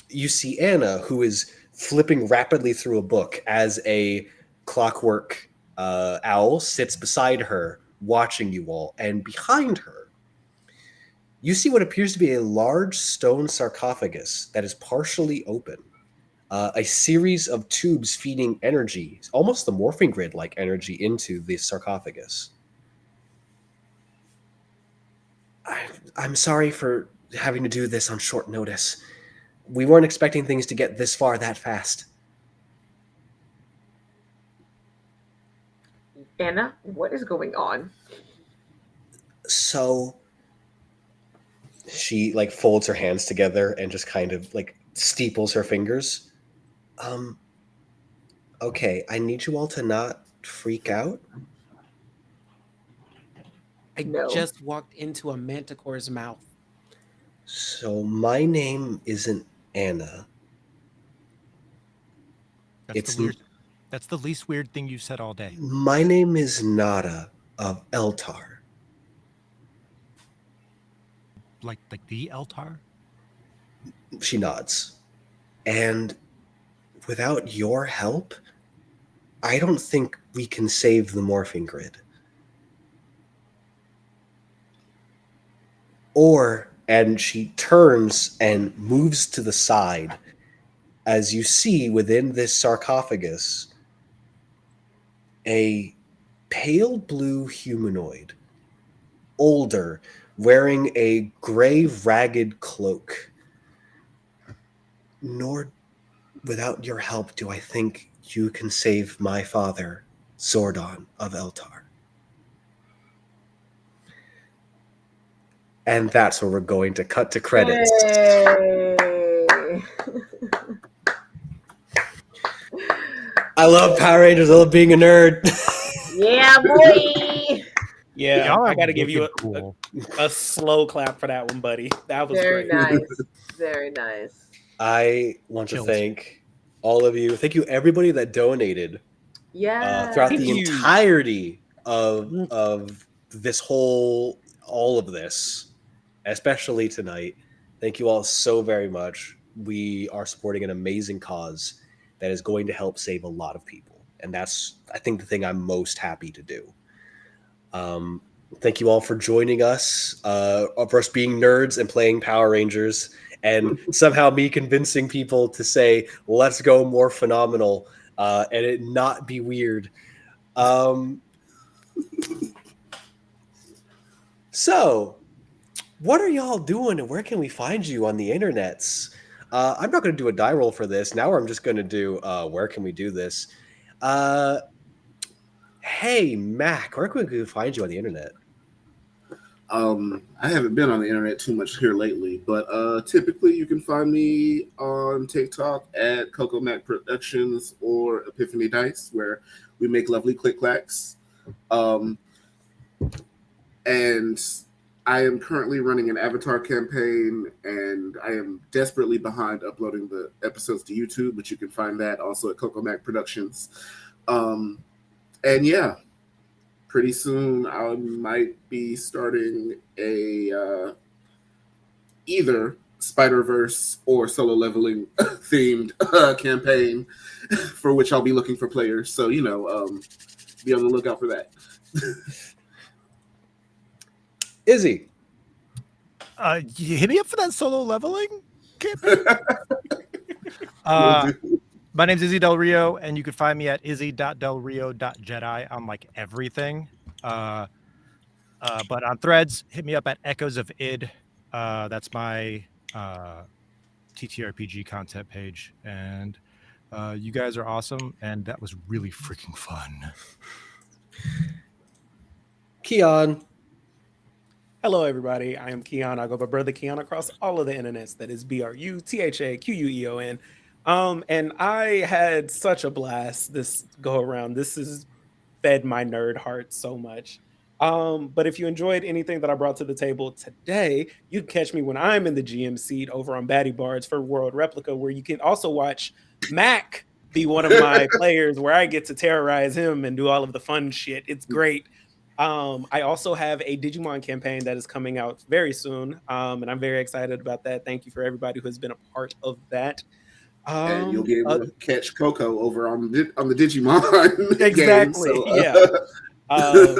You see Anna, who is flipping rapidly through a book as a clockwork owl sits beside her, watching you all. And behind her, you see what appears to be a large stone sarcophagus that is partially open. A series of tubes feeding energy, almost the morphing grid-like energy, into the sarcophagus. I'm sorry for having to do this on short notice. We weren't expecting things to get this far that fast. Anna, what is going on? So she folds her hands together and just kind of steeples her fingers. Okay, I need you all to not freak out. I just walked into a manticore's mouth. So my name isn't Anna. That's the least weird thing you said all day. My name is Nada of Eltar. Like the Eltar? She nods. And without your help, I don't think we can save the morphing grid. And she turns and moves to the side as you see within this sarcophagus a pale blue humanoid, older, wearing a gray ragged cloak. Nor without your help do I think you can save my father, Zordon of Eltar. And that's where we're going to cut to credits. Yay. I love Power Rangers. I love being a nerd. Yeah, boy. Yeah, Y'all I are got to give you cool. a slow clap for that one, buddy. That was Very great. nice. Very nice. I want to thank all of you. Thank you, everybody that donated. Yeah. Throughout the entirety of this all of this, especially tonight. Thank you all so very much. We are supporting an amazing cause that is going to help save a lot of people. And that's, I think, the thing I'm most happy to do. Thank you all for joining us, of us being nerds and playing Power Rangers, and somehow me convincing people to say, let's go more phenomenal, and it not be weird. So, what are y'all doing, and where can we find you on the internets? I'm not going to do a die roll for this. Now I'm just going to do, where can we do this? Hey, Mac, where can we find you on the internet? I haven't been on the internet too much here lately, but typically you can find me on TikTok at Coco Mac Productions or Epiphany Dice, where we make lovely click clacks. And I am currently running an avatar campaign, and I am desperately behind uploading the episodes to YouTube, but you can find that also at Coco Mac Productions. And yeah, pretty soon I might be starting a either Spider-Verse or solo leveling themed campaign for which I'll be looking for players. So, be on the lookout for that. Izzy. You hit me up for that solo leveling campaign? My name's Izzy Del Rio, and you can find me at izzy.delrio.jedi on everything. But on Threads, hit me up at Echoes of Id. That's my TTRPG content page, and you guys are awesome, and that was really freaking fun. Keon. Hello, everybody. I am Keon. I go by BruthaQueon across all of the internets. That is BruthaQueon. And I had such a blast this go around. This has fed my nerd heart so much. But if you enjoyed anything that I brought to the table today, you can catch me when I'm in the GM seat over on Batty Bards for World Replica, where you can also watch Mac be one of my players, where I get to terrorize him and do all of the fun shit. It's great. I also have a Digimon campaign that is coming out very soon, and I'm very excited about that. Thank you for everybody who has been a part of that. And you'll be able to catch Coco over on the Digimon exactly, game. So, yeah.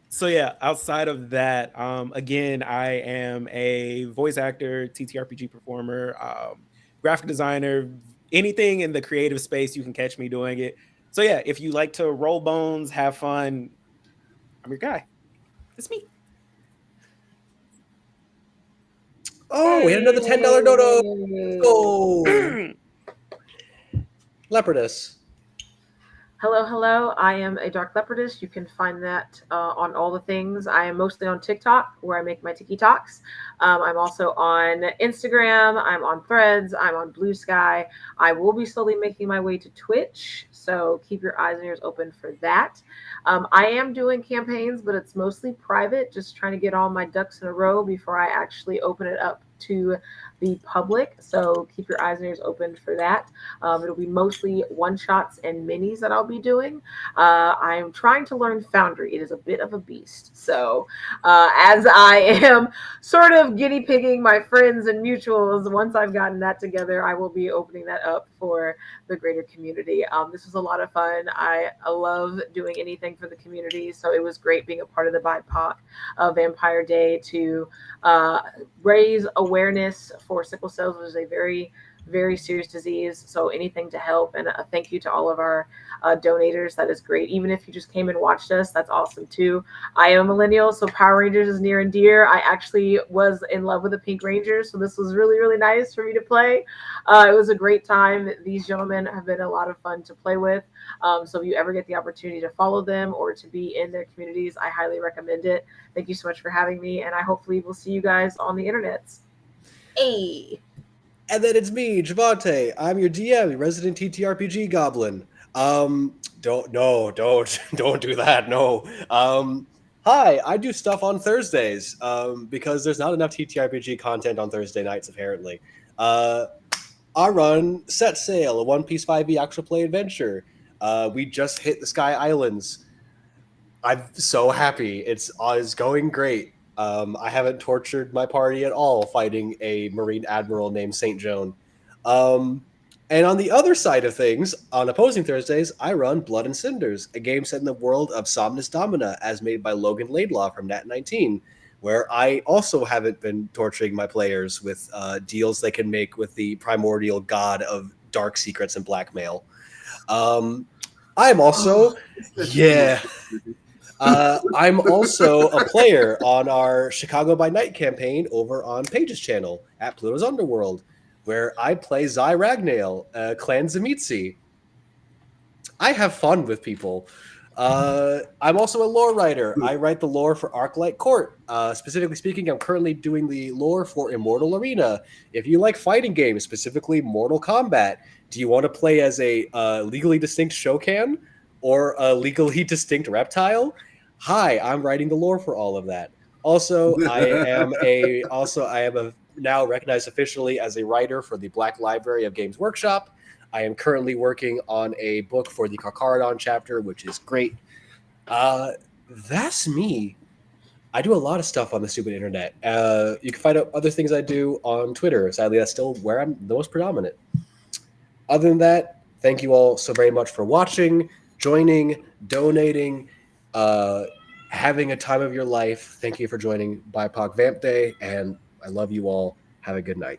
So yeah, outside of that, again, I am a voice actor, TTRPG performer, graphic designer, anything in the creative space, you can catch me doing it. So yeah, if you like to roll bones, have fun, I'm your guy. It's me. Oh, we had another $10 dodo. Let's go. Leopardus. Hello. I am a Dark Leopardess. You can find that on all the things. I am mostly on TikTok, where I make my Tiki Talks. I'm also on Instagram. I'm on Threads. I'm on Blue Sky. I will be slowly making my way to Twitch, so keep your eyes and ears open for that. I am doing campaigns, but it's mostly private, just trying to get all my ducks in a row before I actually open it up to the public. So keep your eyes and ears open for that. It'll be mostly one-shots and minis that I'll be doing. I'm trying to learn Foundry. It is a bit of a beast. So as I am sort of guinea pigging my friends and mutuals, once I've gotten that together, I will be opening that up for the greater community. This was a lot of fun. I love doing anything for the community. So it was great being a part of the BIPOC Vampire Day to raise awareness for sickle cell, which is a very, very serious disease. So anything to help, and a thank you to all of our donators. That is great. Even if you just came and watched us, that's awesome too. I am a millennial, so Power Rangers is near and dear. I actually was in love with the Pink Rangers, so this was really, really nice for me to play. It was a great time. These gentlemen have been a lot of fun to play with. So if you ever get the opportunity to follow them or to be in their communities, I highly recommend it. Thank you so much for having me, and I hopefully will see you guys on the internets. Hey. And then it's me, Jhevaunte. I'm your DM, your resident TTRPG goblin. Don't do that. No. Hi, I do stuff on Thursdays. Because there's not enough TTRPG content on Thursday nights, apparently. I run Set Sail, a One Piece 5e actual play adventure. We just hit the Sky Islands. I'm so happy. It's going great. I haven't tortured my party at all fighting a Marine Admiral named St. Joan. And on the other side of things, on opposing Thursdays, I run Blood and Cinders, a game set in the world of Somnus Domina as made by Logan Laidlaw from Nat19, where I also haven't been torturing my players with deals they can make with the primordial god of dark secrets and blackmail. I'm also, I'm also a player on our Chicago by Night campaign over on Paige's channel at Pluto's Underworld, where I play Zai Ragnail, Clan Zamitzi. I have fun with people. I'm also a lore writer. I write the lore for Arclight Court. Specifically speaking, I'm currently doing the lore for Immortal Arena. If you like fighting games, specifically Mortal Kombat, do you want to play as a legally distinct Shokan or a legally distinct reptile? Hi, I'm writing the lore for all of that. Also, I am now recognized officially as a writer for the Black Library of Games Workshop. I am currently working on a book for the Carcharodon chapter, which is great. That's me. I do a lot of stuff on the stupid internet. You can find out other things I do on Twitter. Sadly, that's still where I'm the most predominant. Other than that, thank you all so very much for watching, joining, donating, having a time of your life. Thank you for joining BIPOC VampDay, and I love you all. Have a good night.